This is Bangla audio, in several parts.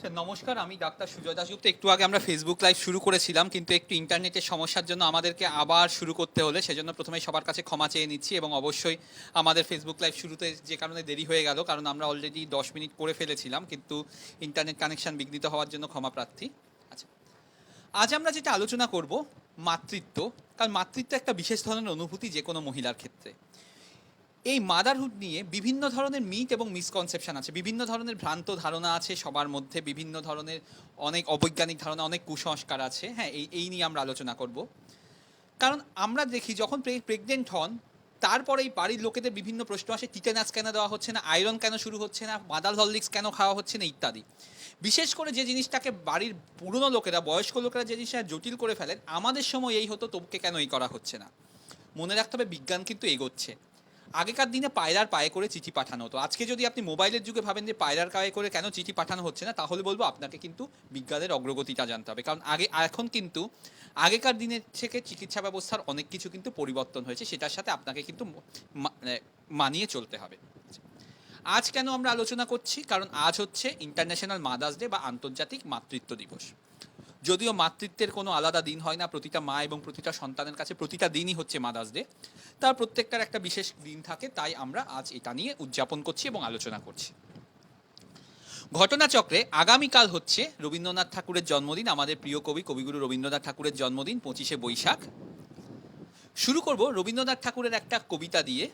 নমস্কার, আমি ডাক্তার সুজয় দাশগুপ্ত। একটু আগে আমরা ফেসবুক লাইভ শুরু করেছিলাম, কিন্তু একটু ইন্টারনেটের সমস্যার জন্য আমাদেরকে আবার শুরু করতে হলে সেজন্য প্রথমে সবার কাছে ক্ষমা চেয়ে নিচ্ছি। এবং অবশ্যই আমাদের ফেসবুক লাইভ শুরুতে যে কারণে দেরি হয়ে গেল, কারণ আমরা অলরেডি 10 মিনিট করে ফেলেছিলাম, কিন্তু ইন্টারনেট কানেকশন বিঘ্নিত হওয়ার জন্য ক্ষমা প্রার্থী। আচ্ছা, আজ আমরা যেটা আলোচনা করব মাতৃত্ব। কারণ মাতৃত্ব একটা বিশেষ ধরনের অনুভূতি যে কোনো মহিলার ক্ষেত্রে। এই মাদারহুড নিয়ে বিভিন্ন ধরনের মিথ এবং মিসকনসেপশন আছে, বিভিন্ন ধরনের ভ্রান্ত ধারণা আছে সবার মধ্যে, বিভিন্ন ধরনের অনেক অবৈজ্ঞানিক ধারণা, অনেক কুসংস্কার আছে। হ্যাঁ, এই নিয়ে আমরা আলোচনা করব। কারণ আমরা দেখি যখন প্রেগনেন্ট হন, তারপরে এই বাড়ির লোকেদের বিভিন্ন প্রশ্ন আসে, টিটেনাস কেন দেওয়া হচ্ছে না, আয়রন কেন শুরু হচ্ছে না, মাদার হরলিক্স কেন খাওয়া হচ্ছে না, ইত্যাদি। বিশেষ করে যে জিনিসটাকে বাড়ির পুরনো লোকেরা, বয়স্ক লোকেরা যে জিনিসটা জটিল করে ফেলেন, আমাদের সময় এই হতো, তোকে কেন এই করা হচ্ছে না। মনে রাখতে হবে বিজ্ঞান কিন্তু এগোচ্ছে। আগেকার দিনে পায়রার পায়ে করে চিঠি পাঠানো হতো। আজকে যদি আপনি মোবাইলের যুগে ভাবেন যে পায়রার পায়ে করে কেন চিঠি পাঠানো হচ্ছে না, তাহলে বলবো আপনাকে কিন্তু বিজ্ঞানের অগ্রগতিটা জানতে হবে। কারণ এখন কিন্তু আগেকার দিনের থেকে চিকিৎসা ব্যবস্থার অনেক কিছু কিন্তু পরিবর্তন হয়েছে, সেটার সাথে আপনাকে কিন্তু মানিয়ে চলতে হবে। আজ কেন আমরা আলোচনা করছি? কারণ আজ হচ্ছে ইন্টারন্যাশনাল মাদার্স ডে বা আন্তর্জাতিক মাতৃত্ব দিবস। যদিও মাতৃত্বের কোনো আলাদা দিন হয় না, প্রতিটা মা এবং প্রতিটা সন্তানের কাছে প্রতিটা দিনই হচ্ছে মাদার্স ডে। তার প্রত্যেকটার একটা বিশেষ দিন থাকে, তাই আমরা আজ এটা নিয়ে উদযাপন করছি এবং আলোচনা করছি। ঘটনাচক্রে আগামীকাল হচ্ছে রবীন্দ্রনাথ ঠাকুরের জন্মদিন, আমাদের প্রিয় কবিগুরু রবীন্দ্রনাথ ঠাকুরের জন্মদিন 25শে বৈশাখ। শুরু করব রবীন্দ্রনাথ ঠাকুরের একটা কবিতা দিয়ে।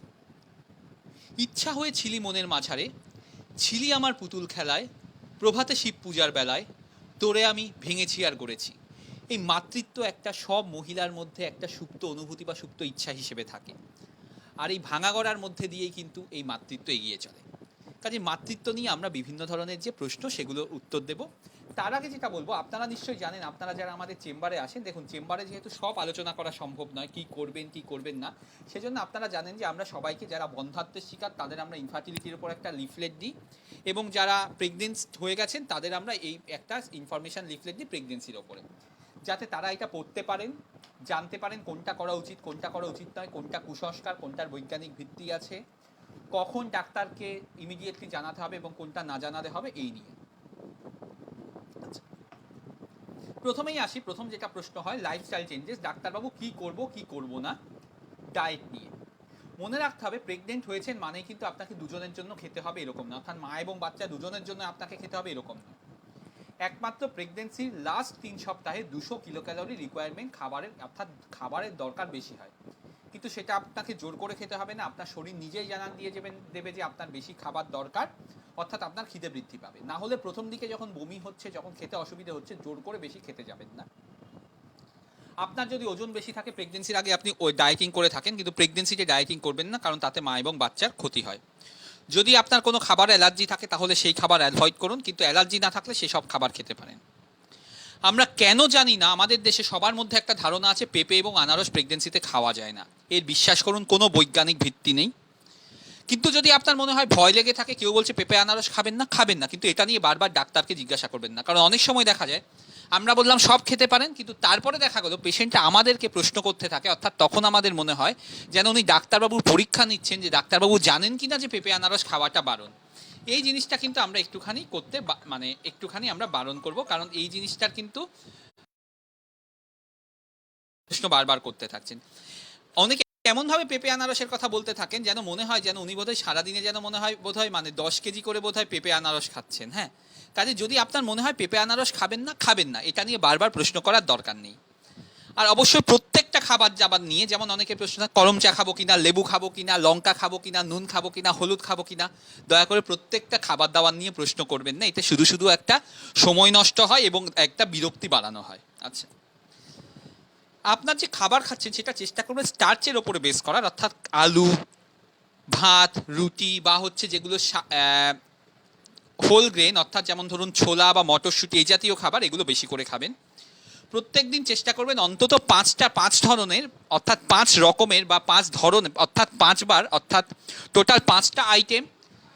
ইচ্ছা হয়ে ছিলি মনের মাঝারে, ছিলি আমার পুতুল খেলায়, প্রভাতে শিব পূজার বেলায়, তোরে আমি ভেঙেছি আর গড়েছি। এই মাতৃত্ব একটা সব মহিলার মধ্যে একটা সুপ্ত অনুভূতি বা সুপ্ত ইচ্ছা হিসেবে থাকে, আর এই ভাঙা গড়ার মধ্যে দিয়েই কিন্তু এই মাতৃত্ব এগিয়ে চলে। কাজে মাতৃত্ব নিয়ে আমরা বিভিন্ন ধরনের যে প্রশ্ন, সেগুলোর উত্তর দেব। তার আগে যেটা বলবো, আপনারা নিশ্চয়ই জানেন, আপনারা যারা আমাদের চেম্বারে আসেন, দেখুন চেম্বারে যেহেতু সব আলোচনা করা সম্ভব নয়, কি করবেন কি করবেন না, সেজন্য আপনারা জানেন যে আমরা সবাইকে, যারা বন্ধাত্বের শিকার তাদের আমরা ইনফার্টিলিটির উপর একটা লিফলেট দিই, এবং যারা প্রেগনেন্ট হয়ে গেছেন তাদের আমরা এই একটা ইনফরমেশন লিফলেট দিই প্রেগনেন্সির ওপরে, যাতে তারা এটা পড়তে পারেন, জানতে পারেন কোনটা করা উচিত, কোনটা করা উচিত নয়, কোনটা কুসংস্কার, কোনটার বৈজ্ঞানিক ভিত্তি আছে, কখন ডাক্তারকে ইমিডিয়েটলি জানাতে হবে এবং কোনটা না জানাতে হবে, এই নিয়ে। আচ্ছা, প্রথমেই আসি। প্রথম যেটা প্রশ্ন হয়, লাইফস্টাইল চেঞ্জেস, ডাক্তারবাবু কি করব কি করব না ডায়েট নিয়ে। মনে রাখতে হবে, প্রেগনেন্ট হয়েছেন মানেই কিন্তু আপনাকে দুজনের জন্য খেতে হবে এরকম না, অর্থাৎ মা এবং বাচ্চা দুজনের জন্য আপনাকে খেতে হবে এরকম না। একমাত্র প্রেগনেন্সির লাস্ট 3 সপ্তাহে 200 কিলো ক্যালোরি রিকোয়ারমেন্ট খাবারের, অর্থাৎ খাবারের দরকার বেশি হয়, কিন্তু সেটা আপনাকে জোর করে খেতে হবে না। আপনার শরীর নিজেই জানান দিয়ে দেবে যে আপনার বেশি খাবার দরকার, অর্থাৎ আপনার খিদে বৃদ্ধি পাবে। না হলে প্রথম দিকে যখন বমি হচ্ছে, যখন খেতে অসুবিধা হচ্ছে, জোর করে বেশি খেতে যাবেন না। আপনার যদি ওজন বেশি থাকে, প্রেগনেন্সির আগে আপনি ওই ডায়েটিং করে থাকেন, কিন্তু প্রেগনেন্সিতে ডায়েটিং করবেন না, কারণ তাতে মা এবং বাচ্চার ক্ষতি হয়। যদি আপনার কোনো খাবার অ্যালার্জি থাকে, তাহলে সেই খাবার অ্যাভয়েড করুন, কিন্তু অ্যালার্জি না থাকলে সেসব খাবার খেতে পারেন। আমরা কেন জানি না, আমাদের দেশে সবার মধ্যে একটা ধারণা আছে পেঁপে এবং আনারস প্রেগনেন্সিতে খাওয়া যায় না। এর বিশ্বাস করুন কোনো বৈজ্ঞানিক ভিত্তি নেই। কিন্তু যদি আপনার মনে হয়, ভয় লেগে থাকে, কেউ বলছে পেঁপে আনারস খাবেন না, খাবেন না, কিন্তু এটা নিয়ে বারবার ডাক্তারকে জিজ্ঞাসা করবেন না। কারণ অনেক সময় দেখা যায় আমরা বললাম সব খেতে পারেন, কিন্তু তারপরে দেখা গেল পেশেন্টটা আমাদেরকে প্রশ্ন করতে থাকে, অর্থাৎ তখন আমাদের মনে হয় যেন উনি ডাক্তারবাবুর পরীক্ষা নিচ্ছেন, যে ডাক্তারবাবু জানেন কিনা যে পেঁপে আনারস খাওয়াটা বারণ। এই জিনিসটা কিন্তু আমরা একটুখানি করতে, মানে একটুখানি আমরা বারণ করব, কারণ এই জিনিসটার কিন্তু প্রশ্ন বারবার করতে থাকছেন। অনেকে এমনভাবে পেঁপে আনারসের কথা বলতে থাকেন যেন মনে হয় যেন উনি বোধহয় সারাদিনে যেন মনে হয় বোধহয় মানে 10 কেজি করে বোধহয় পেঁপে আনারস খাচ্ছেন। হ্যাঁ, কাজে যদি আপনার মনে হয় পেঁপে আনারস খাবেন না, খাবেন না, এটা নিয়ে বারবার প্রশ্ন করার দরকার নেই। আর অবশ্যই প্রত্যেকটা খাবার যাবার নিয়ে, যেমন অনেকে প্রশ্ন থাকে করম চা খাবো কিনা, লেবু খাবো কিনা, লঙ্কা খাবো কিনা, নুন খাবো কিনা, হলুদ খাবো কিনা, দয়া করে প্রত্যেকটা খাবার দাবার নিয়ে প্রশ্ন করবেন না। এতে শুধু শুধু একটা সময় নষ্ট হয় এবং একটা বিরক্তি বাড়ানো হয়। আচ্ছা, আপনার যে খাবার খাচ্ছেন সেটা চেষ্টা করবেন স্টার্চের ওপরে বেস করার, অর্থাৎ আলু, ভাত, রুটি, বা হচ্ছে যেগুলো হোল গ্রেন, অর্থাৎ যেমন ধরুন ছোলা বা মটরশুঁটি, এই জাতীয় খাবার, এগুলো বেশি করে খাবেন। প্রত্যেক দিন চেষ্টা করবেন অন্তত 5 ধরনের, অর্থাৎ 5 রকমের বা 5 ধরনের, অর্থাৎ 5 বার, অর্থাৎ টোটাল 5টা আইটেম,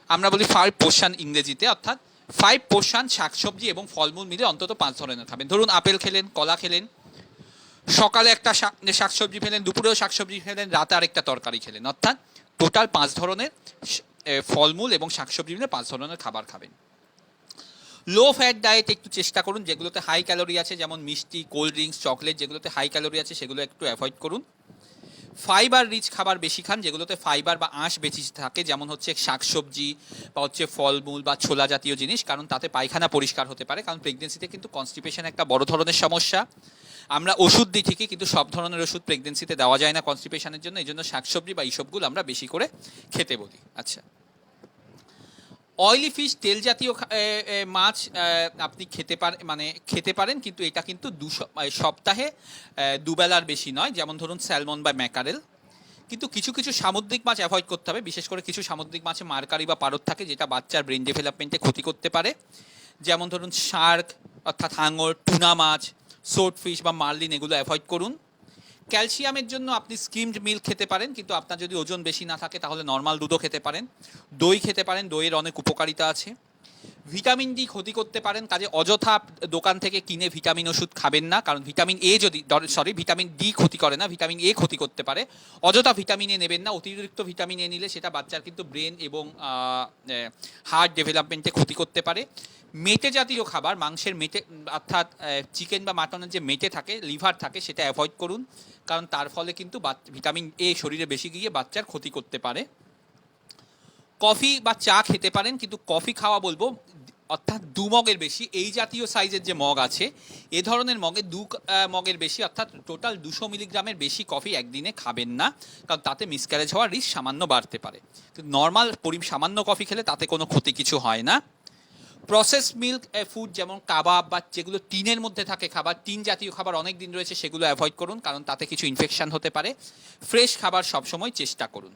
আমরা বলি 5 পোর্শন ইংরেজিতে, অর্থাৎ 5 পোর্শন শাকসবজি এবং ফলমূল মিলে অন্তত 5 ধরনের খাবেন। ধরুন আপেল খেলেন, কলা খেলেন, সকালে একটা শাকসবজি খেলেন, দুপুরেও শাকসবজি খেলেন, রাতে আরেকটা তরকারি খেলেন, অর্থাৎ টোটাল 5 ধরনের ফলমূল এবং শাকসবজি মিলে 5 ধরনের খাবার খাবেন। লো ফ্যাট ডায়েট একটু চেষ্টা করুন, যেগুলোতে হাই ক্যালোরি আছে যেমন মিষ্টি, কোল্ড ড্রিঙ্কস, চকলেট, যেগুলোতে হাই ক্যালোরি আছে সেগুলো একটু অ্যাভয়েড করুন। ফাইবার রিচ খাবার বেশি খান, যেগুলোতে ফাইবার বা আঁশ বেশি থাকে, যেমন হচ্ছে শাকসবজি বা হচ্ছে ফলমূল বা ছোলা জাতীয় জিনিস, কারণ তাতে পায়খানা পরিষ্কার হতে পারে। কারণ প্রেগনেন্সিতে কিন্তু কনস্টিপেশন একটা বড় ধরনের সমস্যা। আমরা ওষুধ দিই ঠিকই, কিন্তু সব ধরনের ওষুধ প্রেগনেন্সিতে দেওয়া যায় না কনস্টিপেশনের জন্য, এই জন্য শাকসবজি বা এইসবগুলো আমরা বেশি করে খেতে বলি। আচ্ছা, অয়েলি ফিশ, তেল জাতীয় মাছ আপনি খেতে পারেন, কিন্তু এটা কিন্তু সপ্তাহে দুবেলার বেশি নয়, যেমন ধরুন স্যালমন বা ম্যাকারেল। কিন্তু কিছু কিছু সামুদ্রিক মাছ অ্যাভয়েড করতে হবে, বিশেষ করে কিছু সামুদ্রিক মাছে মার্কারি বা পারদ থাকে, যেটা বাচ্চার ব্রেন ডেভেলপমেন্টে ক্ষতি করতে পারে। যেমন ধরুন শার্ক অর্থাৎ হাঙর, টুনা মাছ, সোট ফিশ বা মার্লিন, এগুলো অ্যাভয়েড করুন। ক্যালসিয়ামের জন্য আপনি স্কিমড মিল্ক খেতে পারেন, কিন্তু আপনার যদি ওজন বেশি না থাকে তাহলে নর্মাল দুধও খেতে পারেন। দই খেতে পারেন, দইয়ের অনেক উপকারিতা আছে। ভিটামিন ডি ক্ষতি করতে পারেন, কাজে অযথা দোকান থেকে কিনে ভিটামিন ওষুধ খাবেন না, কারণ ভিটামিন ডি ক্ষতি করে না, ভিটামিন এ ক্ষতি করতে পারে। অযথা ভিটামিন এ নেবেন না, অতিরিক্ত ভিটামিন এ নিলে সেটা বাচ্চার কিন্তু ব্রেন এবং হার্ট ডেভেলপমেন্টে ক্ষতি করতে পারে। মেটে জাতীয় খাবার, মাংসের মেটে অর্থাৎ চিকেন বা মাটনের যে মেটে থাকে, লিভার থাকে, সেটা অ্যাভয়েড করুন, কারণ তার ফলে কিন্তু ভিটামিন এ শরীরে বেশি গিয়ে বাচ্চার ক্ষতি করতে পারে। কফি বা চা খেতে পারেন, কিন্তু কফি খাওয়া বলবো অর্থাৎ 2 মগের বেশি, এই জাতীয় সাইজের যে মগ আছে এ ধরনের মগে 2 মগের বেশি অর্থাৎ টোটাল 200 মিলিগ্রামের বেশি কফি একদিনে খাবেন না, কারণ তাতে মিসক্যারেজ হওয়ার রিস্ক সামান্য বাড়তে পারে। কিন্তু নর্মাল সামান্য কফি খেলে তাতে কোনো ক্ষতি কিছু হয় না। প্রসেস মিল্ক ফুড যেমন কাবাব বা যেগুলো টিনের মধ্যে থাকে খাবার, টিন জাতীয় খাবার অনেক দিন রয়েছে, সেগুলো অ্যাভয়েড করুন, কারণ তাতে কিছু ইনফেকশন হতে পারে। ফ্রেশ খাবার সবসময় চেষ্টা করুন।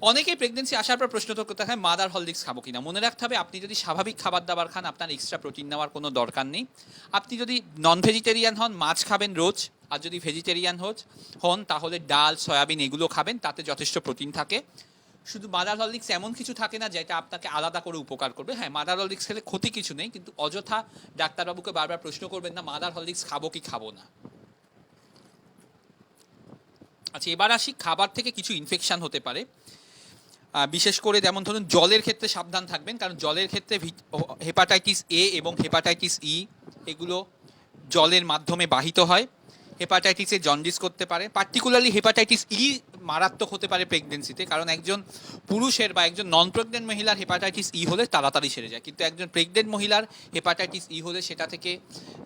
অনেকেই প্রেগনেন্সি আসার পর প্রশ্ন করতে হয় মাদার হরলিক্স খাবো কিনা। মনে রাখতে হবে, আপনি যদি স্বাভাবিক খাবার দাবার খান আপনার এক্সট্রা প্রোটিন নেওয়ার কোনো দরকার নেই। আপনি যদি নন ভেজিটেরিয়ান হন, মাছ খাবেন রোজ, আর যদি ভেজিটেরিয়ান হন তাহলে ডাল, সয়াবিন এগুলো খাবেন, তাতে যথেষ্ট প্রোটিন থাকে। শুধু মাদার হরলিক্স এমন কিছু থাকে না যেটা আপনাকে আলাদা করে উপকার করবে। হ্যাঁ, মাদার হরলিক্স খেলে ক্ষতি কিছু নেই, কিন্তু অযথা ডাক্তারবাবুকে বারবার প্রশ্ন করবেন না মাদার হরলিক্স খাবো কি খাবো না। আচ্ছা, এবার আসি খাবার থেকে কিছু ইনফেকশন হতে পারে, বিশেষ করে যেমন ধরুন জলের ক্ষেত্রে সাবধান থাকবেন, কারণ জলের ক্ষেত্রে হেপাটাইটিস এ এবং হেপাটাইটিস ই এগুলো জলের মাধ্যমে বাহিত হয়। হেপাটাইটিসে জন্ডিস করতে পারে, পার্টিকুলারলি হেপাটাইটিস ই মারাত্মক হতে পারে প্রেগনেন্সিতে, কারণ একজন পুরুষের বা একজন নন প্রেগনেন্ট মহিলার হেপাটাইটিস ই হলে তাড়াতাড়ি সেরে যায়, কিন্তু একজন প্রেগনেন্ট মহিলার হেপাটাইটিস ই হলে সেটা থেকে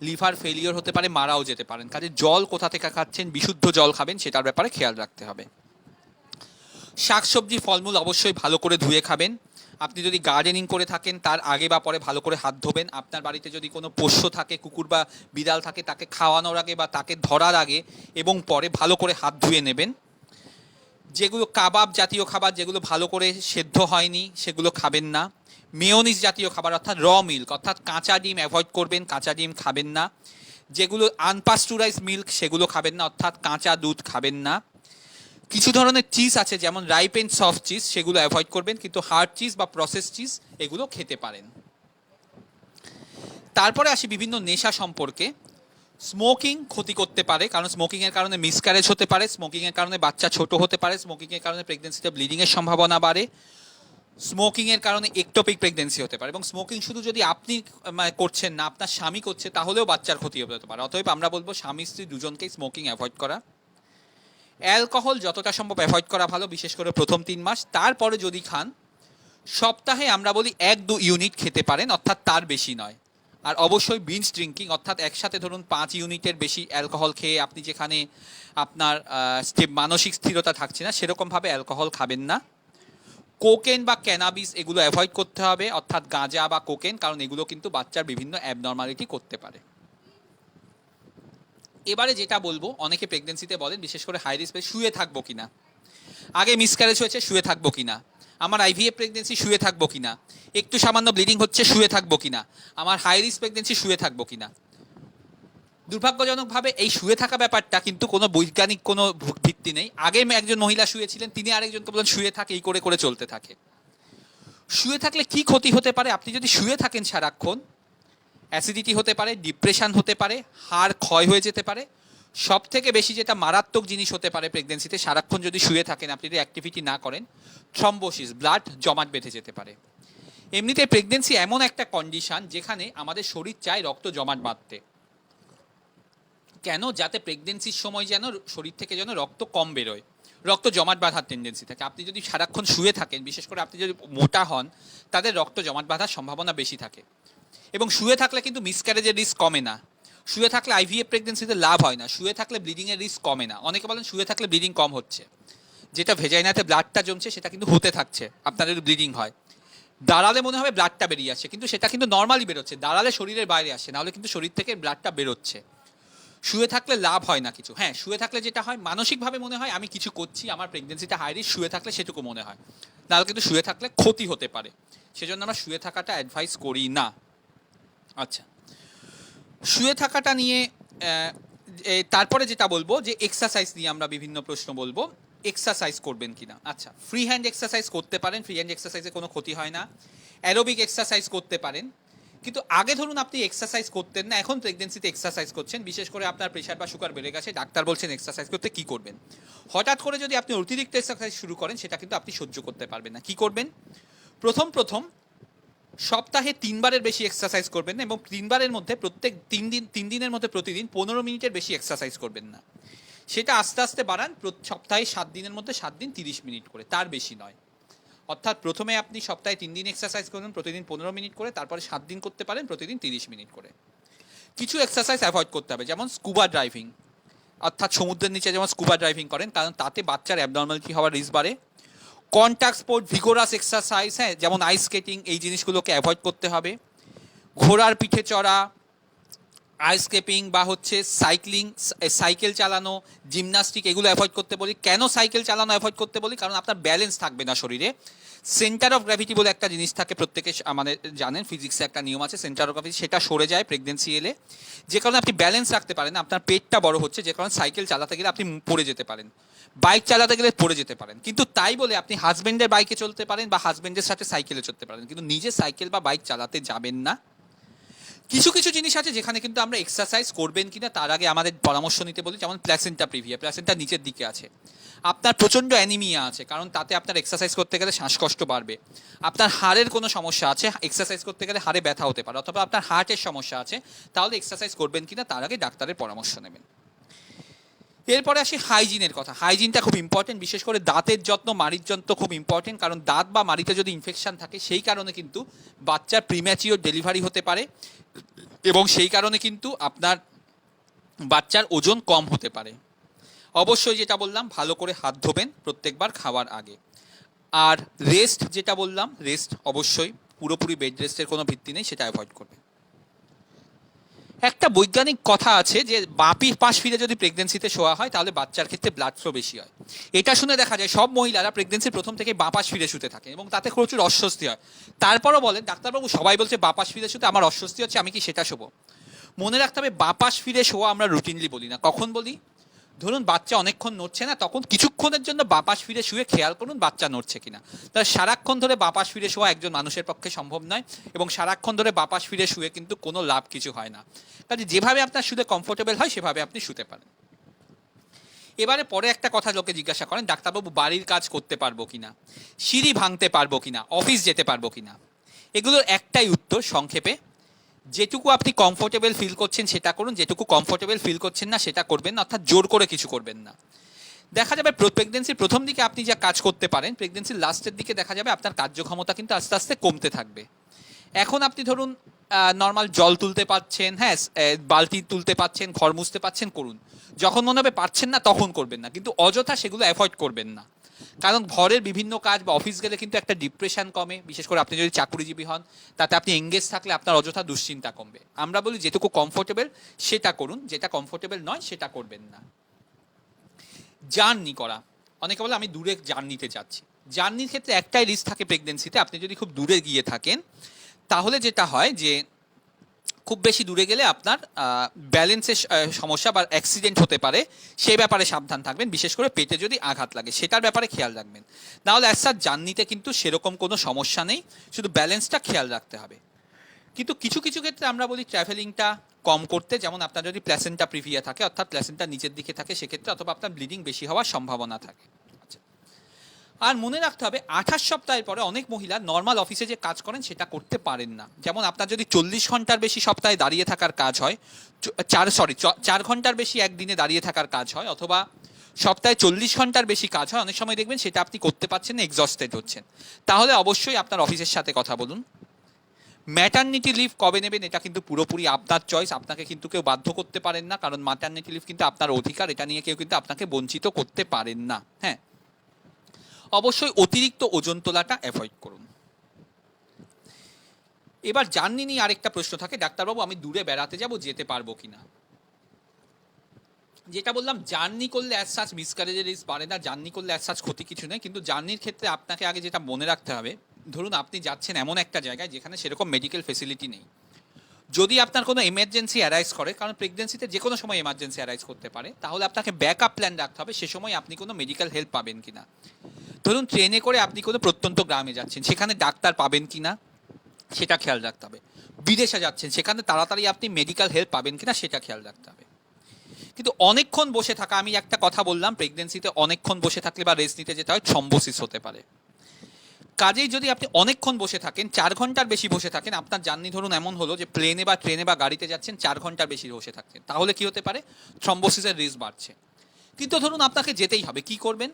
লিভার ফেলিওর হতে পারে, মারাও যেতে পারেন। কাজে জল কোথা থেকে খাচ্ছেন, বিশুদ্ধ জল খাবেন, সেটার ব্যাপারে খেয়াল রাখতে হবে। শাকসবজি ফলমূল অবশ্যই ভালো করে ধুয়ে খাবেন। আপনি যদি গার্ডেনিং করে থাকেন তার আগে বা পরে ভালো করে হাত ধোবেন। আপনার বাড়িতে যদি কোনো পোষ্য থাকে, কুকুর বা বিড়াল থাকে, তাকে খাওয়ানোর আগে বা তাকে ধরার আগে এবং পরে ভালো করে হাত ধুয়ে নেবেন। যেগুলো কাবাব জাতীয় খাবার, যেগুলো ভালো করে সেদ্ধ হয়নি, সেগুলো খাবেন না। মেয়োনিজ জাতীয় খাবার অর্থাৎ র মিল্ক অর্থাৎ কাঁচা ডিম অ্যাভয়েড করবেন, কাঁচা ডিম খাবেন না। যেগুলো আনপাস্টুরাইজ মিল্ক সেগুলো খাবেন না, অর্থাৎ কাঁচা দুধ খাবেন না। কিছু ধরনের চিজ আছে যেমন রাইপ এন্ড সফট চিজ, সেগুলো অ্যাভয়েড করবেন, কিন্তু হার্ড চিজ বা প্রসেস চিজ এগুলো খেতে পারেন। তারপরে আসি বিভিন্ন নেশা সম্পর্কে। স্মোকিং ক্ষতি করতে পারে, কারণ স্মোকিংয়ের কারণে মিসক্যারেজ হতে পারে, স্মোকিংয়ের কারণে বাচ্চা ছোট হতে পারে, স্মোকিংয়ের কারণে প্রেগনেন্সিতে ব্লিডিংয়ের সম্ভাবনা বাড়ে, স্মোকিংয়ের কারণে একটোপিক প্রেগনেন্সি হতে পারে, এবং স্মোকিং শুধু যদি আপনি করছেন না, আপনার স্বামী করছে, তাহলেও বাচ্চার ক্ষতি হতে পারে। অতএব আমরা বলবো স্বামী স্ত্রী দুজনকেই স্মোকিং অ্যাভয়েড করা। অ্যালকোহল যতটা সম্ভব অ্যাভয়েড করা ভালো, বিশেষ করে প্রথম 3 মাস। তারপরে যদি খান, সপ্তাহে আমরা বলি 1-2 ইউনিট খেতে পারেন, অর্থাৎ তার বেশি নয়। আর অবশ্যই বিঞ্জ ড্রিঙ্কিং অর্থাৎ একসাথে ধরুন 5 ইউনিটের বেশি অ্যালকোহল খেয়ে আপনি যেখানে আপনার মানসিক স্থিরতা থাকছে না, সেরকমভাবে অ্যালকোহল খাবেন না। কোকেন বা ক্যানাবিস এগুলো অ্যাভয়েড করতে হবে, অর্থাৎ গাঁজা বা কোকেন, কারণ এগুলো কিন্তু বাচ্চার বিভিন্ন অ্যাবনর্মালিটি করতে পারে। এবারে যেটা বলবো, অনেকে প্রেগনেন্সিতে বলেন, বিশেষ করে হাই রিস্ক, শুয়ে থাকবো কিনা, আগে মিসক্যারেজ হয়েছে শুয়ে থাকবো কিনা, আমার আইভিএফ প্রেগনেন্সি শুয়ে থাকবো কিনা, একটু সামান্য ব্লিডিং হচ্ছে শুয়ে থাকবো কিনা, আমার হাই রিস্ক প্রেগনেন্সি শুয়ে থাকবো কিনা। দুর্ভাগ্যজনকভাবে এই শুয়ে থাকা ব্যাপারটা কিন্তু কোনো বৈজ্ঞানিক কোনো ভিত্তি নেই। আগে একজন মহিলা শুয়েছিলেন, তিনি আরেকজনকে বলেন শুয়ে থাকে, এই করে করে চলতে থাকে। শুয়ে থাকলে কি ক্ষতি হতে পারে? আপনি যদি শুয়ে থাকেন সারাক্ষণ, অ্যাসিডিটি হতে পারে, ডিপ্রেশন হতে পারে, হাড় ক্ষয় হয়ে যেতে পারে। সব থেকে বেশি যেটা মারাত্মক জিনিস হতে পারে প্রেগনেন্সিতে, সারাক্ষণ যদি শুয়ে থাকেন, আপনি যদি অ্যাক্টিভিটি না করেন, থ্রম্বোসিস, ব্লাড জমাট বেঁধে যেতে পারে। এমনিতে প্রেগনেন্সি এমন একটা কন্ডিশন যেখানে আমাদের শরীর চায় রক্ত জমাট বাঁধতে। কেন? যাতে প্রেগনেন্সির সময় যেন শরীর থেকে যেন রক্ত কম বেরোয়, রক্ত জমাট বাঁধার টেন্ডেন্সি থাকে। আপনি যদি সারাক্ষণ শুয়ে থাকেন, বিশেষ করে আপনি যদি মোটা হন, তাদের রক্ত জমাট বাঁধার সম্ভাবনা বেশি থাকে। এবং শুয়ে থাকলে কিন্তু মিসক্যারেজের রিস্ক কমে না। শুয়ে থাকলে আইভিএফ প্রেগনেন্সিতে লাভ হয় না। শুয়ে থাকলে ব্লিডিংয়ের রিস্ক কমে না। অনেকে বলেন শুয়ে থাকলে ব্লিডিং কম হচ্ছে, যেটা ভেজাইনাতে ব্লাডটা জমছে সেটা কিন্তু হতে থাকছে, আপনার যদি ব্লিডিং হয়। দাঁড়ালে মনে হবে ব্লাডটা বেরিয়ে আসছে, কিন্তু সেটা কিন্তু নর্মালি বেরোচ্ছে। দাঁড়ালে শরীরের বাইরে আসছে, নাহলে কিন্তু শরীর থেকে ব্লাডটা বেরোচ্ছে। শুয়ে থাকলে লাভ হয় না কিছু। হ্যাঁ, শুয়ে থাকলে যেটা হয়, মানসিকভাবে মনে হয় আমি কিছু করছি, আমার প্রেগনেন্সিটা হাই রিস্ক, শুয়ে থাকলে সেটুকু মনে হয়। নাহলে কিন্তু শুয়ে থাকলে ক্ষতি হতে পারে, সেজন্য আমরা শুয়ে থাকাটা অ্যাডভাইস করি না। আচ্ছা, শুয়ে থাকাটা নিয়ে তারপরে যেটা বলবো যে এক্সারসাইজ নিয়ে আমরা বিভিন্ন প্রশ্ন বলবো। এক্সারসাইজ করবেন কিনা? আচ্ছা, ফ্রি হ্যান্ড এক্সারসাইজ করতে পারেন, ফ্রি হ্যান্ড এক্সারসাইজে কোনো ক্ষতি হয় না। অ্যারোবিক এক্সারসাইজ করতে পারেন, কিন্তু আগে ধরুন আপনি এক্সারসাইজ করতেন না, এখন প্রেগনেন্সিতে এক্সারসাইজ করছেন, বিশেষ করে আপনার প্রেশার বা সুগার বেড়ে গেছে, ডাক্তার বলছেন এক্সারসাইজ করতে, কি করবেন? হঠাৎ করে যদি আপনি অতিরিক্ত এক্সারসাইজ শুরু করেন, সেটা কিন্তু আপনি সহ্য করতে পারবেন না। কি করবেন? প্রথম সপ্তাহে 3 বারের বেশি এক্সারসাইজ করবেন না, এবং 3 বারের মধ্যে প্রত্যেক 3 দিনের মধ্যে প্রতিদিন 15 মিনিটের বেশি এক্সারসাইজ করবেন না। সেটা আস্তে আস্তে বাড়ান, সপ্তাহে 7 দিনের মধ্যে 7 দিন 30 মিনিট করে, তার বেশি নয়। অর্থাৎ প্রথমে আপনি সপ্তাহে 3 দিন এক্সারসাইজ করবেন প্রতিদিন 15 মিনিট করে, তারপরে 7 দিন করতে পারেন প্রতিদিন 30 মিনিট করে। কিছু এক্সারসাইজ অ্যাভয়েড করতে হবে, যেমন স্কুবা ড্রাইভিং, অর্থাৎ সমুদ্রের নিচে যেমন স্কুবা ড্রাইভিং করেন, কারণ তাতে বাচ্চার অ্যাবনর্মালিটি হওয়ার রিস্ক বাড়ে। কন্ট্যাক্ট স্পোর্ট, ভিগোরাস এক্সারসাইজ, হ্যাঁ, যেমন আইস স্কেটিং, এই জিনিসগুলোকে অ্যাভয়েড করতে হবে। ঘোড়ার পিঠে চড়া, আইস স্কেপিং বা হচ্ছে সাইক্লিং, সাইকেল চালানো, জিমনাস্টিক, এগুলো অ্যাভয়েড করতে বলি। কেন সাইকেল চালানো অ্যাভয়েড করতে বলি? কারণ আপনার ব্যালেন্স থাকবে না শরীরে। সেন্টার অফ গ্র্যাভিটি বলে একটা জিনিস থাকে, প্রত্যেকে আমাদের জানেন, ফিজিক্সে একটা নিয়ম আছে সেন্টার অফ গ্র্যাভিটি, সেটা সরে যায় প্রেগনেন্সি এলে, যে কারণে আপনি ব্যালেন্স রাখতে পারেন না, আপনার পেটটা বড় হচ্ছে, যে কারণে সাইকেল চালাতে গেলে আপনি পড়ে যেতে পারেন, বাইক চালাতে গেলে পড়ে যেতে পারেন। কিন্তু তাই বলে আপনি হাজব্যান্ডের বাইকে চলতে পারেন বা হাজব্যান্ডের সাথে সাইকেলে চলতে পারেন, কিন্তু নিজে সাইকেল বা বাইক চালাতে যাবেন না। কিছু কিছু জিনিস আছে যেখানে কিন্তু আমরা এক্সারসাইজ করবেন কিনা তার আগে আমাদের পরামর্শ নিতে বলি, যেমন প্ল্যাসেন্টা প্রিভিয়া, প্ল্যাসেন্টা নিচের দিকে আছে, আপনার প্রচণ্ড অ্যানিমিয়া আছে, কারণ তাতে আপনার এক্সারসাইজ করতে গেলে শ্বাসকষ্ট বাড়বে। আপনার হাড়ের কোনো সমস্যা আছে, এক্সারসাইজ করতে গেলে হাড়ে ব্যথা হতে পারে, অথবা আপনার হার্টের সমস্যা আছে, তাহলে এক্সারসাইজ করবেন কিনা তার আগে ডাক্তারের পরামর্শ নেবেন। এরপরে আসি হাইজিনের কথা। হাইজিনটা খুব ইম্পর্টেন্ট, বিশেষ করে দাঁতের যত্ন, মাড়ির যত্ন খুব ইম্পর্টেন্ট, কারণ দাঁত বা মাড়িতে যদি ইনফেকশন থাকে, সেই কারণে কিন্তু বাচ্চার প্রিম্যাচিওর ডেলিভারি হতে পারে, এবং সেই কারণে কিন্তু আপনার বাচ্চার ওজন কম হতে পারে। অবশ্যই যেটা বললাম, ভালো করে হাত ধোবেন প্রত্যেকবার খাওয়ার আগে। আর রেস্ট, যেটা বললাম, রেস্ট অবশ্যই, পুরোপুরি বেড রেস্টের কোনো ভিত্তি নেই, সেটা অ্যাভয়েড করবেন। একটা বৈজ্ঞানিক কথা আছে যে বাঁ পাশ ফিরে যদি প্রেগনেন্সিতে শোয়া হয়, তাহলে বাচ্চার ক্ষেত্রে ব্লাড ফ্লো বেশি হয়। এটা শুনে দেখা যায় সব মহিলারা প্রেগনেন্সির প্রথম থেকে বাঁ পাশ ফিরে শুতে থাকে, এবং তাতে প্রচুর অস্বস্তি হয়। তারপরও বলেন ডাক্তারবাবু, সবাই বলছে বাঁ পাশ ফিরে শুতে, আমার অস্বস্তি হচ্ছে, আমি কি সেটা শোবো? মনে রাখতে হবে, বাঁ পাশ ফিরে শোয়া আমরা রুটিনলি বলি না। কখন বলি? ধরুন বাচ্চা অনেকক্ষণ নড়ছে না, তখন কিছুক্ষণের জন্য বাপাস ফিরে শুয়ে খেয়াল করুন বাচ্চা নড়ছে কিনা। তাহলে সারাক্ষণ ধরে বাপাস ফিরে শোয়া একজন মানুষের পক্ষে সম্ভব নয়, এবং সারাক্ষণ ধরে বাপাস ফিরে শুয়ে কিন্তু কোনো লাভ কিছু হয় না। কাজে যেভাবে আপনার শুতে কমফোর্টেবল হয় সেভাবে আপনি শুতে পারেন। এবারে পরে একটা কথা লোকে জিজ্ঞাসা করেন, ডাক্তারবাবু বাড়ির কাজ করতে পারবো কিনা, সিঁড়ি ভাঙতে পারবো কিনা, অফিস যেতে পারবো কিনা? এগুলোর একটাই উত্তর সংক্ষেপে, যেটুকু আপনি কমফোর্টেবল ফিল করছেন সেটা করুন, যেটুকু কমফোর্টেবল ফিল করছেন না সেটা করবেন না, অর্থাৎ জোর করে কিছু করবেন না। দেখা যাবে প্রেগনেন্সির প্রথম দিকে আপনি যা কাজ করতে পারেন, প্রেগনেন্সির লাস্টের দিকে দেখা যাবে আপনার কার্যক্ষমতা কিন্তু আস্তে আস্তে কমতে থাকবে। এখন আপনি ধরুন নর্মাল জল তুলতে পারছেন, হ্যাঁ, বালতি তুলতে পারছেন, ঘর মুছতে পারছেন, করুন। যখন মনে হবে পারছেন না তখন করবেন না, কিন্তু অযথা সেগুলো অ্যাভয়েড করবেন না। কারণ ঘরের বিভিন্ন কাজ বা অফিস গেলে কিন্তু একটা ডিপ্রেশন কমে, বিশেষ করে আপনি যদি চাকুরিজীবী হন, তাতে আপনি এঙ্গেজ থাকলে আপনার অযথা দুশ্চিন্তা কমবে। আমরা বলি যেটুকু কমফোর্টেবল সেটা করুন, যেটা কমফোর্টেবল নয় সেটা করবেন না। জার্নি করা, অনেকে বলে আমি দূরে জার্নিতে যাচ্ছি। জার্নির ক্ষেত্রে একটাই রিস্ক থাকে প্রেগনেন্সিতে, আপনি যদি খুব দূরে গিয়ে থাকেন, তাহলে যেটা হয় যে খুব বেশি দূরে গেলে আপনার ব্যালেন্সের সমস্যা বা অ্যাক্সিডেন্ট হতে পারে, সেই ব্যাপারে সাবধান থাকবেন। বিশেষ করে পেটে যদি আঘাত লাগে সেটার ব্যাপারে খেয়াল রাখবেন। নাহলে অ্যাজ সাচ জার্নিতে কিন্তু সেরকম কোনো সমস্যা নেই, শুধু ব্যালেন্সটা খেয়াল রাখতে হবে। কিন্তু কিছু কিছু ক্ষেত্রে আমরা বলি ট্রাভেলিংটা কম করতে, যেমন আপনার যদি প্ল্যাসেন্টা প্রিভিয়া থাকে, অর্থাৎ প্ল্যাসেন্টা নিচের দিকে থাকে, সেক্ষেত্রে, অথবা আপনার ব্লিডিং বেশি হওয়ার সম্ভাবনা থাকে। আচ্ছা, আর মনে রাখতে হবে 28 সপ্তাহের পরে অনেক মহিলা নর্মাল অফিসে যে কাজ করেন সেটা করতে পারেন না। যেমন আপনার যদি 40 ঘন্টার বেশি সপ্তাহে দাঁড়িয়ে থাকার কাজ হয়, 4 ঘন্টার বেশি একদিনে দাঁড়িয়ে থাকার কাজ হয়, অথবা সপ্তাহে 40 ঘন্টার বেশি কাজ হয়, অনেক সময় দেখবেন সেটা আপনি করতে পারছেন না, এক্সস্টেড হচ্ছেন, তাহলে অবশ্যই আপনার অফিসের সাথে কথা বলুন। ম্যাটারনিটি লিভ কবে নেবেন এটা কিন্তু পুরোপুরি আপনার চয়েস, আপনাকে কিন্তু কেউ বাধ্য করতে পারেন না, কারণ ম্যাটারনিটি লিভ কিন্তু আপনার অধিকার, এটা নিয়ে কেউ কিন্তু আপনাকে বঞ্চিত করতে পারেন না। হ্যাঁ, অবশ্যই অতিরিক্ত ওজন তোলাটা অ্যাভয়েড করুন। এবার জার্নি নিয়ে আরেকটা প্রশ্ন থাকে, ডাক্তারবাবু আমি দূরে বেড়াতে যাব, যেতে পারবো কিনা। যেটা বললাম, জার্নি করলে অ্যাজ সাচ মিসক্যারেজের রিস্ক বাড়ে না, জার্নি করলে অ্যাজ সাচ ক্ষতি কিছু নেই, কিন্তু জার্নির ক্ষেত্রে আপনাকে আগে যেটা মনে রাখতে হবে, ধরুন আপনি যাচ্ছেন এমন একটা জায়গায় যেখানে সেরকম মেডিকেল ফেসিলিটি নেই। যদি আপনার কোনো এমার্জেন্সি অ্যারাইজ করে, কারণ প্রেগনেন্সিতে যে কোনো সময় এমার্জেন্সি অ্যারাইজ করতে পারে, তাহলে আপনাকে ব্যাকআপ প্ল্যান রাখতে হবে সে সময় আপনি কোনো মেডিকেল হেল্প পাবেন কিনা। ধরুন ট্রেনে করে আপনি কোনো প্রত্যন্ত গ্রামে যাচ্ছেন, সেখানে ডাক্তার পাবেন কিনা সেটা খেয়াল রাখতে হবে। বিদেশে যাচ্ছেন, সেখানে তাড়াতাড়ি আপনি মেডিকেল হেল্প পাবেন কিনা সেটা খেয়াল রাখতে হবে। কিন্তু অনেকক্ষণ বসে থাকা, আমি একটা কথা বললাম, প্রেগনেন্সিতে অনেকক্ষণ বসে থাকলে বা রেস্ট নিতে যেতে হয়, থ্রম্বোসিস হতে পারে। কাজেই যদি আপনি অনেকক্ষণ বসে থাকেন, 4 ঘন্টার বেশি বসে থাকেন, আপনার জার্নি ধরুন এমন হলো যে প্লেনে বা ট্রেনে বা গাড়িতে যাচ্ছেন, 4 ঘন্টার বেশি বসে থাকছেন, তাহলে কি হতে পারে, থ্রম্বোসিসের রিস্ক বাড়ছে। কিন্তু ধরুন আপনাকে যেতেই হবে, কি করবেন,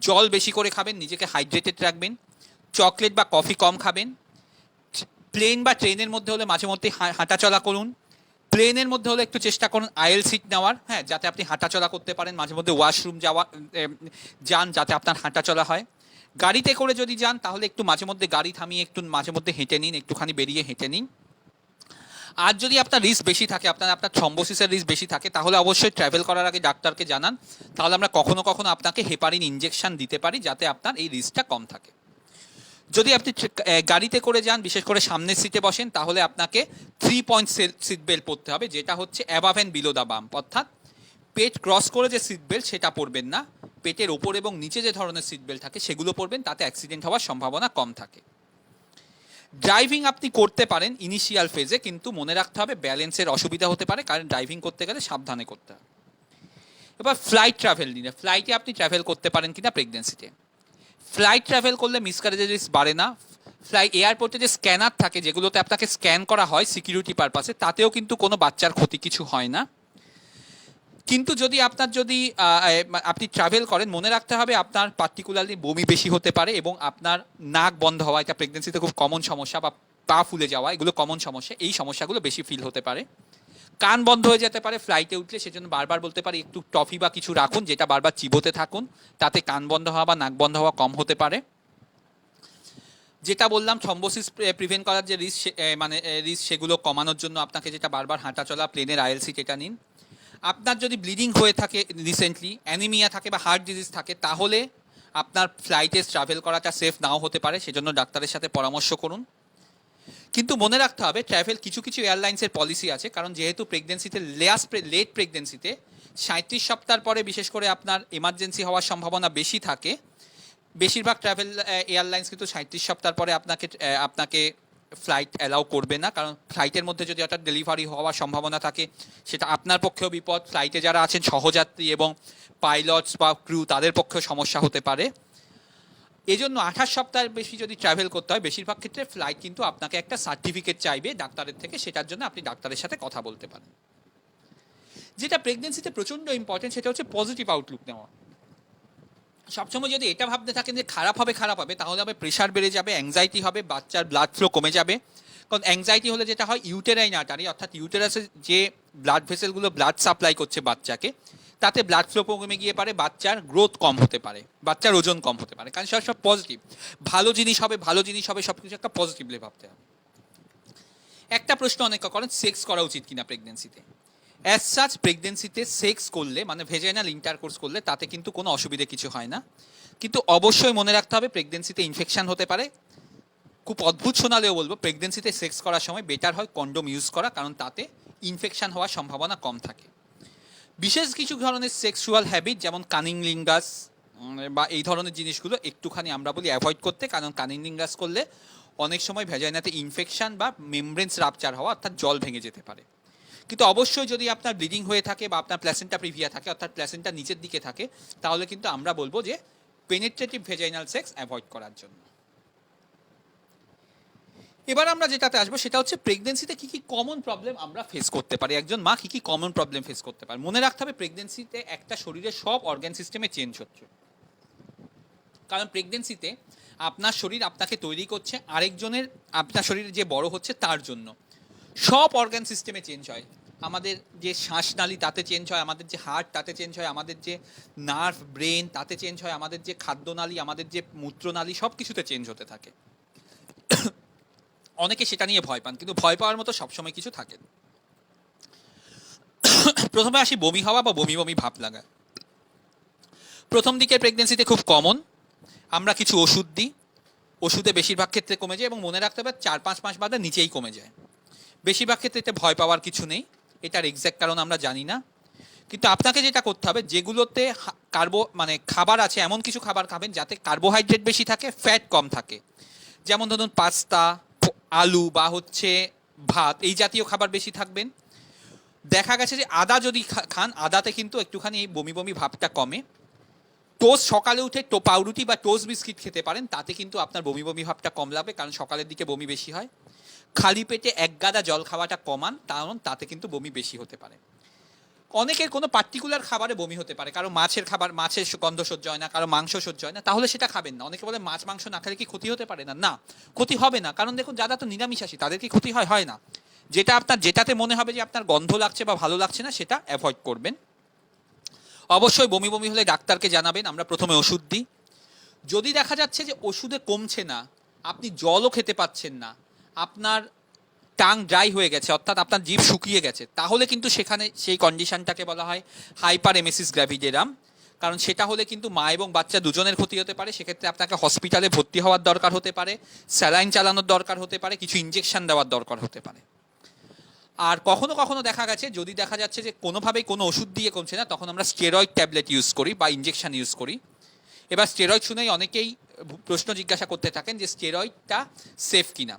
জল বেশি করে খাবেন, নিজেকে হাইড্রেটেড রাখবেন, চকলেট বা কফি কম খাবেন, প্লেন বা ট্রেনের মধ্যে হলে মাঝে মধ্যে হাঁটাচলা করুন, প্লেনের মধ্যে হলে একটু চেষ্টা করুন আয়েল সিট নেওয়ার, হ্যাঁ, যাতে আপনি হাঁটাচলা করতে পারেন, মাঝে মধ্যে ওয়াশরুম যান যাতে আপনার হাঁটাচলা হয়। গাড়িতে করে যদি যান তাহলে একটু মাঝে মধ্যে গাড়ি থামিয়ে একটু মাঝে মধ্যে হেঁটে নিন, একটুখানি বেরিয়ে হেঁটে নিন। আর যদি আপনার রিস্ক বেশি থাকে, আপনার থ্রম্বোসিসের রিস্ক বেশি থাকে, তাহলে অবশ্যই ট্রাভেল করার আগে ডাক্তারকে জানান, তাহলে আমরা কখনো কখনো আপনাকে হেপারিন ইনজেকশন দিতে পারি যাতে আপনার এই রিস্কটা কম থাকে। যদি আপনি গাড়িতে করে যান, বিশেষ করে সামনের সিটে বসেন, তাহলে আপনাকে 3 পয়েন্ট সিট বেল্ট পরতে হবে, যেটা হচ্ছে above and below the bump, অর্থাৎ পেট ক্রস করে যে সিট বেল্ট সেটা পরবেন না, পেটের ওপর এবং নিচে যে ধরনের সিট বেল্ট থাকে সেগুলো পরবেন, তাতে অ্যাক্সিডেন্ট হওয়ার সম্ভাবনা কম থাকে। ড্রাইভিং আপনি করতে পারেন ইনিশিয়াল ফেজে, কিন্তু মনে রাখতে হবে ব্যালেন্সের অসুবিধা হতে পারে, কারণ ড্রাইভিং করতে গেলে সাবধানে করতে হবে। এবার ফ্লাইট ট্রাভেল নিয়ে, ফ্লাইটে আপনি ট্রাভেল করতে পারেন কিনা প্রেগনেন্সিতে। ফ্লাইট ট্রাভেল করলে মিসক্যারেজের রিস্ক বাড়ে না। এয়ারপোর্টে যে স্ক্যানার থাকে, যেগুলোতে আপনাকে স্ক্যান করা হয় সিকিউরিটি পারপাসে, তাতেও কিন্তু কোনো বাচ্চার ক্ষতি কিছু হয় না। কিন্তু যদি আপনি ট্রাভেল করেন, মনে রাখতে হবে আপনার পার্টিকুলারলি বমি বেশি হতে পারে, এবং আপনার নাক বন্ধ হওয়া, এটা প্রেগনেন্সিতে খুব কমন সমস্যা, বা পা ফুলে যাওয়া, এগুলো কমন সমস্যা, এই সমস্যাগুলো বেশি ফিল হতে পারে। কান বন্ধ হয়ে যেতে পারে ফ্লাইটে উঠলে, সেজন্য বারবার বলতে পারি একটু টফি বা কিছু রাখুন, যেটা বারবার চিবোতে থাকুন, তাতে কান বন্ধ হওয়া বা নাক বন্ধ হওয়া কম হতে পারে। যেটা বললাম থ্রম্বোসিস প্রিভেন্ট করার যে রিস্ক সেগুলো কমানোর জন্য আপনাকে যেটা বারবার হাঁটাচলা, প্লেনের আয়েল সিট এটা নিন। আপনার যদি ব্লিডিং হয়ে থাকে রিসেন্টলি, অ্যানিমিয়া থাকে বা হার্ট ডিজিজ থাকে, তাহলে আপনার ফ্লাইটে ট্রাভেল করাটা সেফ নাও হতে পারে, সেজন্য ডাক্তারের সাথে পরামর্শ করুন। কিন্তু মনে রাখতে হবে ট্রাভেল, কিছু কিছু এয়ারলাইন্সের পলিসি আছে, কারণ যেহেতু প্রেগনেন্সিতে লেট প্রেগনেন্সিতে 37 সপ্তাহ পরে বিশেষ করে আপনার এমার্জেন্সি হওয়ার সম্ভাবনা বেশি থাকে। বেশিরভাগ ট্রাভেল এয়ারলাইন্স কিন্তু 37 সপ্তাহ পরে আপনাকে ফ্লাইট অ্যালাউ করবে না, কারণ ফ্লাইটের মধ্যে যদি একটা ডেলিভারি হওয়ার সম্ভাবনা থাকে সেটা আপনার পক্ষেও বিপদ, ফ্লাইটে যারা আছেন সহযাত্রী এবং পাইলটস বা ক্রু তাদের পক্ষেও সমস্যা হতে পারে। এই জন্য 28 সপ্তাহের বেশি যদি ট্রাভেল করতে হয়, বেশিরভাগ ক্ষেত্রে ফ্লাইট কিন্তু আপনাকে একটা সার্টিফিকেট চাইবে ডাক্তারের থেকে, সেটার জন্য আপনি ডাক্তারের সাথে কথা বলতে পারেন। যেটা প্রেগনেন্সিতে প্রচণ্ড ইম্পর্টেন্ট, সেটা হচ্ছে পজিটিভ আউটলুক নেওয়া। সবসময় যদি এটা ভাবতে থাকেন যে খারাপ হবে, তাহলে হবে প্রেশার বেড়ে যাবে, অ্যাংজাইটি হবে, বাচ্চার ব্লাড ফ্লো কমে যাবে। কারণ অ্যাংজাইটি হলে যেটা হয়, ইউটেরাইন আর্টারি অর্থাৎ ইউটেরাসের যে ব্লাড ভেসেলগুলো ব্লাড সাপ্লাই করছে বাচ্চাকে, তাতে ব্লাড ফ্লো কমে গিয়ে পারে, বাচ্চার গ্রোথ কম হতে পারে, বাচ্চার ওজন কম হতে পারে। কারণ সব পজিটিভ, ভালো জিনিস হবে, সব কিছু একটা পজিটিভলি ভাবতে হবে। একটা প্রশ্ন অনেকে করেন, সেক্স করা উচিত কিনা প্রেগনেন্সিতে। অ্যাজ সাচ প্রেগনেন্সিতে সেক্স করলে, মানে ভেজাইনাল ইন্টারকোর্স করলে, তাতে কিন্তু কোনো অসুবিধে কিছু হয় না। কিন্তু অবশ্যই মনে রাখতে হবে প্রেগনেন্সিতে ইনফেকশন হতে পারে। খুব অদ্ভুত শোনালেও বলবো, প্রেগনেন্সিতে সেক্স করার সময় বেটার হয় কন্ডোম ইউজ করা, কারণ তাতে ইনফেকশন হওয়ার সম্ভাবনা কম থাকে। বিশেষ কিছু ধরনের সেক্সুয়াল হ্যাবিট, যেমন কানিংলিঙ্গাস বা এই ধরনের জিনিসগুলো একটুখানি আমরা বলি অ্যাভয়েড করতে, কারণ কানিংলিঙ্গাস করলে অনেক সময় ভেজাইনাতে ইনফেকশন বা মেমব্রেন্স রাপচার হওয়া, অর্থাৎ জল ভেঙে যেতে পারে। কিন্তু অবশ্যই যদি আপনার ব্লিডিং হয়ে থাকে বা আপনার প্ল্যাসেন্টা প্রিভিয়া থাকে, অর্থাৎ প্ল্যাসেন্টা নিচের দিকে থাকে, তাহলে কিন্তু আমরা বলবো যে পেনিট্রেটিভ ভেজাইনাল সেক্স অ্যাভয়েড করার জন্য। এবার আমরা যেটাতে আসবো সেটা হচ্ছে প্রেগনেন্সিতে কি কি কমন প্রবলেম আমরা ফেস করতে পারি, একজন মা কি কি কমন প্রবলেম ফেস করতে পারে। মনে রাখতে হবে প্রেগনেন্সিতে একটা শরীরের সব অর্গান সিস্টেমে চেঞ্জ হচ্ছে, কারণ প্রেগনেন্সিতে আপনার শরীর আপনাকে তৈরি করছে আরেকজনের, আপনার শরীরে যে বড় হচ্ছে তার জন্য। সব অর্গান সিস্টেমে চেঞ্জ হয়, আমাদের যে শ্বাসনালী তাতে চেঞ্জ হয়, আমাদের যে হার্ট তাতে চেঞ্জ হয়, আমাদের যে নার্ভ ব্রেন তাতে চেঞ্জ হয়, আমাদের যে খাদ্যনালী, আমাদের যে মূত্রনালী, সব কিছুতে চেঞ্জ হতে থাকে। অনেকে সেটা নিয়ে ভয় পান, কিন্তু ভয় পাওয়ার মতো সবসময় কিছু থাকে না। প্রথমে আসি বমি হওয়া বা বমি বমি ভাব লাগা। প্রথম দিকের প্রেগনেন্সিতে খুব কমন, আমরা কিছু ওষুধ দিই, ওষুধে বেশিরভাগ ক্ষেত্রে কমে যায় এবং মনে রাখতে হবে 4-5 মাস বাদে নিচেই কমে যায়। বেশিরভাগ ক্ষেত্রে এতে ভয় পাওয়ার কিছু নেই, এটার এক্স্যাক্ট কারণ আমরা জানি না। কিন্তু আপনাকে যেটা করতে হবে, যেগুলোতে খাবার আছে এমন কিছু খাবার খাবেন যাতে কার্বোহাইড্রেট বেশি থাকে, ফ্যাট কম থাকে। যেমন ধরুন পাস্তা, আলু বা হচ্ছে ভাত, এই জাতীয় খাবার বেশি থাকবেন। দেখা গেছে যে আদা যদি খান, আদাতে কিন্তু একটুখানি এই বমি বমি ভাবটা কমে। টোস্ট সকালে উঠে পাউরুটি বা টোস্ট বিস্কিট খেতে পারেন, তাতে কিন্তু আপনার বমি বমি ভাবটা কম লাগবে, কারণ সকালের দিকে বমি বেশি হয়। খালি পেটে এক গাদা জল খাওয়াটা কমান, কারণ তাতে কিন্তু বমি বেশি হতে পারে। অনেকের কোনো পার্টিকুলার খাবারে বমি হতে পারে, কারো মাছের গন্ধ সহ্য হয় না, কারো মাংস সহ্য হয় না, তাহলে সেটা খাবেন না। অনেকে বলে মাছ মাংস না খেলে কি ক্ষতি হতে পারে না? না, ক্ষতি হবে না, কারণ দেখুন যারা তো নিরামিষাশী তাদের কি ক্ষতি হয়? হয় না। যেটাতে মনে হবে যে আপনার গন্ধ লাগছে বা ভালো লাগছে না, সেটা অ্যাভয়েড করবেন। অবশ্যই বমি বমি হলে ডাক্তারকে জানাবেন, আমরা প্রথমে ওষুধ দিই। যদি দেখা যাচ্ছে যে ওষুধে কমছে না, আপনি জলও খেতে পাচ্ছেন না, আপনার টাং ড্রাই হয়ে গেছে, অর্থাৎ আপনার জিভ শুকিয়ে গেছে, তাহলে কিন্তু সেখানে সেই কন্ডিশনটাকে বলা হয় হাইপার এমেসিস গ্র্যাভিডেরাম। কারণ সেটা হলে কিন্তু মা এবং বাচ্চা দুজনের ক্ষতি হতে পারে। সেক্ষেত্রে আপনাকে হসপিটালে ভর্তি হওয়ার দরকার হতে পারে, স্যালাইন চালানোর দরকার হতে পারে, কিছু ইঞ্জেকশন দেওয়ার দরকার হতে পারে। আর কখনো কখনো দেখা গেছে, যদি দেখা যাচ্ছে যে কোনোভাবেই কোনো ওষুধ দিয়ে কমছে না, তখন আমরা স্টেরয়েড ট্যাবলেট ইউজ করি বা ইঞ্জেকশন ইউজ করি। এবার স্টেরয়েড শুনেই অনেকেই প্রশ্ন জিজ্ঞাসা করতে থাকেন যে স্টেরয়েডটা সেফ কিনা।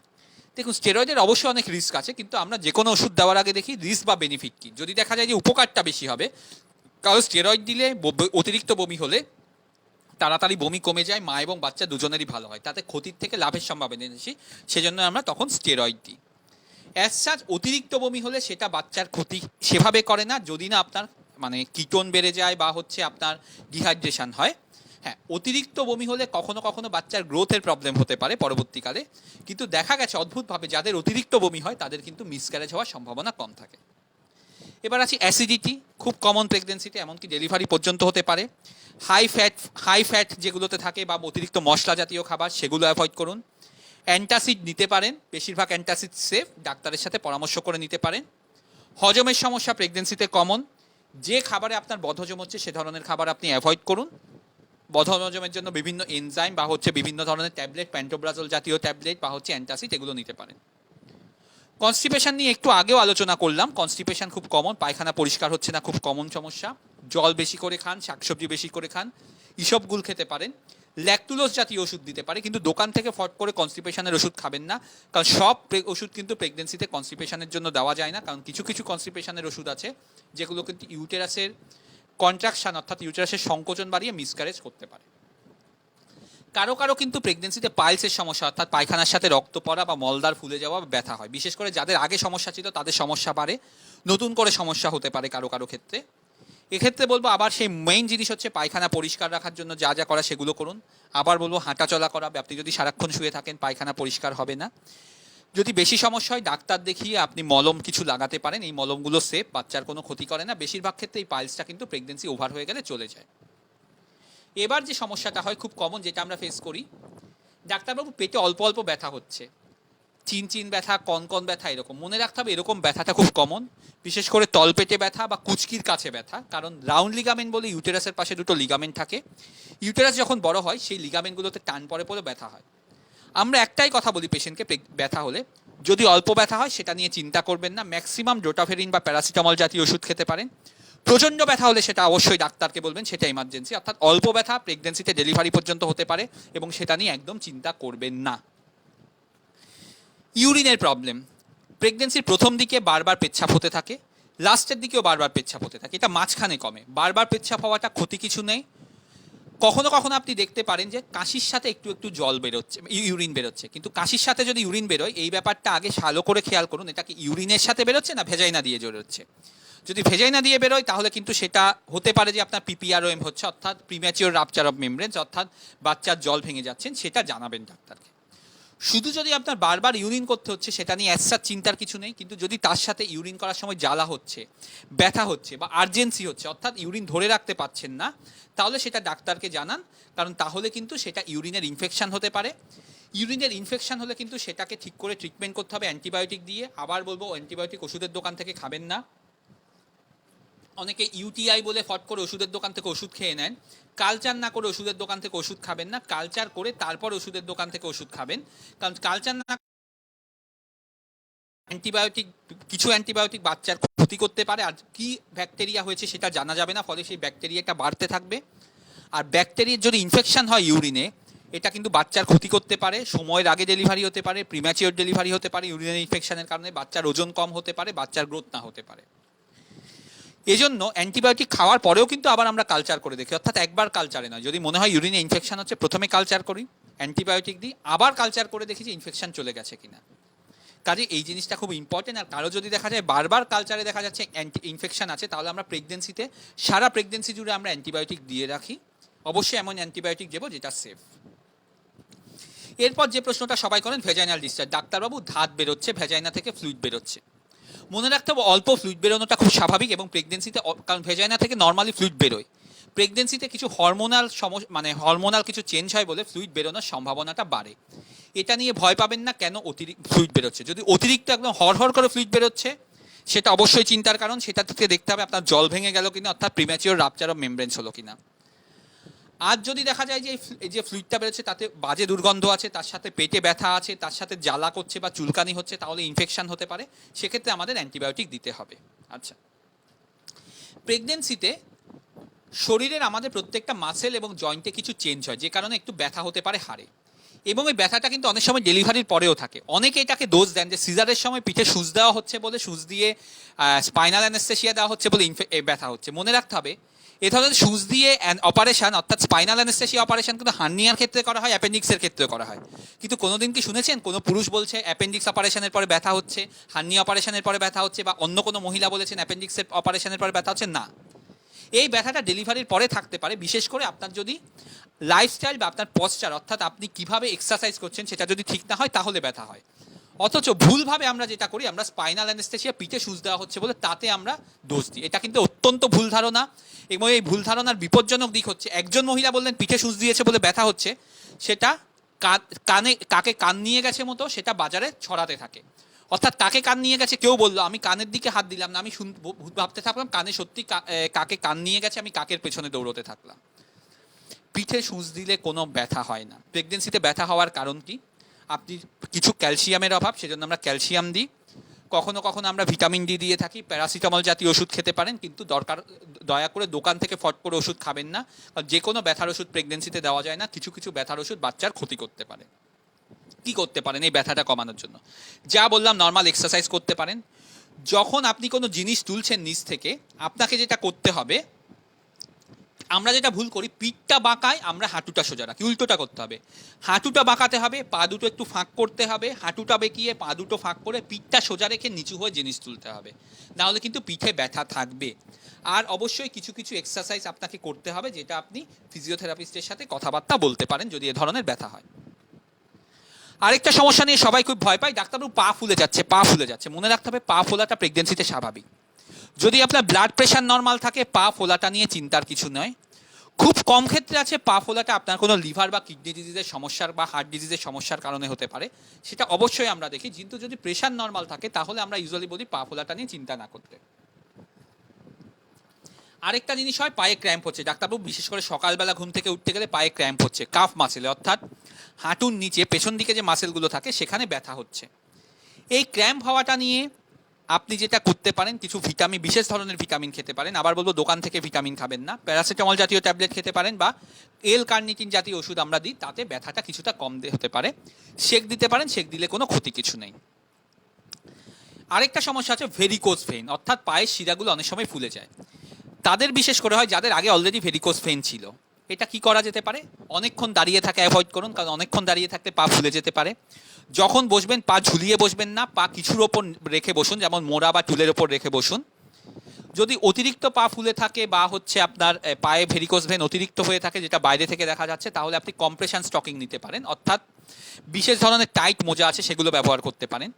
দেখুন, স্টেরয়েডের অবশ্যই অনেক রিস্ক আছে, কিন্তু আমরা যে কোনো ওষুধ দেওয়ার আগে দেখি রিস্ক বা বেনিফিট কী। যদি দেখা যায় যে উপকারটা বেশি হবে, কারণ স্টেরয়েড দিলে অতিরিক্ত বমি হলে তাড়াতাড়ি বমি কমে যায়, মা এবং বাচ্চা দুজনেরই ভালো হয়, তাতে ক্ষতির থেকে লাভের সম্ভাবনা বেশি, সেজন্য আমরা তখন স্টেরয়েড দিই। অ্যাজ সাচ অতিরিক্ত বমি হলে সেটা বাচ্চার ক্ষতি সেভাবে করে না, যদি না আপনার কিটোন বেড়ে যায় বা হচ্ছে আপনার ডিহাইড্রেশন হয়। হ্যাঁ, অতিরিক্ত বমি হলে কখনো কখনো বাচ্চার গ্রোথের প্রবলেম হতে পারে পরবর্তীকালে, কিন্তু দেখা গেছে অদ্ভুতভাবে যাদের অতিরিক্ত বমি হয় তাদের কিন্তু মিসক্যারেজ হওয়ার সম্ভাবনা কম থাকে। এবার আছে অ্যাসিডিটি, খুব কমন প্রেগনেন্সিতে, এমনকি ডেলিভারি পর্যন্ত হতে পারে। হাই ফ্যাট যেগুলোতে থাকে বা অতিরিক্ত মশলা জাতীয় খাবার, সেগুলো অ্যাভয়েড করুন। অ্যান্টাসিড নিতে পারেন, বেশিরভাগ অ্যান্টাসিড সেফ, ডাক্তারের সাথে পরামর্শ করে নিতে পারেন। হজমের সমস্যা প্রেগনেন্সিতে কমন, যে খাবারে আপনার বদহজম হচ্ছে সে ধরনের খাবার আপনি অ্যাভয়েড করুন। বদহজমের জন্য বিভিন্ন এনজাইম বা হচ্ছে বিভিন্ন ধরনের ট্যাবলেট, প্যান্টোব্রাজল জাতীয় ট্যাবলেট বা হচ্ছে অ্যান্টাসিড, এগুলো নিতে পারেন। কনস্টিপেশন নিয়ে একটু আগেও আলোচনা করলাম, কনস্টিপেশন খুব কমন, পায়খানা পরিষ্কার হচ্ছে না, খুব কমন সমস্যা। জল বেশি করে খান, শাকসবজি বেশি করে খান, ইসবগুল খেতে পারেন। ল্যাকটুলোজ জাতীয় ওষুধ দিতে পারে, কিন্তু দোকান থেকে ফট করে কনস্টিপেশনের ওষুধ খাবেন না, কারণ সব ওষুধ কিন্তু প্রেগনেন্সিতে কনস্টিপেশনের জন্য দেওয়া যায় না। কারণ কিছু কিছু কনস্টিপেশনের ওষুধ আছে যেগুলো কিন্তু ইউটেরাসের কন্ট্রাকশন, অর্থাৎ ইউটেরাসের সংকোচন বাড়িয়ে মিসক্যারেজ করতে পারে। কারো কারো কিন্তু প্রেগনেন্সিতে পাইলসের সমস্যা, অর্থাৎ পায়খানার সাথে রক্ত পড়া বা মলদার ফুলে যাওয়া বা ব্যথা হয়। বিশেষ করে যাদের আগে সমস্যা ছিল তাদের সমস্যা বাড়ে, নতুন করে সমস্যা হতে পারে কারো কারো ক্ষেত্রে। এক্ষেত্রে বলবো আবার সেই মেইন জিনিস হচ্ছে পায়খানা পরিষ্কার রাখার জন্য যা যা করা সেগুলো করুন। আবার বলবো হাঁটা চলা করা, আপনি যদি সারাক্ষণ শুয়ে থাকেন পায়খানা পরিষ্কার হবে না। যদি বেশি সমস্যা হয় ডাক্তার দেখিয়ে আপনি মলম কিছু লাগাতে পারেন, এই মলমগুলো সেফ, বাচ্চার কোনো ক্ষতি করে না। বেশিরভাগ ক্ষেত্রে এই পাইলসটা কিন্তু প্রেগনেন্সি ওভার হয়ে গেলে চলে যায়। এবার যে সমস্যাটা হয় খুব কমন, যেটা আমরা ফেস করি, ডাক্তারবাবু পেটে অল্প অল্প ব্যথা হচ্ছে, চিন ব্যথা, কন ব্যথা, এরকম। মনে রাখতে হবে এরকম ব্যথাটা খুব কমন, বিশেষ করে তলপেটে ব্যথা বা কুচকির কাছে ব্যথা। কারণ রাউন্ড লিগামেন্ট বলে ইউটেরাসের পাশে দুটো লিগামেন্ট থাকে, ইউটেরাস যখন বড় হয় সেই লিগামেন্টগুলোতে টান পড়ে পড়ে ব্যথা হয়। আমরা একটাই কথা বলি পেশেন্টকে, ব্যথা হলে যদি অল্প ব্যথা হয় সেটা নিয়ে চিন্তা করবেন না, ম্যাক্সিমাম ডোটাফেরিন বা প্যারাসিটামল জাতীয় ওষুধ খেতে পারেন। প্রচণ্ড ব্যথা হলে সেটা অবশ্যই ডাক্তারকে বলবেন, সেটা ইমার্জেন্সি। অর্থাৎ অল্প ব্যথা প্রেগনেন্সিতে ডেলিভারি পর্যন্ত হতে পারে এবং সেটা নিয়ে একদম চিন্তা করবেন না। ইউরিনের প্রবলেম, প্রেগনেন্সির প্রথম দিকে বারবার পেচ্ছাপ হতে থাকে, লাস্টের দিকেও বারবার পেচ্ছাপ হতে থাকে, এটা মাঝখানে কমে। বারবার পেচ্ছাপ হওয়াটা ক্ষতি কিছু নেই, কখনো কখনো আপনি দেখতে পারেন যে কাশির সাথে একটু একটু জল বেরোচ্ছে, ইউরিন বেরোচ্ছে, কিন্তু কাশির সাথে যদি ইউরিন বেরোয় এই ব্যাপারটা আগে ভালো করে খেয়াল করুন, এটা কি ইউরিনের সাথে বেরোচ্ছে না ভেজাইনা দিয়ে বেরোচ্ছে। যদি ভেজাইনা দিয়ে বেরোয় তাহলে কিন্তু সেটা হতে পারে যে আপনার পিপিআরওএম হচ্ছে, অর্থাৎ প্রিম্যাচিওর রাপচার অফ মেমব্রেনস, অর্থাৎ বাচ্চার জল ভেঙে যাচ্ছেন, সেটা জানাবেন ডাক্তারকে। শুধু যদি আপনার বারবার ইউরিন করতে হচ্ছে সেটা নিয়ে অ্যাজ সাচ চিন্তার কিছু নেই, কিন্তু যদি তার সাথে ইউরিন করার সময় জ্বালা হচ্ছে, ব্যথা হচ্ছে বা আর্জেন্সি হচ্ছে, অর্থাৎ ইউরিন ধরে রাখতে পারছেন না, তাহলে সেটা ডাক্তারকে জানান, কারণ তাহলে কিন্তু সেটা ইউরিনের ইনফেকশন হতে পারে। ইউরিনের ইনফেকশন হলে কিন্তু সেটাকে ঠিক করে ট্রিটমেন্ট করতে হবে অ্যান্টিবায়োটিক দিয়ে। আবার বলবো, অ্যান্টিবায়োটিক ওষুধের দোকান থেকে খাবেন না। অনেকে ইউটিআই বলে ফট করে ওষুধের দোকান থেকে ওষুধ খেয়ে নেন। কালচার না করে ওষুধের দোকান থেকে ওষুধ খাবেন না, কালচার করে তারপর ওষুধের দোকান থেকে ওষুধ খাবেন, কারণ কালচার না অ্যান্টিবায়োটিক, কিছু অ্যান্টিবায়োটিক বাচ্চার ক্ষতি করতে পারে, আর কি ব্যাকটেরিয়া হয়েছে সেটা জানা যাবে না, ফলে সেই ব্যাকটেরিয়াটা বাড়তে থাকবে। আর ব্যাকটেরিয়ার যদি ইনফেকশন হয় ইউরিনে, এটা কিন্তু বাচ্চার ক্ষতি করতে পারে, সময়ের আগে ডেলিভারি হতে পারে, প্রিম্যাচিওর ডেলিভারি হতে পারে, ইউরিনের ইনফেকশনের কারণে বাচ্চার ওজন কম হতে পারে, বাচ্চার গ্রোথ না হতে পারে। এজন্য অ্যান্টিবায়োটিক খাওয়ার পরেও কিন্তু আবার আমরা কালচার করে দেখি, অর্থাৎ একবার কালচারে নয়, যদি মনে হয় ইউরিনে ইনফেকশন হচ্ছে প্রথমে কালচার করি, অ্যান্টিবায়োটিক দিই, আবার কালচার করে দেখি যে ইনফেকশন চলে গেছে কিনা। কাজে এই জিনিসটা খুব ইম্পর্টেন্ট। আর কারো যদি দেখা যায় বারবার কালচারে দেখা যাচ্ছে ইনফেকশন আছে, তাহলে আমরা প্রেগনেন্সিতে, সারা প্রেগনেন্সি জুড়ে আমরা অ্যান্টিবায়োটিক দিয়ে রাখি, অবশ্যই এমন অ্যান্টিবায়োটিক দেবো যেটা সেফ। এরপর যে প্রশ্নটা সবাই করেন, ভেজাইনাল ডিসচার্জ, ডাক্তারবাবু ধাত বেরোচ্ছে, ভেজাইনা থেকে ফ্লুইড বেরোচ্ছে। মনে রাখতে হবে অল্প ফ্লুইড বেরোনোটা খুব স্বাভাবিক, এবং প্রেগনেন্সিতে, কারণ ভেজাইনা থেকে নর্মালি ফ্লুইড বেরোয়, প্রেগনেন্সিতে কিছু হরমোনাল হরমোনাল কিছু চেঞ্জ হয় বলে ফ্লুইড বেরোনোর সম্ভাবনাটা বাড়ে। এটা নিয়ে ভয় পাবেন না, কেন অতিরিক্ত ফ্লুইড বেরোচ্ছে। যদি অতিরিক্ত একদম হর করে ফ্লুইড বেরোচ্ছে সেটা অবশ্যই চিন্তার কারণ, সেটা থেকে দেখতে হবে আপনার জল ভেঙে গেল কিনা, অর্থাৎ প্রিম্যাচিওর রাপচার অফ মেমব্রেনস হলো কিনা। আর যদি দেখা যায় যে এই যে ফ্লুইডটা বেরোচ্ছে তাতে বাজে দুর্গন্ধ আছে, তার সাথে পেটে ব্যথা আছে, তার সাথে জ্বালা করছে বা চুলকানি হচ্ছে, তাহলে ইনফেকশন হতে পারে, সেক্ষেত্রে আমাদের অ্যান্টিবায়োটিক দিতে হবে। আচ্ছা, প্রেগনেন্সিতে শরীরের আমাদের প্রত্যেকটা মাসেল এবং জয়েন্টে কিছু চেঞ্জ হয়, যে কারণে একটু ব্যথা হতে পারে হাড়ে, এবং এই ব্যথাটা কিন্তু অনেক সময় ডেলিভারির পরেও থাকে। অনেকে এটাকে দোষ দেন যে সিজারের সময় পিঠে সুচ দেওয়া হচ্ছে বলে, সুচ দিয়ে স্পাইনাল অ্যানেস্থেসিয়া দেওয়া হচ্ছে বলে ব্যথা হচ্ছে। মনে রাখতে হবে, এ ধরনের সুচ দিয়ে অপারেশন, অর্থাৎ স্পাইনাল অ্যানেস্থেসিয়া অপারেশন কিন্তু হার্নিয়ার ক্ষেত্রে করা হয়, অ্যাপেন্ডিক্সের ক্ষেত্রে করা হয়। কিন্তু কোনোদিন কি শুনেছেন কোনো পুরুষ বলছে অ্যাপেন্ডিক্স অপারেশনের পরে ব্যথা হচ্ছে, হার্নিয়া অপারেশনের পরে ব্যথা হচ্ছে, বা অন্য কোনো মহিলা বলেছেন অ্যাপেন্ডিক্সের অপারেশনের পরে ব্যথা হচ্ছে? না, এই ব্যথাটা ডেলিভারির পরে থাকতে পারে, বিশেষ করে আপনার যদি লাইফস্টাইল বা আপনার পশ্চার, অর্থাৎ আপনি কিভাবে এক্সারসাইজ করছেন সেটা যদি ঠিক না হয় তাহলে ব্যথা হয়। অথচ ভুলভাবে আমরা যেটা করি, আমরা স্পাইনাল অ্যানেস্থেসিয়া পিঠে সুচ দেওয়া হচ্ছে বলে তাতে আমরা দোষ দিই। এটা কিন্তু অত্যন্ত ভুল ধারণা, এবং এই ভুল ধারণার বিপজ্জনক দিক হচ্ছে, একজন মহিলা বললেন পিঠে সুচ দিয়েছে বলে ব্যথা হচ্ছে, সেটা কাকে কান নিয়ে গেছে মতো সেটা বাজারে ছড়াতে থাকে। অর্থাৎ কাকে কান নিয়ে গেছে, কেউ বললো, আমি কানের দিকে হাত দিলাম না, আমি ভাবতে থাকলাম কানে সত্যি কাকে কান নিয়ে গেছে, আমি কাকের পেছনে দৌড়তে থাকলাম। পিঠে সুচ দিলে কোনো ব্যথা হয় না। প্রেগনেন্সিতে ব্যথা হওয়ার কারণ কি? আপনি কিছু ক্যালসিয়ামের অভাব, সেজন্য আমরা ক্যালসিয়াম দিই। কখনো কখনো আমরা ভিটামিন ডি দিয়ে থাকি। প্যারাসিটামল জাতীয় ওষুধ খেতে পারেন, কিন্তু দয়া করে দোকান থেকে ফট করে ওষুধ খাবেন না, কারণ যে কোনো ব্যথার ওষুধ প্রেগনেন্সিতে দেওয়া যায় না। কিছু কিছু ব্যথার ওষুধ বাচ্চার ক্ষতি করতে পারে। কি করতে পারেন এই ব্যথাটা কমানোর জন্য? যা বললাম, নর্মাল এক্সারসাইজ করতে পারেন। যখন আপনি কোনো জিনিস তুলছেন নিচ থেকে, আপনাকে যেটা করতে হবে, আমরা যেটা ভুল করি, পিঠটা বাঁকায় আমরা হাঁটুটা সোজা রাখি, উল্টোটা করতে হবে। হাঁটুটা বাঁকাতে হবে, পা দুটো একটু ফাঁক করতে হবে, হাঁটুটা বেঁকিয়ে পা দুটো ফাঁক করে পিঠটা সোজা রেখে নিচু হয়ে জিনিস তুলতে হবে, নাহলে কিন্তু পিঠে ব্যথা থাকবে। আর অবশ্যই কিছু কিছু এক্সারসাইজ আপনাকে করতে হবে, যেটা আপনি ফিজিওথেরাপিস্টের সাথে কথাবার্তা বলতে পারেন যদি এ ধরনের ব্যথা হয়। আরেকটা সমস্যা নিয়ে সবাই খুব ভয় পায়, ডাক্তারবাবু পা ফুলে যাচ্ছে, পা ফুলে যাচ্ছে। মনে রাখতে হবে, পা ফোলাটা প্রেগনেন্সিতে স্বাভাবিক। যদি আপনার ব্লাড প্রেশার নর্মাল থাকে, পা ফোলাটা নিয়ে চিন্তার কিছু নয়। খুব কম ক্ষেত্রে আছে পা ফোলাটা আপনার কোনো লিভার বা কিডনি ডিজিজের সমস্যার বা হার্ট ডিজিজের সমস্যার কারণে হতে পারে, সেটা অবশ্যই আমরা দেখি। কিন্তু যদি প্রেশার নর্মাল থাকে তাহলে আমরা ইউজুয়ালি বলি পা ফোলাটা নিয়ে চিন্তা না করতে। আরেকটা জিনিস হয়, পায়ে ক্র্যাম্প হচ্ছে। ডাক্তারবাবু বিশেষ করে সকালবেলা ঘুম থেকে উঠতে গেলে পায়ে ক্র্যাম্প হচ্ছে, কাফ মাসেলে, অর্থাৎ হাঁটুর নিচে পেছন দিকে যে মাসেলগুলো থাকে সেখানে ব্যথা হচ্ছে। এই ক্র্যাম্প হওয়াটা নিয়ে আপনি যেটা করতে পারেন, কিছু ভিটামিন, বিশেষ ধরনের ভিটামিন খেতে পারেন। আবার বলবো, দোকান থেকে ভিটামিন খাবেন না। প্যারাসিটামল জাতীয় ট্যাবলেট খেতে পারেন, বা এল কার্নিটিন জাতীয় ওষুধ আমরা দিই, তাতে ব্যথাটা কিছুটা কম হতে পারে। শেক দিতে পারেন, শেক দিলে কোনো ক্ষতি কিছু নেই। আরেকটা সমস্যা আছে ভেরিকোজ ভেইন, অর্থাৎ পায়ের শিরাগুলো অনেক সময় ফুলে যায়। তাদের বিশেষ করে হয় যাদের আগে অলরেডি ভেরিকোজ ভেইন ছিল। এটা কি করা যেতে পারে? অনেকক্ষণ দাঁড়িয়ে থাকা অ্যাভয়েড করুন, কারণ অনেকক্ষণ দাঁড়িয়ে থাকতে পা ফুলে যেতে পারে। যখন বসবেন পা ঝুলিয়ে বসবেন না, পা কিছুর ওপর রেখে বসুন, যেমন মোড়া বা টুলের ওপর রেখে বসুন। যদি অতিরিক্ত পা ফুলে থাকে বা হচ্ছে আপনার পায়ে ভেরিকোজ ভেন অতিরিক্ত হয়ে থাকে, যেটা বাইরে থেকে দেখা যাচ্ছে, তাহলে আপনি কম্প্রেশন স্টকিং নিতে পারেন, অর্থাৎ বিশেষ ধরনের টাইট মোজা আছে সেগুলো ব্যবহার করতে পারেন।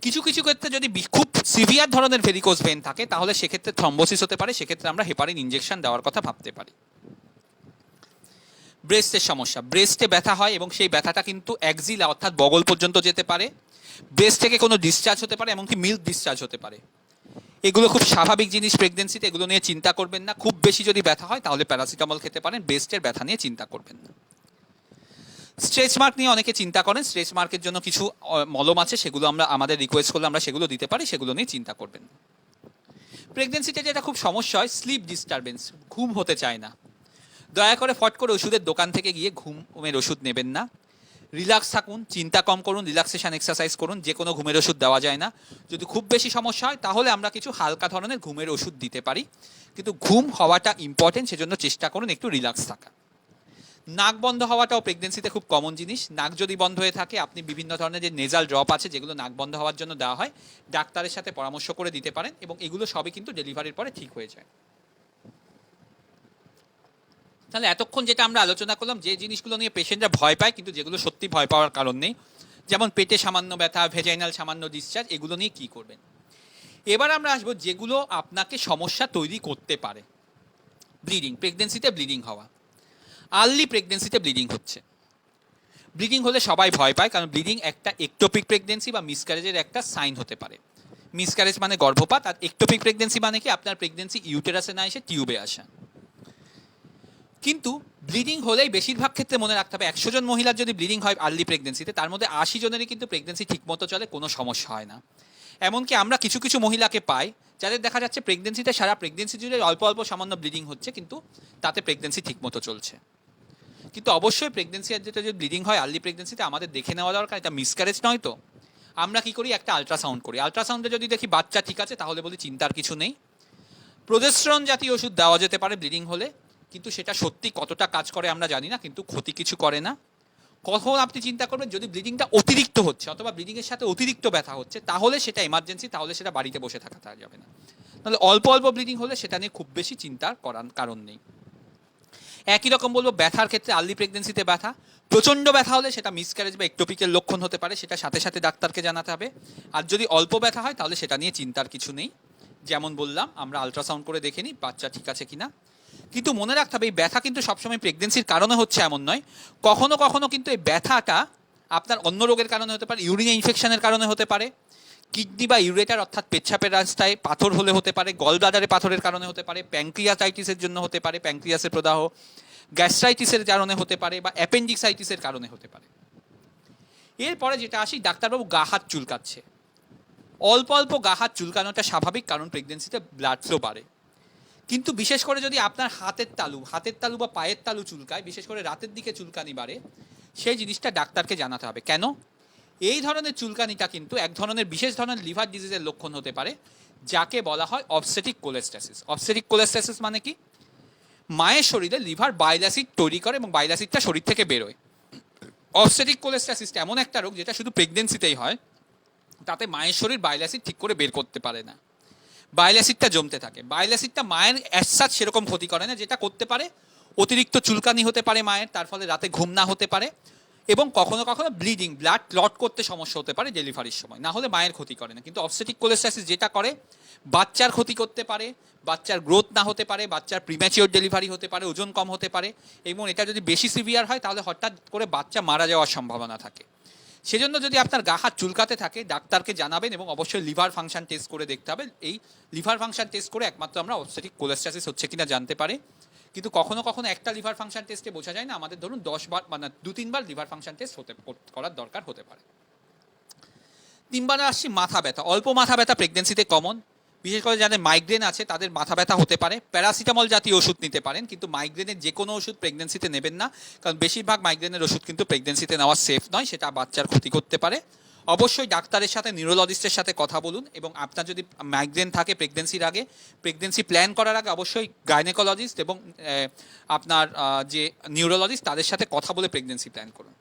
কিছু কিছু ক্ষেত্রে যদি খুব সিভিয়ার ধরনের ভেরিকোজ ভেন থাকে তাহলে সেক্ষেত্রে থ্রম্বোসিস হতে পারে, সেক্ষেত্রে আমরা হেপারিন ইনজেকশন দেওয়ার কথা ভাবতে পারি। ব্রেস্টের সমস্যা, ব্রেস্টে ব্যথা হয় এবং সেই ব্যথাটা কিন্তু অ্যাক্সিলা অর্থাৎ বগল পর্যন্ত যেতে পারে। ব্রেস্ট থেকে কোনো ডিসচার্জ হতে পারে, এমনকি মিল্ক ডিসচার্জ হতে পারে। এগুলো খুব স্বাভাবিক জিনিস প্রেগনেন্সিতে, এগুলো নিয়ে চিন্তা করবেন না। খুব বেশি যদি ব্যথা হয় তাহলে প্যারাসিটামল খেতে পারেন, ব্রেস্টের ব্যথা নিয়ে চিন্তা করবেন না। স্ট্রেচ মার্ক নিয়ে অনেকে চিন্তা করেন, স্ট্রেচ মার্কের জন্য কিছু মলম আছে, সেগুলো আমরা আমাদের রিকোয়েস্ট করলে আমরা সেগুলো দিতে পারি, সেগুলো নিয়ে চিন্তা করবেন না। প্রেগনেন্সিতে যেটা খুব সমস্যা হয়, স্লিপ ডিস্টারবেন্স, ঘুম হতে চায় না। দয়া করে ফট করে ওষুধের দোকান থেকে গিয়ে ঘুমের ওষুধ নেবেন না। রিল্যাক্স থাকুন, চিন্তা কম করুন, রিল্যাক্সেশন এক্সারসাইজ করুন, যে কোনো ঘুমের ওষুধ দেওয়া যায় না। যদি খুব বেশি সমস্যা হয় তাহলে আমরা কিছু হালকা ধরনের ঘুমের ওষুধ দিতে পারি, কিন্তু ঘুম হওয়াটা ইম্পর্টেন্ট, সেজন্য চেষ্টা করুন একটু রিল্যাক্স থাকা। নাক বন্ধ হওয়াটাও প্রেগনেন্সিতে খুব কমন জিনিস। নাক যদি বন্ধ হয়ে থাকে, আপনি বিভিন্ন ধরনের যে নেজাল ড্রপ আছে যেগুলো নাক বন্ধ হওয়ার জন্য দেওয়া হয়, ডাক্তারের সাথে পরামর্শ করে দিতে পারেন, এবং এগুলো সবই কিন্তু ডেলিভারির পরে ঠিক হয়ে যায়। তাহলে এতক্ষণ যেটা আমরা আলোচনা করলাম, যে জিনিসগুলো নিয়ে পেশেন্টরা ভয় পায় কিন্তু যেগুলো সত্যি ভয় পাওয়ার কারণ নেই, যেমন পেটে সামান্য ব্যথা, ভেজাইনাল সামান্য ডিসচার্জ, এগুলো নিয়ে কি করবেন। এবার আমরা আসবো যেগুলো আপনাকে সমস্যা তৈরি করতে পারে। ব্লিডিং, প্রেগনেন্সিতে ব্লিডিং হওয়া। আর্লি প্রেগনেন্সিতে ব্লিডিং হচ্ছে। ব্লিডিং হলে সবাই ভয় পায়, কারণ ব্লিডিং একটা একটোপিক প্রেগনেন্সি বা মিসক্যারেজের একটা সাইন হতে পারে। মিসক্যারেজ মানে গর্ভপাত, আর একটোপিক প্রেগনেন্সি মানে কি আপনার প্রেগনেন্সি ইউটেরাসে না এসে টিউবে আসা। কিন্তু ব্লিডিং হলেই বেশিরভাগ ক্ষেত্রে মনে রাখতে হবে, 100 জন মহিলার যদি ব্লিডিং হয় আর্লি প্রেগনেন্সিতে, তার মধ্যে 80 জনেরই কিন্তু প্রেগনেন্সি ঠিকমতো চলে, কোনো সমস্যা হয় না। এমনকি আমরা কিছু কিছু মহিলাকে পাই যাদের দেখা যাচ্ছে প্রেগনেন্সিতে সারা প্রেগনেন্সি জুড়ে অল্প অল্প সামান্য ব্লিডিং হচ্ছে, কিন্তু তাতে প্রেগনেন্সি ঠিকমতো চলছে। কিন্তু অবশ্যই প্রেগনেন্সি আর যেটা যদি ব্লিডিং হয় আর্লি প্রেগনেন্সিতে আমাদের দেখে নেওয়া দরকার, এটা মিসক্যারেজ নয় তো। আমরা কি করি, একটা আল্ট্রাসাউন্ড করি, আল্ট্রাসাউন্ডে যদি দেখি বাচ্চা ঠিক আছে তাহলে বলি চিন্তার কিছু নেই। প্রোজেস্টেরন জাতীয় ওষুধ দেওয়া যেতে পারে ব্লিডিং হলে, কিন্তু সেটা সত্যি কতটা কাজ করে আমরা জানি না, কিন্তু ক্ষতি কিছু করে না। কখন আপনি চিন্তা করবেন, যদি ব্লিডিংটা অতিরিক্ত হচ্ছে অথবা ব্লিডিংয়ের সাথে অতিরিক্ত ব্যথা হচ্ছে, তাহলে সেটা এমার্জেন্সি, তাহলে সেটা বাড়িতে বসে থাকা যাবে না। তাহলে অল্প অল্প ব্লিডিং হলে সেটা নিয়ে খুব বেশি চিন্তার করার কারণ নেই। একই রকম বলবো ব্যথার ক্ষেত্রে, আর্লি প্রেগনেন্সিতে ব্যথা, প্রচণ্ড ব্যথা হলে সেটা মিসক্যারেজ বা একটোপিকের লক্ষণ হতে পারে, সেটা সাথে সাথে ডাক্তারকে জানাতে হবে। আর যদি অল্প ব্যথা হয় তাহলে সেটা নিয়ে চিন্তার কিছু নেই, যেমন বললাম আমরা আল্ট্রাসাউন্ড করে দেখে নিই বাচ্চা ঠিক আছে কিনা। কিন্তু মনে রাখতে হবে, এই ব্যথা কিন্তু সবসময় প্রেগনেন্সির কারণে হচ্ছে এমন নয়। কখনো কখনো কিন্তু এই ব্যথাটা আপনার অন্য রোগের কারণে হতে পারে, ইউরিনে ইনফেকশনের কারণে হতে পারে, কিডনি বা ইউরেটার অর্থাৎ পেচ্ছাপের রাস্তায় পাথর হলে হতে পারে, গল ব্লাডারে পাথরের কারণে হতে পারে, প্যাঙ্ক্রিয়াসাইটিসের জন্য হতে পারে, প্যাঙ্ক্রিয়াসের প্রদাহ, গ্যাস্ট্রাইটিসের কারণে হতে পারে, বা অ্যাপেন্ডিক্সাইটিসের কারণে হতে পারে। এরপরে যেটা আসি, ডাক্তারবাবু গা হাত চুলকাচ্ছে। অল্প অল্প গা হাত চুলকানোটা স্বাভাবিক, কারণ প্রেগনেন্সিতে ব্লাড ফ্লো বাড়ে। কিন্তু বিশেষ করে যদি আপনার হাতের তালু বা পায়ের তালু চুলকায়, বিশেষ করে রাতের দিকে চুলকানি বাড়ে, সেই জিনিসটা ডাক্তারকে জানাতে হবে। কেন? এই ধরনের চুলকানিটা কিন্তু এক ধরনের বিশেষ ধরনের লিভার ডিজিজের লক্ষণ হতে পারে, যাকে বলা হয় অবস্টেটিক কোলেস্টাসিস। অবস্টেটিক কোলেস্টাসিস মানে কি, মায়ের শরীরে লিভার বাইল অ্যাসিড তৈরি করে এবং বাইল অ্যাসিডটা শরীর থেকে বেরোয়। অবস্টেটিক কোলেস্টাসিসটা এমন একটা রোগ যেটা শুধু প্রেগনেন্সিতেই হয়, তাতে মায়ের শরীর বাইল অ্যাসিড ঠিক করে বের করতে পারে না, বাইল অ্যাসিডটা জমতে থাকে। বাইল অ্যাসিডটা মায়ের অ্যাসাজ সেরকম ক্ষতি করে না, যেটা করতে পারে অতিরিক্ত চুলকানি হতে পারে মায়ের, তার ফলে রাতে ঘুম না হতে পারে, এবং কখনো কখনো ব্লিডিং, ব্লাড ক্লট করতে সমস্যা হতে পারে ডেলিভারির সময়, না হলে মায়ের ক্ষতি করে না। কিন্তু অবস্টেটিক কোলেস্টাসিস যেটা করে, বাচ্চার ক্ষতি করতে পারে, বাচ্চার গ্রোথ না হতে পারে, বাচ্চার প্রিম্যাচিওর ডেলিভারি হতে পারে, ওজন কম হতে পারে, এবং এটা যদি বেশি সিভিয়ার হয় তাহলে হঠাৎ করে বাচ্চা মারা যাওয়ার সম্ভাবনা থাকে। সেজন্য যদি আপনার গা হাত চুলকাতে থাকে ডাক্তারকে জানাবেন, এবং অবশ্যই লিভার ফাংশন টেস্ট করে দেখতে হবে। এই লিভার ফাংশন টেস্ট করে একমাত্র আমরা অবস্টেটিক কোলেস্টাসিস হচ্ছে কিনা জানতে পারে। কিন্তু কখনো কখনো একটা লিভার ফাংশন টেস্টে বোঝা যায় না, আমাদের ধরুন 10 বার মানে 2-3 বার লিভার ফাংশন টেস্ট করার দরকার হতে পারে। 3 বার আসছি মাথা ব্যথা। অল্প মাথা ব্যথা প্রেগনেন্সিতে কমন, বিশেষ করে যাদের মাইগ্রেন আছে তাদের মাথা ব্যথা হতে পারে। প্যারাসিটামল জাতীয় ওষুধ নিতে পারেন, কিন্তু মাইগ্রেনের যে কোনো ওষুধ প্রেগনেন্সিতে নেবেন না, কারণ বেশিরভাগ মাইগ্রেনের ওষুধ কিন্তু প্রেগনেন্সিতে নেওয়া সেফ নয়, সেটা বাচ্চার ক্ষতি করতে পারে। অবশ্যই ডাক্তারের সাথে, নিউরোলজিস্টের সাথে কথা বলুন, এবং আপনার যদি মাইগ্রেন থাকে প্রেগনেন্সির আগে, প্রেগনেন্সি প্ল্যান করার আগে অবশ্যই গাইনোকোলজিস্ট এবং আপনার যে নিউরোলজিস্ট তাদের সাথে কথা বলে প্রেগনেন্সি প্ল্যান করুন।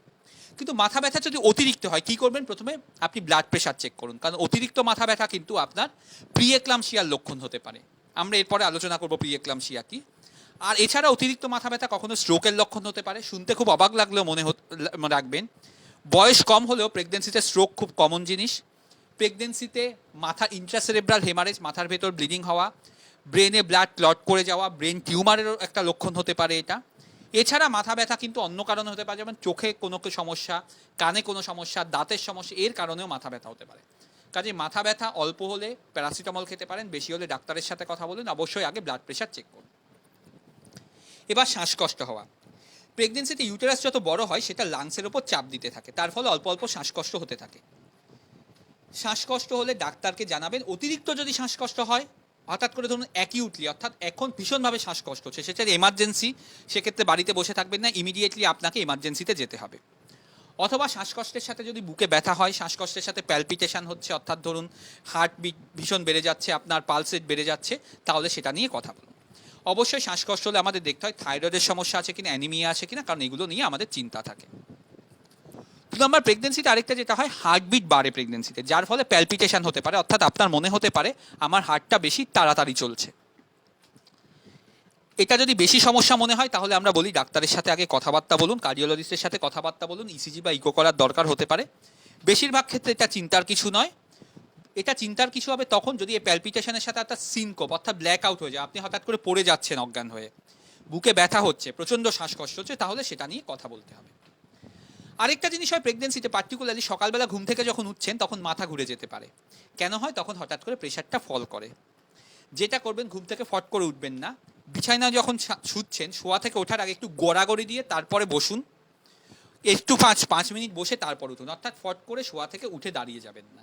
কিন্তু মাথা ব্যথা যদি অতিরিক্ত হয় কী করবেন? প্রথমে আপনি ব্লাড প্রেশার চেক করুন, কারণ অতিরিক্ত মাথা ব্যথা কিন্তু আপনার প্রিএক্লাম্পসিয়ার লক্ষণ হতে পারে। আমরা এরপরে আলোচনা করবো প্রিএক্লাম্পসিয়া কি। আর এছাড়া অতিরিক্ত মাথা ব্যথা কখনো স্ট্রোকের লক্ষণ হতে পারে। শুনতে খুব অবাক লাগলেও রাখবেন, বয়স কম হলেও প্রেগনেন্সিতে স্ট্রোক খুব কমন জিনিস। প্রেগনেন্সিতে মাথার ইন্ট্রাসেরেব্রাল হেমারেজ, মাথার ভেতর ব্লিডিং হওয়া, ব্রেনে ব্লাড ক্লট করে যাওয়া, ব্রেন টিউমারেরও একটা লক্ষণ হতে পারে এটা। এছাড়া মাথা ব্যথা কিন্তু অন্য কারণে হতে পারে, যেমন চোখে কোনো সমস্যা, কানে কোনো সমস্যা, দাঁতের সমস্যা, এর কারণেও মাথা ব্যথা হতে পারে। কাজে মাথা ব্যথা অল্প হলে প্যারাসিটামল খেতে পারেন, বেশি হলে ডাক্তারের সাথে কথা বলুন, অবশ্যই আগে ব্লাড প্রেশার চেক করুন। এবার শ্বাসকষ্ট হওয়া। প্রেগনেন্সিতে ইউটেরাস যত বড় হয় সেটা লাংসের ওপর চাপ দিতে থাকে, তার ফলে অল্প অল্প শ্বাসকষ্ট হতে থাকে। শ্বাসকষ্ট হলে ডাক্তারকে জানাবেন। অতিরিক্ত যদি শ্বাসকষ্ট হয়, হঠাৎ করে ধরুন অ্যাকিউটলি, অর্থাৎ এখন ভীষণভাবে শ্বাসকষ্ট হচ্ছে, সেটা এমার্জেন্সি, সেক্ষেত্রে বাড়িতে বসে থাকবেন না, ইমিডিয়েটলি আপনাকে এমার্জেন্সিতে যেতে হবে। অথবা শ্বাসকষ্টের সাথে যদি বুকে ব্যথা হয়, শ্বাসকষ্টের সাথে প্যালপিটেশন হচ্ছে, অর্থাৎ ধরুন হার্টবিট ভীষণ বেড়ে যাচ্ছে, আপনার পালস রেট বেড়ে যাচ্ছে, তাহলে সেটা নিয়ে কথা বলুন। অবশ্যই শ্বাসকষ্ট হলে আমাদের দেখতে হয় থাইরয়েডের সমস্যা আছে কিনা, অ্যানিমিয়া আছে কিনা, কারণ এগুলো নিয়ে আমাদের চিন্তা থাকে। 2 নম্বর, প্রেগনেন্সিতে আরেকটা যেটা হয়, হার্টবিট বাড়ে প্রেগনেন্সিতে, যার ফলে প্যালপিটেশন হতে পারে, অর্থাৎ আপনার মনে হতে পারে আমার হার্টটা বেশি তাড়াতাড়ি চলছে। এটা যদি বেশি সমস্যা মনে হয় তাহলে আমরা বলি ডাক্তারের সাথে আগে কথাবার্তা বলুন, কার্ডিওলজিস্টের সাথে কথাবার্তা বলুন, ইসিজি বা ইকো করার দরকার হতে পারে। বেশিরভাগ ক্ষেত্রে এটা চিন্তার কিছু নয়। এটা চিন্তার কিছু হবে তখন যদি এই প্যালপিটেশনের সাথে একটা সিনকোপ, অর্থাৎ ব্ল্যাক আউট হয়ে যায়, আপনি হঠাৎ করে পড়ে যাচ্ছেন অজ্ঞান হয়ে, বুকে ব্যথা হচ্ছে, প্রচণ্ড শ্বাসকষ্ট হচ্ছে, তাহলে সেটা নিয়ে কথা বলতে হবে। আরেকটা জিনিস হয় প্রেগনেন্সিতে, পার্টিকুলারলি সকালবেলা ঘুম থেকে যখন উঠছেন তখন মাথা ঘুরে যেতে পারে। কেন হয়? তখন হঠাৎ করে প্রেশারটা ফল করে। যেটা করবেন, ঘুম থেকে ফট করে উঠবেন না, বিছানায় যখন শুচ্ছেন শোয়া থেকে ওঠার আগে একটু গড়াগড়ি দিয়ে তারপরে বসুন, একটু 5 মিনিট বসে তারপর উঠুন, অর্থাৎ ফট করে শোয়া থেকে উঠে দাঁড়িয়ে যাবেন না।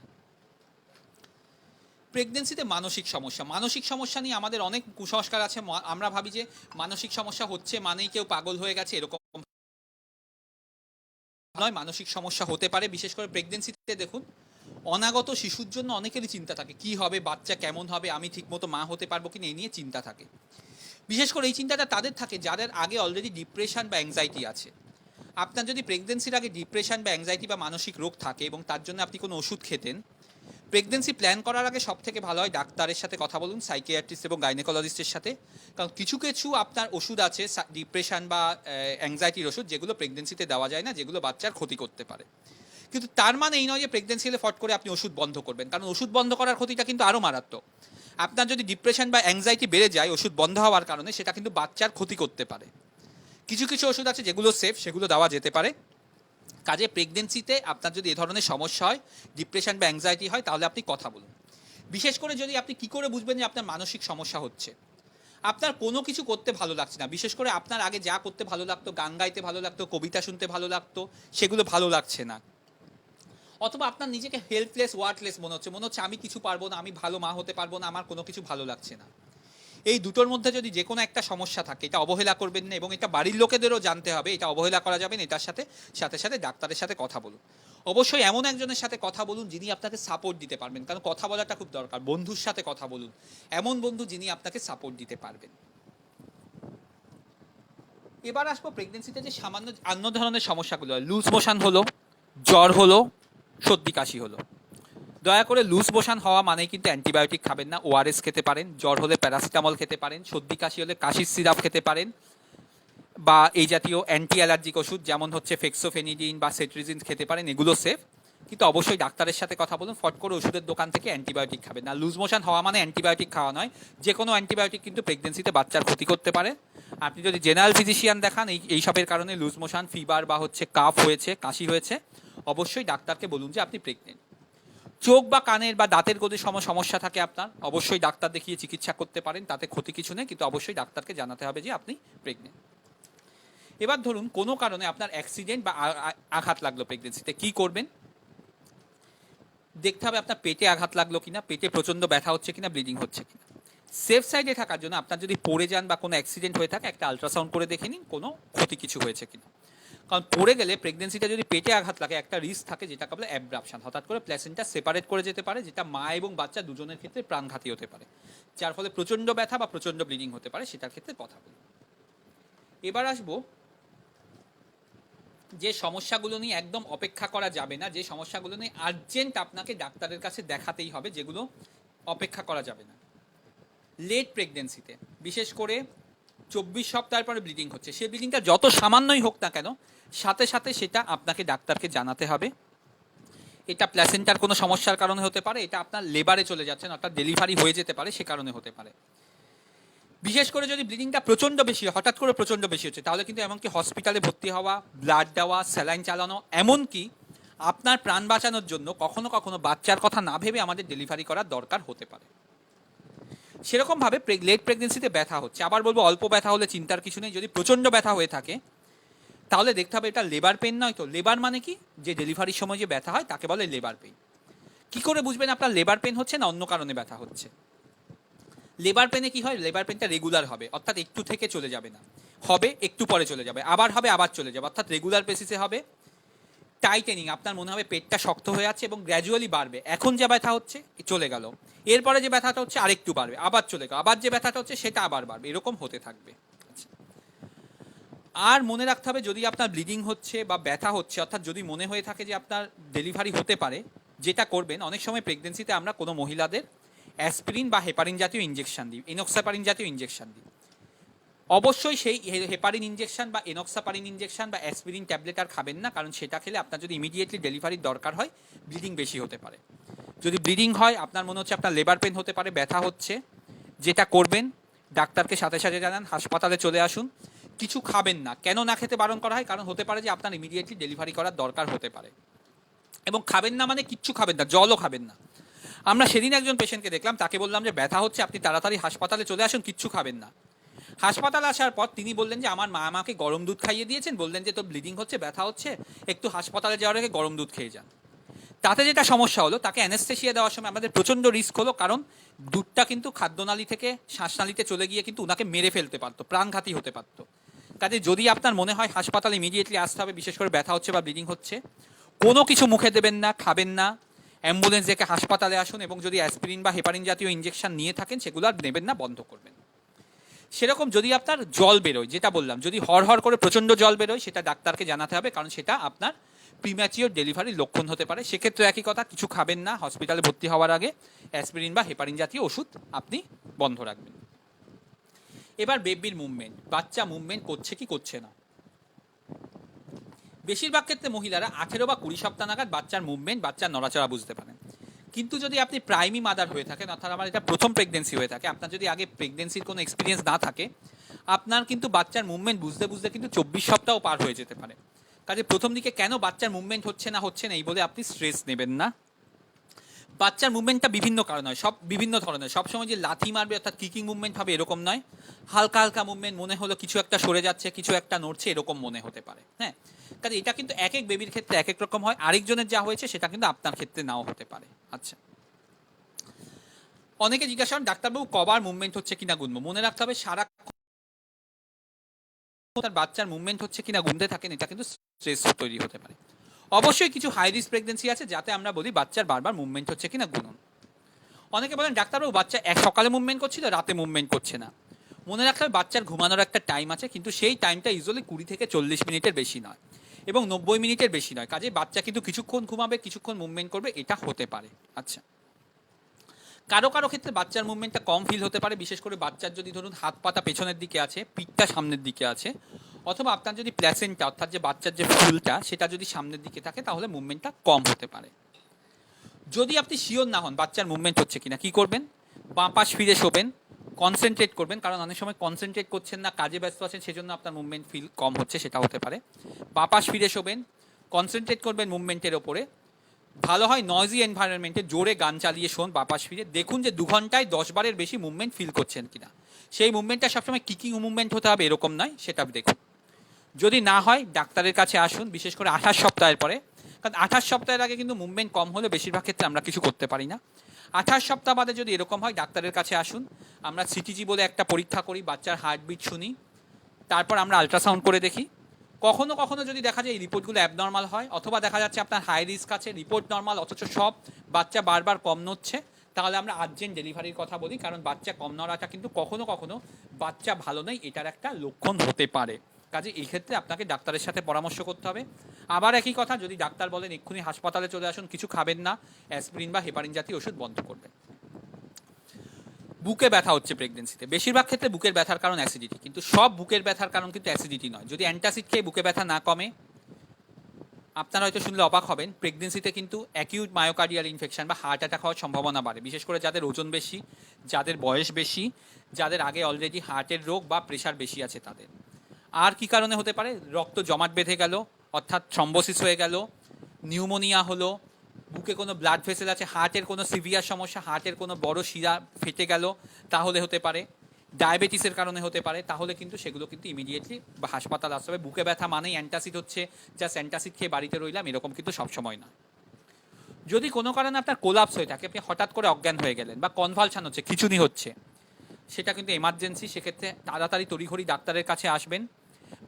প্রেগনেন্সিতে মানসিক সমস্যা, মানসিক সমস্যা নিয়ে আমাদের অনেক কুসংস্কার আছে। আমরা ভাবি যে মানসিক সমস্যা হচ্ছে মানেই কেউ পাগল হয়ে গেছে, এরকম নয়। মানসিক সমস্যা হতে পারে, বিশেষ করে প্রেগনেন্সিতে। দেখুন, অনাগত শিশুর জন্য অনেকেরই চিন্তা থাকে, কি হবে, বাচ্চা কেমন হবে, আমি ঠিকমতো মা হতে পারবো কিনা, এই নিয়ে চিন্তা থাকে। বিশেষ করে এই চিন্তাটা তাদের থাকে যাদের আগে অলরেডি ডিপ্রেশন বা অ্যাংজাইটি আছে। আপনার যদি প্রেগনেন্সির আগে ডিপ্রেশন বা অ্যাংজাইটি বা মানসিক রোগ থাকে এবং তার জন্য আপনি কোনো ওষুধ খেতেন, প্রেগনেন্সি প্ল্যান করার আগে সব থেকে ভালো হয় ডাক্তারের সাথে কথা বলুন, সাইকিয়াট্রিস্ট এবং গাইনোকোলজিস্টের সাথে। কারণ কিছু কিছু আপনার ওষুধ আছে ডিপ্রেশন বা অ্যাংজাইটির ওষুধ, যেগুলো প্রেগনেন্সিতে দেওয়া যায় না, যেগুলো বাচ্চার ক্ষতি করতে পারে। কিন্তু তার মানে এই নয় যে প্রেগনেন্সি হলে ফট করে আপনি ওষুধ বন্ধ করবেন, কারণ ওষুধ বন্ধ করার ক্ষতিটা কিন্তু আরও মারাত্মক। আপনার যদি ডিপ্রেশন বা অ্যাংজাইটি বেড়ে যায় ওষুধ বন্ধ হওয়ার কারণে, সেটা কিন্তু বাচ্চার ক্ষতি করতে পারে। কিছু কিছু ওষুধ আছে যেগুলো সেফ, সেগুলো দেওয়া যেতে পারে। কাজে প্রেগনেন্সিতে আপনার যদি এ ধরনের সমস্যা হয়, ডিপ্রেশন বা অ্যাংজাইটি হয়, তাহলে আপনি কথা বলুন। বিশেষ করে যদি আপনি কি করে বুঝবেন যে আপনার মানসিক সমস্যা হচ্ছে? আপনার কোনো কিছু করতে ভালো লাগছে না, বিশেষ করে আপনার আগে যা করতে ভালো লাগতো, গান গাইতে ভালো লাগতো, কবিতা শুনতে ভালো লাগতো, সেগুলো ভালো লাগছে না। অথবা আপনার নিজেকে হেল্পলেস, ওয়ার্কলেস মনে হচ্ছে আমি কিছু পারবো না, আমি ভালো মা হতে পারবো না, আমার কোনো কিছু ভালো লাগছে না। এই দুটোর মধ্যে যদি যে কোনো একটা সমস্যা থাকে, এটা অবহেলা করবেন না, এবং এটা বাড়ির লোকেদেরও জানতে হবে, এটা অবহেলা করা যাবে না। এটার সাথে সাথে সাথে ডাক্তারের সাথে কথা বলুন। অবশ্যই এমন একজনের সাথে কথা বলুন যিনি আপনাকে সাপোর্ট দিতে পারবেন, কারণ কথা বলাটা খুব দরকার। বন্ধুর সাথে কথা বলুন, এমন বন্ধু যিনি আপনাকে সাপোর্ট দিতে পারবেন। এবার আসবো প্রেগনেন্সিতে যে সামান্য অন্য ধরনের সমস্যাগুলো হয়। লুজ মোশন হলো, জ্বর হলো, সর্দি কাশি হলো, দয়া করে লুজ মোশন হওয়া মানে কিন্তু অ্যান্টিবায়োটিক খাবেন না, ওআরএস খেতে পারেন। জ্বর হলে প্যারাসিটামল খেতে পারেন। সর্দি কাশি হলে কাশির সিরাপ খেতে পারেন, বা এই জাতীয় অ্যান্টি অ্যালার্জিক ওষুধ যেমন হচ্ছে ফেক্সোফেনিডিন বা সেট্রিজিন খেতে পারেন, এগুলো সেফ। কিন্তু অবশ্যই ডাক্তারের সাথে কথা বলুন, ফট করে ওষুধের দোকান থেকে অ্যান্টিবায়োটিক খাবেন না। লুজ মোশন হওয়া মানে অ্যান্টিবায়োটিক খাওয়া নয়, যে কোনো অ্যান্টিবায়োটিক কিন্তু প্রেগনেন্সিতে বাচ্চার ক্ষতি করতে পারে। আপনি যদি জেনারেল ফিজিশিয়ান দেখান এইসবের কারণে লুজ মোশন, ফিভার বা হচ্ছে কাফ হয়েছে, কাশি হয়েছে, অবশ্যই ডাক্তারকে বলুন যে আপনি প্রেগনেন্ট। চোখ বা কানের বা দাঁতের যদি সমস্যা থাকে আপনার, অবশ্যই ডাক্তার দেখিয়ে চিকিৎসা করতে পারেন, তাতে ক্ষতি কিছু নেই, কিন্তু অবশ্যই ডাক্তারকে জানাতে হবে যে আপনি প্রেগনেন্ট। এবার ধরুন কোনো কারণে আপনার অ্যাক্সিডেন্ট বা আঘাত লাগলো প্রেগনেন্সিতে, কি করবেন? দেখতে হবে আপনার পেটে আঘাত লাগলো কিনা, পেটে প্রচণ্ড ব্যথা হচ্ছে কিনা, ব্লিডিং হচ্ছে কিনা। সেফ সাইডে থাকার জন্য আপনার যদি পড়ে যান বা কোনো অ্যাক্সিডেন্ট হয়ে থাকে, একটা আলট্রাসাউন্ড করে দেখে নিন কোনো ক্ষতি কিছু হয়েছে কিনা। কারণ পড়ে গেলে প্রেগনেন্সিটা যদি পেটে আঘাত লাগে একটা রিস্ক থাকে যেটাকে বলে অ্যাব্রাপশন, হঠাৎ করে প্ল্যাসেন্টা সেপারেট করে যেতে পারে, যেটা মা এবং বাচ্চা দুজনের ক্ষেত্রে প্রাণঘাতী হতে পারে, যার ফলে প্রচণ্ড ব্যথা বা প্রচণ্ড ব্লিডিং হতে পারে, সেটার ক্ষেত্রে কথা বলি। এবার আসবো যে সমস্যাগুলো নিয়ে একদম অপেক্ষা করা যাবে না, যে সমস্যাগুলো নিয়ে আর্জেন্ট আপনাকে ডাক্তারের কাছে দেখাতেই হবে, যেগুলো অপেক্ষা করা যাবে না। লেট প্রেগনেন্সিতে বিশেষ করে 24 সপ্তাহের পরে ব্লিডিং হচ্ছে, সেই ব্লিডিংটা যত সামান্যই হোক না কেন সাথে সাথে সেটা আপনাকে ডাক্তারকে জানাতে হবে। এটা প্ল্যাসেন্টার কোনো সমস্যার কারণে হতে পারে, এটা আপনার লেবারে চলে যাচ্ছেন অর্থাৎ ডেলিভারি হয়ে যেতে পারে, সে কারণে হতে পারে। বিশেষ করে যদি ব্লিডিংটা প্রচণ্ড বেশি, হঠাৎ করে প্রচণ্ড বেশি হচ্ছে, তাহলে কিন্তু এমনকি হসপিটালে ভর্তি হওয়া, ব্লাড দেওয়া, স্যালাইন চালানো, এমনকি আপনার প্রাণ বাঁচানোর জন্য কখনো কখনো বাচ্চার কথা না ভেবে আমাদের ডেলিভারি করার দরকার হতে পারে। সেরকমভাবে লেট প্রেগনেন্সিতে ব্যথা হচ্ছে, আবার বলবো অল্প ব্যথা হলে চিন্তার কিছু নেই, যদি প্রচণ্ড ব্যথা হয়ে থাকে তাহলে দেখতে হবে এটা লেবার পেন নয় তো। লেবার মানে কি, যে ডেলিভারির সময় যে ব্যথা হয় তাকে বলে লেবার পেন। কি করে বুঝবেন আপনার লেবার পেন হচ্ছে না অন্য কারণে ব্যথা হচ্ছে? লেবার পেনে কি হয়, লেবার পেনটা রেগুলার হবে, অর্থাৎ একটু থেকে চলে যাবে না, হবে একটু পরে চলে যাবে, আবার হবে আবার চলে যাবে, অর্থাৎ রেগুলার বেসিসে হবে। টাইটেনিং, আপনার মনে হবে পেটটা শক্ত হয়ে আছে এবং গ্র্যাজুয়ালি বাড়বে, এখন যে ব্যথা হচ্ছে চলে গেল, এরপরে যে ব্যথাটা হচ্ছে আরেকটু বাড়বে, আবার চলে গেল, আবার যে ব্যথাটা হচ্ছে সেটা আবার বাড়বে, এরকম হতে থাকবে। আর মনে রাখতে হবে যদি আপনার ব্লিডিং হচ্ছে বা ব্যথা হচ্ছে, অর্থাৎ যদি মনে হয়ে থাকে যে আপনার ডেলিভারি হতে পারে, যেটা করবেন, অনেক সময় প্রেগনেন্সিতে আমরা কোনো মহিলাদের অ্যাসপিরিন বা হেপারিন জাতীয় ইঞ্জেকশন দিই, এনক্সাপারিন জাতীয় ইঞ্জেকশন দিই। অবশ্যই সেই হেপারিন ইঞ্জেকশন বা এনক্সাপারিন ইঞ্জেকশন বা অ্যাসপিরিন ট্যাবলেট আর খাবেন না, কারণ সেটা খেলে আপনার যদি ইমিডিয়েটলি ডেলিভারির দরকার হয় ব্লিডিং বেশি হতে পারে। যদি ব্লিডিং হয়, আপনার মনে হচ্ছে আপনার লেবার পেন হতে পারে, ব্যথা হচ্ছে, যেটা করবেন ডাক্তারকে সাথে সাথে জানান, হাসপাতালে চলে আসুন। কিছু খাবেন না, কেন না খেতে বারণ করা হয়, কারণ হতে পারে যে আপনার ইমিডিয়েটলি ডেলিভারি করার দরকার হতে পারে। এবং খাবেন না মানে কিচ্ছু খাবেন না, জলও খাবেন না। আমরা সেদিন একজন পেশেন্টকে দেখলাম, তাকে বললাম যে ব্যথা হচ্ছে, আপনি তাড়াতাড়ি হাসপাতালে চলে আসুন, কিচ্ছু খাবেন না। হাসপাতালে আসার পর তিনি বললেন যে আমার মা আমাকে গরম দুধ খাইয়ে দিয়েছেন, বললেন যে তোর ব্লিডিং হচ্ছে, ব্যথা হচ্ছে, একটু হাসপাতালে যাওয়ার আগে গরম দুধ খেয়ে যান। তাতে যেটা সমস্যা হলো, তাকে অ্যানেস্থেসিয়া দেওয়ার সময় আমাদের প্রচণ্ড রিস্ক হলো, কারণ দুধটা কিন্তু খাদ্যনালী থেকে শ্বাসনালীতে চলে গিয়ে কিন্তু ওনাকে মেরে ফেলতে পারতো, প্রাণঘাতী হতে পারতো। কাজে যদি আপনার মনে হয় হাসপাতালে ইমিডিয়েটলি আসতে হবে, বিশেষ করে ব্যথা হচ্ছে বা ব্লিডিং হচ্ছে, কোনো কিছু মুখে দেবেন না, খাবেন না, অ্যাম্বুলেন্স ডেকে হাসপাতালে আসুন, এবং যদি অ্যাসপিরিন বা হেপারিন জাতীয় ইঞ্জেকশন নিয়ে থাকেন সেগুলো আর নেবেন না, বন্ধ করবেন। সেরকম যদি আপনার জল বেরোয়, যেটা বললাম, যদি হড়হড় করে প্রচণ্ড জল বেরোয়, সেটা ডাক্তারকে জানাতে হবে, কারণ সেটা আপনার প্রিম্যাচিওর ডেলিভারির লক্ষণ হতে পারে। সেক্ষেত্রে একই কথা, কিছু খাবেন না, হসপিটালে ভর্তি হওয়ার আগে অ্যাসপিরিন বা হেপারিন জাতীয় ওষুধ আপনি বন্ধ রাখবেন। এবার বেবির মুভমেন্ট, বাচ্চা মুভমেন্ট করছে কি করছে না। বেশিরভাগ ক্ষেত্রে মহিলারা 18 বা 20 সপ্তাহ নাগাদ বাচ্চার মুভমেন্ট, বাচ্চার নড়াচড়া বুঝতে পারেন। কিন্তু যদি আপনি প্রাইমি মাদার হয়ে থাকেন, অর্থাৎ আমার এটা প্রথম প্রেগনেন্সি হয়ে থাকে, আপনার যদি আগে প্রেগনেন্সির কোনো এক্সপিরিয়েন্স না থাকে, আপনার কিন্তু বাচ্চার মুভমেন্ট বুঝতে বুঝতে কিন্তু 24 সপ্তাহ পার হয়ে যেতে পারে। কাজে প্রথম দিকে কেন বাচ্চার মুভমেন্ট হচ্ছে না এই বলে আপনি স্ট্রেস নেবেন না। বাচ্চার মুভমেন্টটা বিভিন্ন কারণ হয়, সব বিভিন্ন ধরনের, সবসময় যে লাথি মারবে অর্থাৎ কিকিং মুভমেন্ট হবে এরকম নয়, হালকা হালকা মুভমেন্ট, মনে হলো কিছু একটা সরে যাচ্ছে, কিছু একটা নড়ছে, এরকম মনে হতে পারে। হ্যাঁ, কাজে এটা কিন্তু এক এক বেবির ক্ষেত্রে এক এক রকম হয়, আরেকজনের যা হয়েছে সেটা কিন্তু আপনার ক্ষেত্রে নাও হতে পারে। আচ্ছা, অনেকে জিজ্ঞাসা করেন ডাক্তারবাবু কবার মুভমেন্ট হচ্ছে কিনা গুনবো। মনে রাখতে হবে সারা তার বাচ্চার মুভমেন্ট হচ্ছে কিনা গুনতে থাকেন, এটা কিন্তু স্ট্রেস তৈরি হতে পারে। অবশ্যই কিছু হাই রিস্ক প্রেগনেন্সি আছে যাতে আমরা বলি বাচ্চার বারবার মুভমেন্ট হচ্ছে কিনা গুনুন। অনেকে বলেন ডাক্তারবাবু বাচ্চা এক সকালে মুভমেন্ট করছিল, রাতে মুভমেন্ট করছে না। মনে রাখতে হবে বাচ্চার ঘুমানোর একটা টাইম আছে, কিন্তু সেই টাইমটা ইউজুয়ালি 20 থেকে 40 মিনিটের বেশি নয় এবং 90 মিনিটের বেশি নয়। কাজে বাচ্চা কিন্তু কিছুক্ষণ ঘুমাবে, কিছুক্ষণ মুভমেন্ট করবে, এটা হতে পারে। আচ্ছা, কারো কারো ক্ষেত্রে বাচ্চার মুভমেন্টটা কম ফিল হতে পারে, বিশেষ করে বাচ্চার যদি ধরুন হাত পাতা পেছনের দিকে আছে, পিঠটা সামনের দিকে আছে, অথবা আপনার যদি প্ল্যাসেন্টা অর্থাৎ যে বাচ্চার যে ফুলটা সেটা যদি সামনের দিকে থাকে, তাহলে মুভমেন্টটা কম হতে পারে। যদি আপনি শিওর না হন বাচ্চার মুভমেন্ট হচ্ছে কিনা, কি করবেন, বাঁ পাশ ফিরে শোবেন, কনসেন্ট্রেট করবেন, কারণ অনেক সময় কনসেন্ট্রেট করছেন না, কাজে ব্যস্ত আছেন, সেজন্য আপনার মুভমেন্ট ফিল কম হচ্ছে, সেটা হতে পারে। বাঁ পাশ ফিরে শোবেন, কনসেন্ট্রেট করবেন মুভমেন্টের ওপরে। ভালো হয় নয়েজি এনভায়রনমেন্টে জোরে গান চালিয়ে শোন, বাপাস ফিরে দেখুন যে 2 ঘন্টায় 10 বারের বেশি মুভমেন্ট ফিল করছেন কিনা। সেই মুভমেন্টটা সবসময় কিকিং মুভমেন্ট হতে হবে এরকম নয়, সেটা দেখুন। যদি না হয় ডাক্তারের কাছে আসুন, বিশেষ করে 28 সপ্তাহের পরে, কারণ 28 সপ্তাহের আগে কিন্তু মুভমেন্ট কম হলে বেশিরভাগ ক্ষেত্রে আমরা কিছু করতে পারি না। 28 সপ্তাহ বাদে যদি এরকম হয় ডাক্তারের কাছে আসুন, আমরা সিটিজি বলে একটা পরীক্ষা করি, বাচ্চার হার্টবিট শুনি, তারপর আমরা আলট্রাসাউন্ড করে দেখি। কখনো কখনো যদি দেখা যায় এই রিপোর্টগুলো অ্যাবনর্মাল হয়, অথবা দেখা যাচ্ছে আপনার হাই রিস্ক আছে, রিপোর্ট নর্মাল অথচ সব বাচ্চা বারবার কম নড়ছে, তাহলে আমরা আর্জেন্ট ডেলিভারির কথা বলি, কারণ বাচ্চা কম নড়াটা কিন্তু কখনো কখনো বাচ্চা ভালো নেই এটার একটা লক্ষণ হতে পারে। কাজে এই ক্ষেত্রে আপনাকে ডাক্তারের সাথে পরামর্শ করতে হবে। আবার একই কথা, যদি ডাক্তার বলেন এক্ষুনি হাসপাতালে চলে আসুন, কিছু খাবেন না, অ্যাসপিরিন বা হেপারিন জাতীয় ওষুধ বন্ধ করবেন। বুকে ব্যথা হচ্ছে প্রেগনেন্সিতে, বেশিরভাগ ক্ষেত্রে বুকের ব্যথার কারণ অ্যাসিডিটি, কিন্তু সব বুকের ব্যথার কারণ কিন্তু অ্যাসিডিটি নয়। যদি অ্যান্টাসিড খেয়ে বুকে ব্যথা না কমে, আপনারা হয়তো শুনলে অবাক হবেন, প্রেগনেন্সিতে কিন্তু অ্যাকিউট মায়োকার্ডিয়াল ইনফেকশন বা হার্ট অ্যাটাক হওয়ার সম্ভাবনা বাড়ে, বিশেষ করে যাদের ওজন বেশি, যাদের বয়স বেশি, যাদের আগে অলরেডি হার্টের রোগ বা প্রেশার বেশি আছে তাদের। আর কি কারণে হতে পারে? রক্ত জমাট বেঁধে গেল, অর্থাৎ থ্রম্বোসিস হয়ে গেল, নিউমোনিয়া হলো, বুকে কোনো ব্লাড ভেসেল আছে, হার্টের কোনো সিভিয়ার সমস্যা, হার্টের কোনো বড় শিরা ফেটে গেল, তাহলে হতে পারে, ডায়াবেটিসের কারণে হতে পারে, তাহলে কিন্তু সেগুলো কিন্তু ইমিডিয়েটলি বা হাসপাতাল আসতে হবে। বুকে ব্যথা মানেই অ্যান্টাসিড হচ্ছে, জাস্ট অ্যান্টাসিড খেয়ে বাড়িতে রইলাম, এরকম কিন্তু সবসময় না। যদি কোনো কারণে আপনার কোলাপস হয়ে থাকে, আপনি হঠাৎ করে অজ্ঞান হয়ে গেলেন, বা কনভালশন হচ্ছে, খিঁচুনি হচ্ছে, সেটা কিন্তু এমার্জেন্সি, সেক্ষেত্রে তাড়াতাড়ি তড়িঘড়ি ডাক্তারের কাছে আসবেন।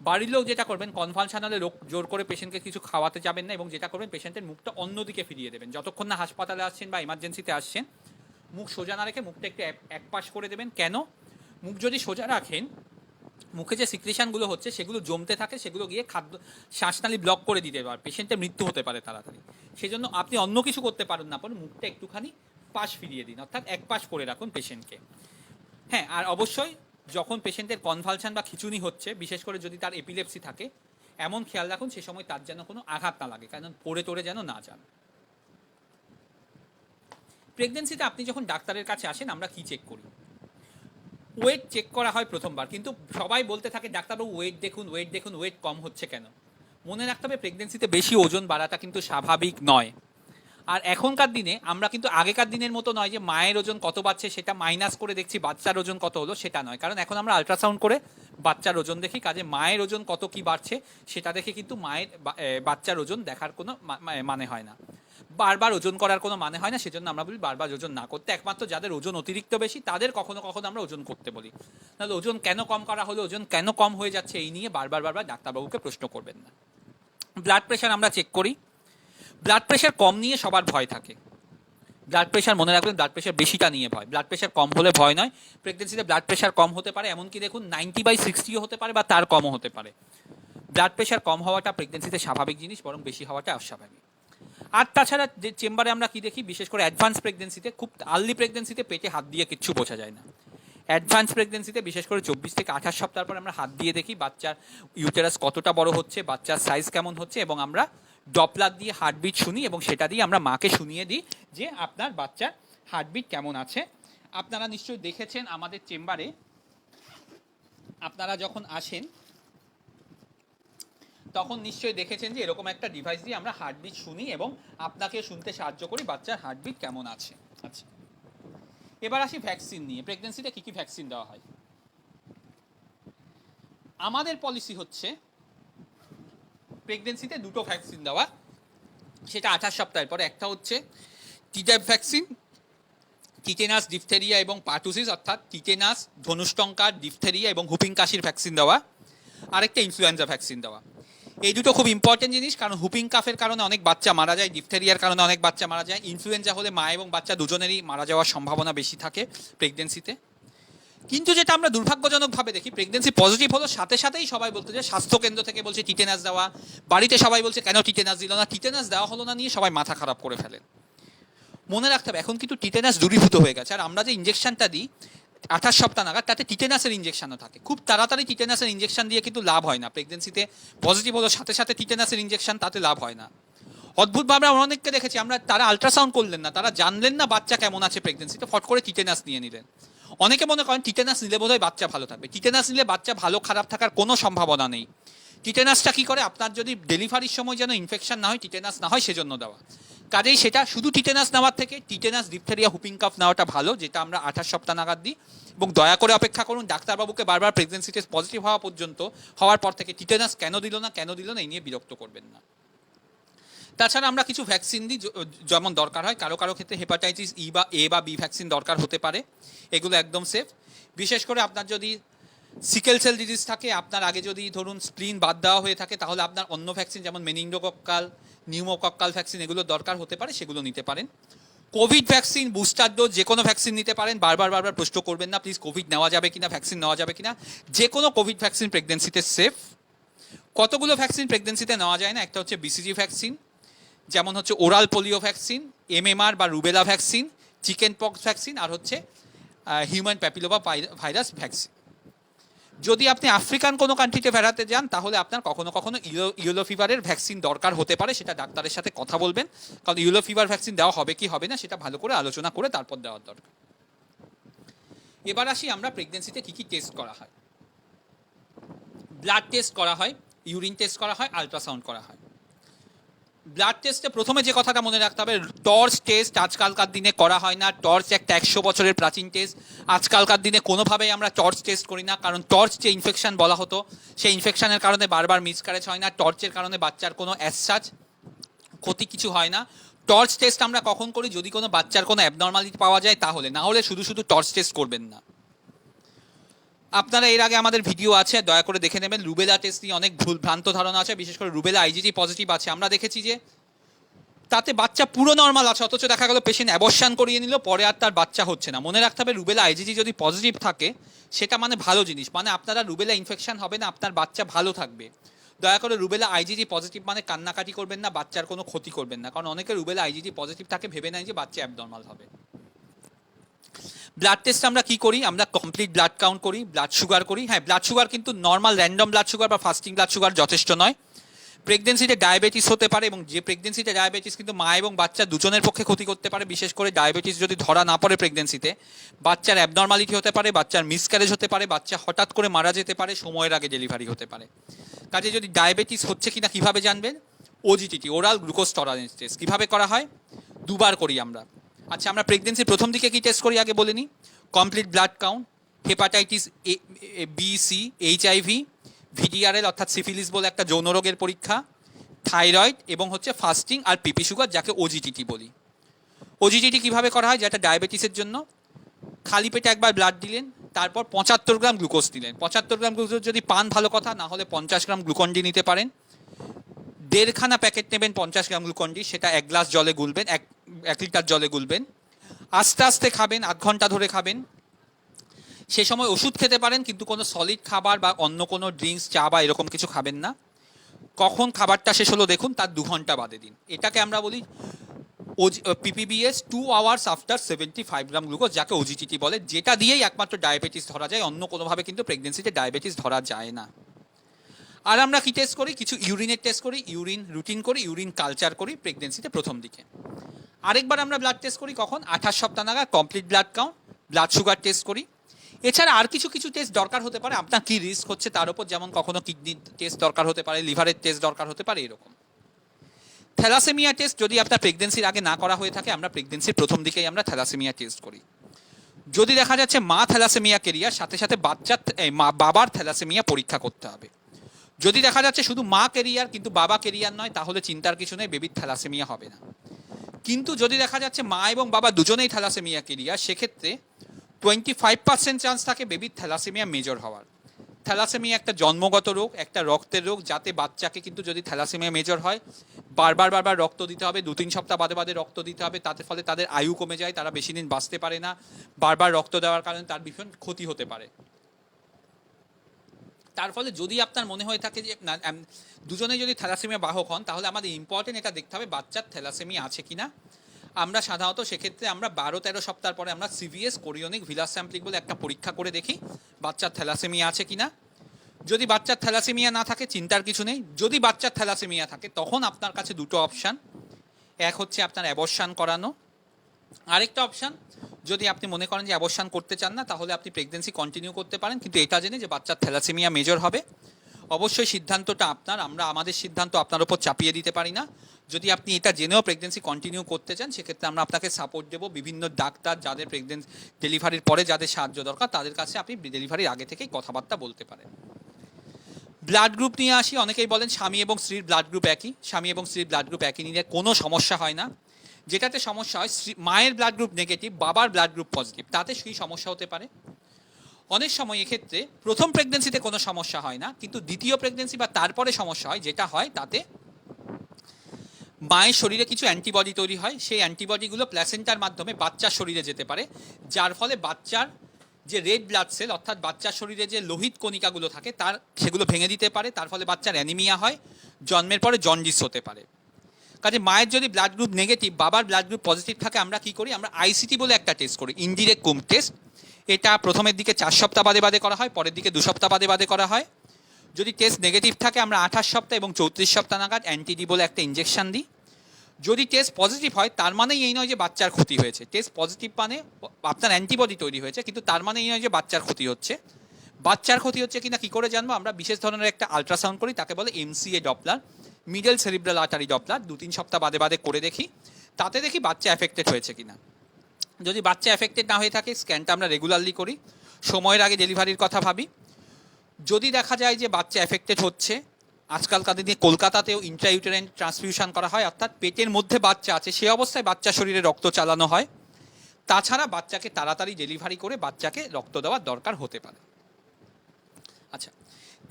বাড়ির লোক যেটা করবেন, কনভালশন হলে জোর করে পেশেন্টকে কিছু খাওয়াতে যাবেন না, এবং যেটা করবেন পেশেন্টের মুখটা অন্যদিকে ফিরিয়ে দেবেন। যতক্ষণ না হাসপাতালে আসছেন বা এমার্জেন্সিতে আসছেন, মুখ সোজা না রেখে মুখটা একটু এক পাশ করে দেবেন। কেন? মুখ যদি সোজা রাখেন, মুখে যে সিক্রেশনগুলো হচ্ছে সেগুলো জমতে থাকে, সেগুলো গিয়ে শ্বাসনালী ব্লক করে দিতে পারে, পেশেন্টের মৃত্যু হতে পারে তাড়াতাড়ি। সেই জন্য আপনি অন্য কিছু করতে পারেন না, পারেন মুখটা একটুখানি পাশ ফিরিয়ে দিন, অর্থাৎ এক পাশ করে রাখুন পেশেন্টকে। হ্যাঁ, আর অবশ্যই যখন পেশেন্টের কনভালশন বা খিঁচুনি হচ্ছে, বিশেষ করে যদি তার এপিলেপসি থাকে, এমন খেয়াল রাখুন সে সময় তার যেন কোনো আঘাত না লাগে, কারণ পড়ে টরে যেন না যান। প্রেগনেন্সিতে আপনি যখন ডাক্তারের কাছে আসেন, আমরা কি চেক করি? ওয়েট চেক করা হয় প্রথমবার, কিন্তু সবাই বলতে থাকে ডাক্তারবাবু ওয়েট দেখুন, ওয়েট দেখুন, ওয়েট কম হচ্ছে কেন? মনে রাখতে হবে প্রেগনেন্সিতে বেশি ওজন বাড়াটা কিন্তু স্বাভাবিক নয়। আর এখনকার দিনে আমরা কিন্তু আগেকার দিনের মতো নয় যে মায়ের ওজন কত বাড়ছে সেটা মাইনাস করে দেখছি বাচ্চার ওজন কত হলো, সেটা নয়। কারণ এখন আমরা আল্ট্রাসাউন্ড করে বাচ্চার ওজন দেখি, কাজে মায়ের ওজন কত কি বাড়ছে সেটা দেখে কিন্তু বাচ্চার ওজন দেখার কোনো মানে হয় না, বারবার ওজন করার কোনো মানে হয় না। সেজন্য আমরা বলি বারবার ওজন না করতে, একমাত্র যাদের ওজন অতিরিক্ত বেশি তাদের কখনো কখনো আমরা ওজন করতে বলি। তাহলে ওজন কেন কম করা হলো, ওজন কেন কম হয়ে যাচ্ছে, এই নিয়ে বারবার ডাক্তারবাবুকে প্রশ্ন করবেন না। ব্লাড প্রেশার আমরা চেক করি। ব্লাড প্রেশার কম নিয়ে সবার ভয় থাকে। ব্লাড প্রেশার মনে রাখবেন, ব্লাড প্রেশার বেশিটা নিয়ে ভয়, ব্লাড প্রেশার কম হলে ভয় নয়। প্রেগনেন্সিতে ব্লাড প্রেশার কম হতে পারে, এমনকি দেখুন 90/60 হতে পারে বা তার কমও হতে পারে। ব্লাড প্রেশার কম হওয়াটা প্রেগনেন্সিতে স্বাভাবিক জিনিস, বরং বেশি হওয়াটা অস্বাভাবিক। আর তাছাড়া যে চেম্বারে আমরা কি দেখি, বিশেষ করে অ্যাডভান্স প্রেগনেন্সিতে, খুব আর্লি প্রেগনেন্সিতে পেটে হাত দিয়ে কিচ্ছু বোঝা যায় না। অ্যাডভান্স প্রেগনেন্সিতে বিশেষ করে 24 থেকে 28 সপ্তাহ পর আমরা হাত দিয়ে দেখি বাচ্চার ইউটেরাস কতটা বড় হচ্ছে, বাচ্চার সাইজ কেমন হচ্ছে, এবং আমরা ডপলার দিয়ে হার্টবিট শুনি, এবং সেটা দিয়ে আমরা মাকে শুনিয়ে দিই যে আপনার বাচ্চার হার্টবিট কেমন আছে। আপনারা নিশ্চয়ই দেখেছেন আমাদের চেম্বারে, আপনারা যখন আসেন তখন নিশ্চয়ই দেখেছেন যে এরকম একটা ডিভাইস দিয়ে আমরা হার্টবিট শুনি এবং আপনাকে শুনতে সাহায্য করি বাচ্চার হার্টবিট কেমন আছে। আচ্ছা, এবার আসি ভ্যাকসিন নিয়ে। প্রেগনেন্সিতে কি কি ভ্যাকসিন দেওয়া হয়? আমাদের পলিসি হচ্ছে প্রেগনেন্সিতে দুটো ভ্যাকসিন দেওয়া, সেটা 28 সপ্তাহের পরে। একটা হচ্ছে টিটাইপ ভ্যাকসিন, টিটেনাস, ডিফথেরিয়া এবং পার্টুসিস, অর্থাৎ টিটেনাস, ধনুষ্টঙ্কার, ডিফথেরিয়া এবং হুপিং কাশির ভ্যাকসিন দেওয়া। আরেকটা ইনফ্লুয়েঞ্জা ভ্যাকসিন দেওয়া। এই দুটো খুব ইম্পর্টেন্ট জিনিস, কারণ হুপিং কাফের কারণে অনেক বাচ্চা মারা যায়, ডিফথেরিয়ার কারণে অনেক বাচ্চা মারা যায়, ইনফ্লুয়েঞ্জা হলে মা এবং বাচ্চা দুজনেরই মারা যাওয়ার সম্ভাবনা বেশি থাকে প্রেগনেন্সিতে। কিন্তু যেটা আমরা দুর্ভাগ্যজনকভাবে দেখি, প্রেগনেন্সি পজিটিভ হলো সাথে সাথেই সবাই বলতে যে স্বাস্থ্যকেন্দ্র থেকে বলছে টিটেনাস দেওয়া, বাড়িতে সবাই বলছে কেন টিটেনাস দিল না, টিটেনাস দেওয়া হলো না নিয়ে সবাই মাথা খারাপ করে ফেলেন। মনে রাখতে হবে এখন কিন্তু টিটেনাস দূরীভূত হয়ে গেছে, আর আমরা যে ইঞ্জেকশনটা দিই 28 সপ্তাহ নাগাদ, তাতে টিটেনাসের ইঞ্জেকশনও থাকে। খুব তাড়াতাড়ি টিটেনাসের ইঞ্জেকশন দিয়ে কিন্তু লাভ হয় না, প্রেগনেন্সিতে পজিটিভ হলো সাথে সাথে টিটেনাসের ইঞ্জেকশন, তাতে লাভ হয় না। অদ্ভুতভাবে আমরা অনেককে দেখেছি, আমরা তারা আল্ট্রাসাউন্ড করলেন না, তারা জানলেন না বাচ্চা কেমন আছে প্রেগনেন্সিতে, ফট করে টিটেনাস নিয়ে নিলেন। অনেকে মনে করেন টিটেনাস নিলে বোধহয় বাচ্চা ভালো থাকবে। টিটেনাস নিলে বাচ্চা ভালো খারাপ থাকার কোনো সম্ভাবনা নেই। টিটেনাসটা কি করে, আপনার যদি ডেলিভারির সময় যেন ইনফেকশন না হয়, টিটেনাস না হয়, সেজন্য দেওয়া। কাজেই সেটা শুধু টিটেনাস নেওয়ার থেকে টিটেনাস, ডিফথেরিয়া, হুপিং কাফ নেওয়াটা ভালো, যেটা আমরা 28 সপ্তাহ নাগাদ দিই। এবং দয়া করে অপেক্ষা করুন ডাক্তারবাবুকে বারবার প্রেগনেন্সি টেস্ট পজিটিভ হওয়া পর্যন্ত, হওয়ার পর থেকে টিটেনাস কেন দিল না এই নিয়ে বিরক্ত করবেন না। তাছাড়া আমরা কিছু ভ্যাকসিন দিই যেমন দরকার হয়, কারো কারো ক্ষেত্রে হেপাটাইটিস ই বা এ বা বি ভ্যাকসিন দরকার হতে পারে, এগুলো একদম সেফ। বিশেষ করে আপনার যদি সিকেল সেল ডিজিজ থাকে, আপনার আগে যদি ধরুন স্প্লিন বাদ দেওয়া হয়ে থাকে, তাহলে আপনার অন্য ভ্যাকসিন যেমন মেনিনগোকক্কাল, নিউমোকক্কাল ভ্যাকসিন এগুলো দরকার হতে পারে, সেগুলো নিতে পারেন। কোভিড ভ্যাকসিন বুস্টার ডোজ যে কোনো ভ্যাকসিন নিতে পারেন। বারবার প্রশ্ন করবেন না প্লিজ, কোভিড নেওয়া যাবে কিনা, ভ্যাকসিন নেওয়া যাবে কিনা। যে কোনো কোভিড ভ্যাকসিন প্রেগনেন্সিতে সেফ। কতগুলো ভ্যাকসিন প্রেগনেন্সিতে নেওয়া যায় না, একটা হচ্ছে বিসিজি ভ্যাকসিন, যেমন হচ্ছে ওরাল পোলিও ভ্যাকসিন, এমএমআর বা rubella vaccine, chicken pox vaccine, আর হচ্ছে হিউম্যান প্যাপিলোমা ভাইরাস ভ্যাকসিন। যদি আপনি আফ্রিকান কোনো কান্ট্রিতে বেড়াতে যান, তাহলে আপনার কখনো কখনো ইয়েলো ফিভারের ভ্যাকসিন দরকার হতে পারে, সেটা ডাক্তারের সাথে কথা বলবেন, কারণ ইয়েলো ফিভার ভ্যাকসিন দেওয়া হবে কি হবে না সেটা ভালো করে আলোচনা করে তারপর দেওয়ার দরকার। এবার আসি আমরা প্রেগনেন্সিতে কী কী টেস্ট করা হয়। ব্লাড টেস্ট করা হয়, ইউরিন টেস্ট করা হয়, আলট্রাসাউন্ড করা হয়। ব্লাড টেস্টে প্রথমে যে কথাটা মনে রাখতে হবে, টর্চ টেস্ট আজকালকার দিনে করা হয় না। টর্চ একটা 100 বছরের প্রাচীন টেস্ট। আজকালকার দিনে কোনোভাবেই আমরা টর্চ টেস্ট করি না, কারণ টর্চ যে ইনফেকশন বলা হতো, সেই ইনফেকশনের কারণে বারবার মিসক্যারেজ হয় না। টর্চের কারণে বাচ্চার কোনো অ্যাজ ক্ষতি কিছু হয় না। টর্চ টেস্ট আমরা কখন করি, যদি কোনো বাচ্চার কোনো অ্যাবনর্মালিটি পাওয়া যায় তাহলে, না হলে শুধু শুধু টর্চ টেস্ট করবেন না। আপনারা এর আগে আমাদের ভিডিও আছে, দয়া করে দেখে নেবেন। রুবেলা টেস্ট নিয়ে অনেক ভুল ভ্রান্ত ধারণা আছে, বিশেষ করে রুবেলা আইজিজি পজিটিভ আছে। আমরা দেখেছি যে তাতে বাচ্চা পুরো নর্মাল আছে, অথচ দেখা গেল পেশেন্ট অ্যাবর্শন করিয়ে নিল, পরে আর তার বাচ্চা হচ্ছে না। মনে রাখতে হবে রুবেলা আইজিজি যদি পজিটিভ থাকে সেটা মানে ভালো জিনিস, মানে আপনারা রুবেলা ইনফেকশন হবে না, আপনার বাচ্চা ভালো থাকবে। দয়া করে রুবেলা আইজিজি পজিটিভ মানে কান্নাকাটি করবেন না, বাচ্চার কোনো ক্ষতি করবেন না, কারণ অনেকে রুবেলা আইজিজি পজিটিভ থাকে ভেবে নেয় যে বাচ্চা অ্যাবনর্মাল হবে। ব্লাড টেস্ট আমরা কি করি, আমরা কমপ্লিট ব্লাড কাউন্ট করি, ব্লাড সুগার করি। হ্যাঁ, ব্লাড সুগার কিন্তু নর্মাল র্যান্ডম ব্লাড সুগার বা ফাস্টিং ব্লাড সুগার যথেষ্ট নয়। প্রেগনেন্সিতে ডায়াবেটিস হতে পারে, এবং যে প্রেগনেন্সিতে ডায়াবেটিস কিন্তু মা এবং বাচ্চা দুজনের পক্ষে ক্ষতি করতে পারে। বিশেষ করে ডায়াবেটিস যদি ধরা না পড়ে প্রেগনেন্সিতে, বাচ্চার অ্যাবনর্মালিটি হতে পারে, বাচ্চার মিসক্যারেজ হতে পারে, বাচ্চা হঠাৎ করে মারা যেতে পারে, সময়ের আগে ডেলিভারি হতে পারে। কাজে যদি ডায়াবেটিস হচ্ছে কিনা কীভাবে জানবেন, OGTT oral glucose tolerance test কীভাবে করা হয়, দুবার করি আমরা। আচ্ছা, আমরা প্রেগনেন্সির প্রথম দিকে কি টেস্ট করি আগে বলে নিই। Complete blood count, hepatitis B, C, HIV, VDRL অর্থাৎ সিফিলিস বলে একটা যৌন রোগের পরীক্ষা, থাইরয়েড, এবং হচ্ছে ফাস্টিং আর পিপি সুগার, যাকে ওজিটিটি বলি। ওজিটিটি কীভাবে করা হয়, যেটা ডায়াবেটিসের জন্য খালি পেটে একবার ব্লাড দিলেন, তারপর 75 গ্রাম গ্লুকোজ দিলেন। 75 গ্রাম গ্লুকোজ যদি পান ভালো কথা, না হলে 50 গ্রাম গ্লুকন্ডি নিতে পারেন। 1.5খানা প্যাকেট নেবেন 50 গ্রাম গ্লুকন্ডি, সেটা 1 গ্লাস জলে গুলবেন, 1 লিটার জলে গুলবেন। আস্তে আস্তে খাবেন, 8 ঘন্টা ধরে খাবেন। সে সময় ওষুধ খেতে পারেন, কিন্তু কোনো সলিড খাবার বা অন্য কোনো ড্রিঙ্কস, চা বা এরকম কিছু খাবেন না। কখন খাবারটা শেষ হলো দেখুন, তার 2 ঘন্টা বাদে দিন। এটাকে আমরা বলি পিপিবিএস 2 আওয়ার্স আফটার 75 গ্রাম গ্লুকোজ, যাকে ওজিটিটি বলে, যেটা দিয়েই একমাত্র ডায়াবেটিস ধরা যায়, অন্য কোনোভাবে কিন্তু প্রেগনেন্সিতে ডায়াবেটিস ধরা যায় না। আর আমরা কি টেস্ট করি, কিছু ইউরিনের টেস্ট করি, ইউরিন রুটিন করি, ইউরিন কালচার করি প্রেগনেন্সিতে প্রথম দিকে। আরেকবার আমরা ব্লাড টেস্ট করি কখন, 28 সপ্তাহ নাগাদ, complete blood count, blood sugar test করি। এছাড়া আর কিছু কিছু টেস্ট দরকার হতে পারে, আপনার কি রিস্ক হচ্ছে তার উপর, যেমন কখনো কিডনি টেস্ট দরকার হতে পারে, লিভারের টেস্ট দরকার হতে পারে, এরকম। থ্যালাসেমিয়া টেস্ট যদি আপনার প্রেগনেন্সির আগে না করা হয়ে থাকে, আমরা প্রেগনেন্সির প্রথম দিকেই আমরা থ্যালাসেমিয়া টেস্ট করি। যদি দেখা যাচ্ছে মা থ্যালাসেমিয়া কেরিয়ার, সাথে সাথে বাবার থ্যালাসেমিয়া পরীক্ষা করতে হবে। যদি দেখা যাচ্ছে শুধু মা কেরিয়ার কিন্তু বাবা কেরিয়ার নয়, তাহলে চিন্তার কিছু নেই, বেবির থ্যালাসেমিয়া হবে না। কিন্তু যদি দেখা যাচ্ছে মা এবং বাবা দুজনেই থ্যালাসেমিয়া কেরিয়ার, সেক্ষেত্রে 25% চান্স থাকে বেবির থ্যালাসেমিয়া মেজর হওয়ার। থ্যালাসেমিয়া একটা জন্মগত রোগ, একটা রক্তের রোগ, যাতে বাচ্চাকে কিন্তু যদি থ্যালাসেমিয়া মেজর হয়, বারবার রক্ত দিতে হবে, 2-3 সপ্তাহ বাদে বাদে রক্ত দিতে হবে। তাতে ফলে তাদের আয়ু কমে যায়, তারা বেশি দিন বাঁচতে পারে না। বারবার রক্ত দেওয়ার কারণে তার ভীষণ ক্ষতি হতে পারে। তার ফলে যদি আপনার মনে হয়ে থাকে যে দুজনে যদি থ্যালাসেমিয়া বাহক হন, তাহলে আমাদের ইম্পর্টেন্ট এটা দেখতে হবে বাচ্চার থ্যালাসেমিয়া আছে কিনা। আমরা সাধারণত সেক্ষেত্রে আমরা 12-13 সপ্তাহ পরে আমরা সিভিএস কোরিওনিক ভিলাস স্যাম্পলিং বলে একটা পরীক্ষা করে দেখি বাচ্চার থ্যালাসেমিয়া আছে কিনা। যদি বাচ্চার থ্যালাসেমিয়া না থাকে, চিন্তার কিছু নেই। যদি বাচ্চার থ্যালাসেমিয়া থাকে, তখন আপনার কাছে দুটো অপশান, এক হচ্ছে আপনার অ্যাবর্শন করানো, আরেকটা অপশান যদি আপনি মনে করেন যে অ্যাবর্শন করতে চান না, তাহলে আপনি প্রেগনেন্সি কন্টিনিউ করতে পারেন, কিন্তু এটা জেনে যে বাচ্চার থ্যালাসেমিয়া মেজর হবে। অবশ্যই সিদ্ধান্তটা আপনার, আমরা আমাদের সিদ্ধান্ত আপনার উপর চাপিয়ে দিতে পারি না। যদি আপনি এটা জেনেও প্রেগনেন্সি কন্টিনিউ করতে চান, সেক্ষেত্রে আমরা আপনাকে সাপোর্ট দেবো। বিভিন্ন ডাক্তার, যাদের প্রেগনেন্সি ডেলিভারির পরে যাদের সাহায্য দরকার, তাদের কাছে আপনি ডেলিভারির আগে থেকেই কথাবার্তা বলতে পারেন। ব্লাড গ্রুপ নিয়ে আসি। অনেকেই বলেন স্বামী এবং স্ত্রীর ব্লাড গ্রুপ একই। স্বামী এবং স্ত্রীর ব্লাড গ্রুপ একই নিলে কোনো সমস্যা হয় না। যেটাতে সমস্যা হয়, মায়ের ব্লাড গ্রুপ নেগেটিভ, বাবার ব্লাড গ্রুপ পজিটিভ, তাতে সেই সমস্যা হতে পারে। অনেক সময় এক্ষেত্রে প্রথম প্রেগনেন্সিতে কোনো সমস্যা হয় না, কিন্তু দ্বিতীয় প্রেগনেন্সি বা তারপরে সমস্যা হয়। যেটা হয় তাতে মায়ের শরীরে কিছু অ্যান্টিবডি তৈরি হয়, সেই অ্যান্টিবডিগুলো প্ল্যাসেন্টার মাধ্যমে বাচ্চার শরীরে যেতে পারে, যার ফলে বাচ্চার যে রেড ব্লাড সেল অর্থাৎ বাচ্চার শরীরে যে লোহিত কণিকাগুলো থাকে সেগুলো ভেঙে দিতে পারে, তার ফলে বাচ্চার অ্যানিমিয়া হয়, জন্মের পরে জন্ডিস হতে পারে। কাজে মায়ের যদি ব্লাড গ্রুপ নেগেটিভ, বাবার ব্লাড গ্রুপ পজিটিভ থাকে, আমরা কি করি, আমরা আইসিটি বলে একটা টেস্ট করি, ইনডিরেক্ট কুম টেস্ট। এটা প্রথমের দিকে 4 সপ্তাহ বাদে বাদে করা হয়, পরের দিকে 2 সপ্তাহ বাদে বাদে করা হয়। যদি টেস্ট নেগেটিভ থাকে আমরা 28 সপ্তাহ এবং 34 সপ্তাহ নাগাদ অ্যান্টিডি বলে একটা ইঞ্জেকশন দিই। যদি টেস্ট পজিটিভ হয় তার মানে এই নয় যে বাচ্চার ক্ষতি হয়েছে, টেস্ট পজিটিভ মানে আপনার অ্যান্টিবডি তৈরি হয়েছে, কিন্তু তার মানে এই নয় যে বাচ্চার ক্ষতি হচ্ছে। বাচ্চার ক্ষতি হচ্ছে কিনা কি করে জানবো, আমরা বিশেষ ধরনের একটা আল্ট্রাসাউন্ড করি, তাকে বলে MCA Doppler, middle cerebral artery Doppler. 2-3 সপ্তাহ বাদে বাদে করে দেখি, তাতে দেখি বাচ্চা এফেক্টেড হয়েছে কিনা। যদি বাচ্চা এফেক্টেড না হয়ে থাকে স্ক্যানটা আমরা রেগুলারলি করি, সময়ের আগে ডেলিভারির কথা ভাবি। যদি দেখা যায় যে বাচ্চা এফেক্টেড হচ্ছে, আজকালকার দিনে কলকাতাতেও ইন্ট্রাইউটেরাইন ট্রান্সফিউশন করা হয়, অর্থাৎ পেটের মধ্যে বাচ্চা আছে সে অবস্থায় বাচ্চার শরীরে রক্ত চালানো হয়। তাছাড়া বাচ্চাকে তাড়াতাড়ি ডেলিভারি করে বাচ্চাকে রক্ত দেওয়ার দরকার হতে পারে। আচ্ছা,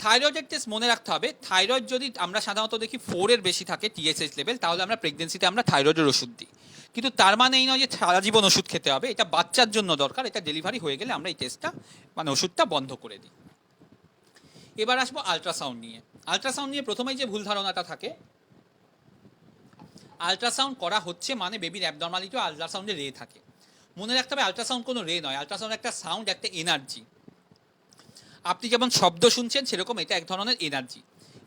থাইরয়েডের টেস্ট মনে রাখতে হবে, থাইরয়েড যদি আমরা সাধারণত দেখি 4 এর বেশি থাকে টিএসএইচ লেভেল, তাহলে আমরা প্রেগনেন্সিতে আমরা থাইরয়েডের ওষুধ দিই, কিন্তু তার মানে এই নয় যে সারা জীবন ওষুধ খেতে হবে। এটা বাচ্চার জন্য দরকার, এটা ডেলিভারি হয়ে গেলে আমরা এই টেস্টটা মানে ওষুধটা বন্ধ করে দিই। এবার আসবো আল্ট্রাসাউন্ড নিয়ে। আল্ট্রাসাউন্ড নিয়ে প্রথমেই যে ভুল ধারণাটা থাকে, আল্ট্রাসাউন্ড করা হচ্ছে মানে বেবির অ্যাবনর্মালিটি আল্ট্রাসাউন্ডে রে থাকে। মনে রাখতে হবে আল্ট্রাসাউন্ড কোনো রে নয়, আল্ট্রাসাউন্ড একটা সাউন্ড, একটা এনার্জি। আপনি যেমন শব্দ শুনছেন সেরকম এটা এক ধরনের এনার্জি।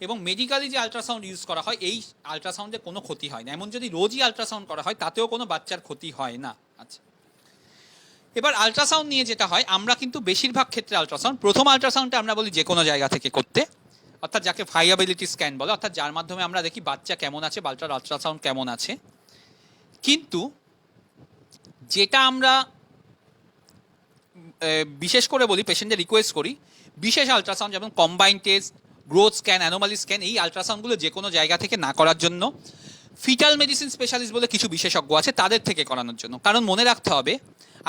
এবং মেডিকেলি যে আল্ট্রাসাউন্ড ইউজ করা হয়, এই আল্ট্রাসাউন্ডে কোনো ক্ষতি হয় না। এমন যদি রোজই আল্ট্রাসাউন্ড করা হয় তাতেও কোনো বাচ্চার ক্ষতি হয় না। আচ্ছা, এবার আল্ট্রাসাউন্ড নিয়ে যেটা হয়, আমরা কিন্তু বেশিরভাগ ক্ষেত্রে আল্ট্রাসাউন্ড, প্রথম আল্ট্রাসাউন্ডটা আমরা বলি যে কোনো জায়গা থেকে করতে, অর্থাৎ যাকে ভাইয়াবিলিটি স্ক্যান বলে, অর্থাৎ যার মাধ্যমে আমরা দেখি বাচ্চা কেমন আছে, বাচ্চার আল্ট্রাসাউন্ড কেমন আছে। কিন্তু যেটা আমরা বিশেষ করে বলি, পেশেন্টদের রিকোয়েস্ট করি, বিশেষ আল্ট্রাসাউন্ড যেমন combine test, growth scan, anomaly scan, এই আল্ট্রাসাউন্ডগুলো যে কোনো জায়গা থেকে না করার জন্য ফিটাল মেডিসিন স্পেশালিস্ট বলে কিছু বিশেষজ্ঞ আছে তাদের থেকে করানোর জন্য। কারণ মনে রাখতে হবে,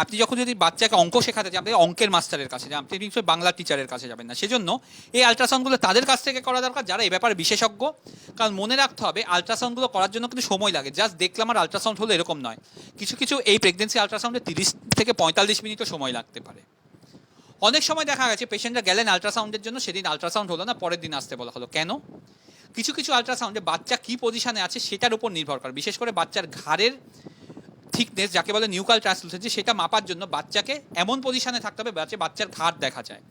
আপনি যখন যদি বাচ্চাকে অঙ্ক শেখাতে চান, আপনি অঙ্কের মাস্টারের কাছে যান, আপনি নিশ্চয়ই বাংলা টিচারের কাছে যাবেন না। সেজন্য এই আল্ট্রাসাউন্ডগুলো তাদের কাছ থেকে করা দরকার যারা এই ব্যাপারে বিশেষজ্ঞ। কারণ মনে রাখতে হবে আল্ট্রাসাউন্ডগুলো করার জন্য কিন্তু সময় লাগে, জাস্ট দেখলাম আর আল্ট্রাসাউন্ড হলো এরকম নয়। কিছু কিছু এই প্রেগনেন্সি আল্ট্রাসাউন্ডে 30 থেকে 45 মিনিটও সময় লাগতে পারে। অনেক সময় দেখা গেছে পেশেন্টরা গেলেন আল্ট্রাসাউন্ডের জন্য, সেদিন আল্ট্রাসাউন্ড হলো না, পরের দিন আসতে বলা হলো। কেন? কিছু কিছু আল্ট্রাসাউন্ডে বাচ্চা কী পজিশনে আছে সেটার উপর নির্ভর করে। বিশেষ করে বাচ্চার ঘাড়ের থিকনেস, যাকে বলে নিউকাল ট্রান্সলুসেন্সি, সেটা মাপার জন্য বাচ্চাকে এমন পজিশনে থাকতে হবে বাচ্চার ঘাড় দেখা যায়।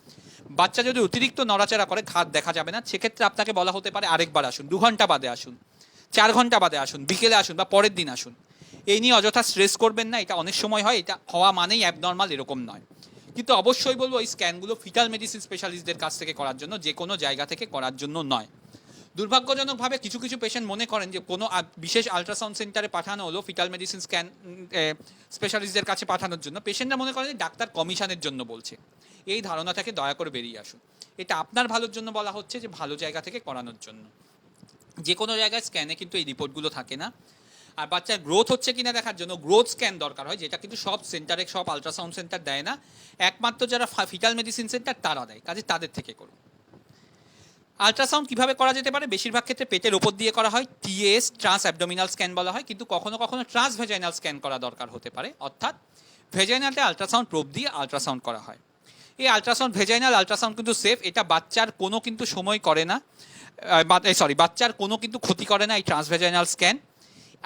বাচ্চা যদি অতিরিক্ত নড়াচড়া করে ঘাড় দেখা যাবে না, সেক্ষেত্রে আপনাকে বলা হতে পারে আরেকবার আসুন, 2 ঘন্টা বাদে আসুন, 4 ঘন্টা বাদে আসুন, বিকেলে আসুন বা পরের দিন আসুন। এই নিয়ে অযথা স্ট্রেস করবেন না, এটা অনেক সময় হয়, এটা হওয়া মানেই অ্যাবনর্মাল এরকম নয়। কিন্তু অবশ্যই বলবো এই স্ক্যানগুলো ফিটাল মেডিসিন স্পেশালিস্টদের কাছ থেকে করার জন্য, যে কোনো জায়গা থেকে করার জন্য নয়। দুর্ভাগ্যজনকভাবে কিছু কিছু পেশেন্ট মনে করেন যে কোনো বিশেষ আল্ট্রাসাউন্ড সেন্টারে পাঠানো হলো ফিটাল মেডিসিন স্ক্যান স্পেশালিস্টদের কাছে পাঠানোর জন্য, পেশেন্টরা মনে করেন যে ডাক্তার কমিশনের জন্য বলছে। এই ধারণা থেকে দয়া করে বেরিয়ে আসুন। এটা আপনার ভালোর জন্য বলা হচ্ছে, যে ভালো জায়গা থেকে করানোর জন্য। যে কোনো জায়গায় স্ক্যানে কিন্তু এই রিপোর্টগুলো থাকে না। আর বাচ্চার গ্রোথ হচ্ছে কিনা দেখার জন্য গ্রোথ স্ক্যান দরকার হয়, যেটা কিন্তু সব সেন্টারে, সব আল্ট্রাসাউন্ড সেন্টার দেয় না, একমাত্র যারা ফিটাল মেডিসিন সেন্টার তারা দেয়। কাজে তাদের থেকে করুন। আল্ট্রাসাউন্ড কীভাবে করা যেতে পারে? বেশিরভাগ ক্ষেত্রে পেটের ওপর দিয়ে করা হয়, টিএস ট্রান্স অ্যাবডোমিনাল স্ক্যান বলা হয়, কিন্তু কখনো কখনো ট্রান্স ভেজাইনাল স্ক্যান করা দরকার হতে পারে, অর্থাৎ ভেজাইনালতে আল্ট্রাসাউন্ড প্রোব দিয়ে আল্ট্রাসাউন্ড করা হয়। এই আল্ট্রাসাউন্ড, ভেজাইনাল আল্ট্রাসাউন্ড কিন্তু সেফ, এটা বাচ্চার কোনো কিন্তু সময় করে না, বাচ্চার কোনো কিন্তু ক্ষতি করে না এই ট্রান্স ভেজাইনাল স্ক্যান।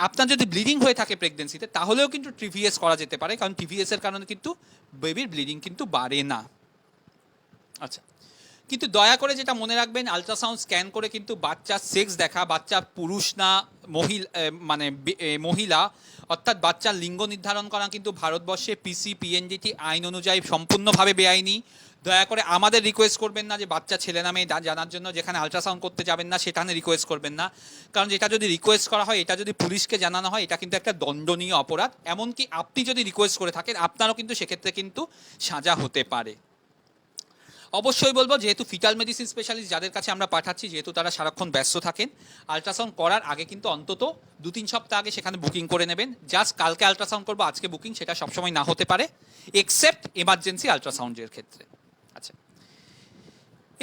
আপনার যদি ব্লিডিং হয়ে থাকে প্রেগনেন্সিতে তাহলেও কিন্তু টিভিএস করা যেতে পারে, কারণ টিভিএসের কারণে কিন্তু বেবির ব্লিডিং কিন্তু বাড়ে না। আচ্ছা, কিন্তু দয়া করে যেটা মনে রাখবেন, আল্ট্রাসাউন্ড স্ক্যান করে কিন্তু বাচ্চার সেক্স দেখা, বাচ্চা পুরুষ না মহিলা, অর্থাৎ বাচ্চার লিঙ্গ নির্ধারণ করা কিন্তু ভারতবর্ষে পিসি পিএনডিটি আইন অনুযায়ী সম্পূর্ণভাবে বেআইনি। দয়া করে আমাদের রিকোয়েস্ট করবেন না যে বাচ্চা ছেলে নামে জানার জন্য যেখানে আল্ট্রাসাউন্ড করতে যাবেন না সেখানে রিকোয়েস্ট করবেন না, কারণ যেটা যদি রিকোয়েস্ট করা হয়, এটা যদি পুলিশকে জানানো হয়, এটা কিন্তু একটা দণ্ডনীয় অপরাধ। এমনকি আপনি যদি রিকোয়েস্ট করে থাকেন আপনারও কিন্তু সেক্ষেত্রে কিন্তু সাজা হতে পারে। অবশ্যই বলবো, যেহেতু ফিটাল মেডিসিন স্পেশালিস্ট যাদের কাছে আমরা পাঠাচ্ছি, যেহেতু তারা সারাক্ষণ ব্যস্ত থাকেন, আল্ট্রাসাউন্ড করার আগে কিন্তু অন্তত 2-3 সপ্তাহ আগে সেখানে বুকিং করে নেবেন। জাস্ট কালকে আল্ট্রাসাউন্ড করবো আজকে বুকিং, সেটা সবসময় না হতে পারে, এক্সেপ্ট এমার্জেন্সি আল্ট্রাসাউন্ডের ক্ষেত্রে।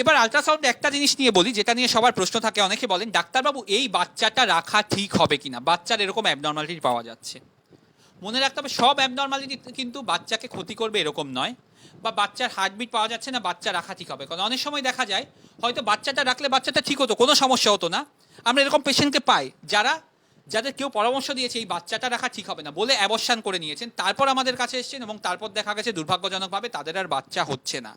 এবার আল্ট্রাসাউন্ড একটা জিনিস নিয়ে বলি, যেটা নিয়ে সবার প্রশ্ন থাকে। অনেকে বলেন ডাক্তারবাবু এই বাচ্চাটা রাখা ঠিক হবে কিনা, বাচ্চার এরকম অ্যাবনর্মালিটি পাওয়া যাচ্ছে। মনে রাখতে হবে সব অ্যাবনর্মালিটি কিন্তু বাচ্চাকে ক্ষতি করবে এরকম নয়, বা বাচ্চার হার্টবিট পাওয়া যাচ্ছে না বাচ্চা রাখা ঠিক হবে। কারণ অনেক সময় দেখা যায় হয়তো বাচ্চাটা রাখলে বাচ্চাটা ঠিক হতো, কোনো সমস্যা হতো না। আমরা এরকম পেশেন্টকে পাই যাদের কেউ পরামর্শ দিয়েছে এই বাচ্চাটা রাখা ঠিক হবে না বলে অ্যাবর্শন করে নিয়েছেন, তারপর আমাদের কাছে এসেছেন এবং তারপর দেখা গেছে দুর্ভাগ্যজনকভাবে তাদের আর বাচ্চা হচ্ছে না।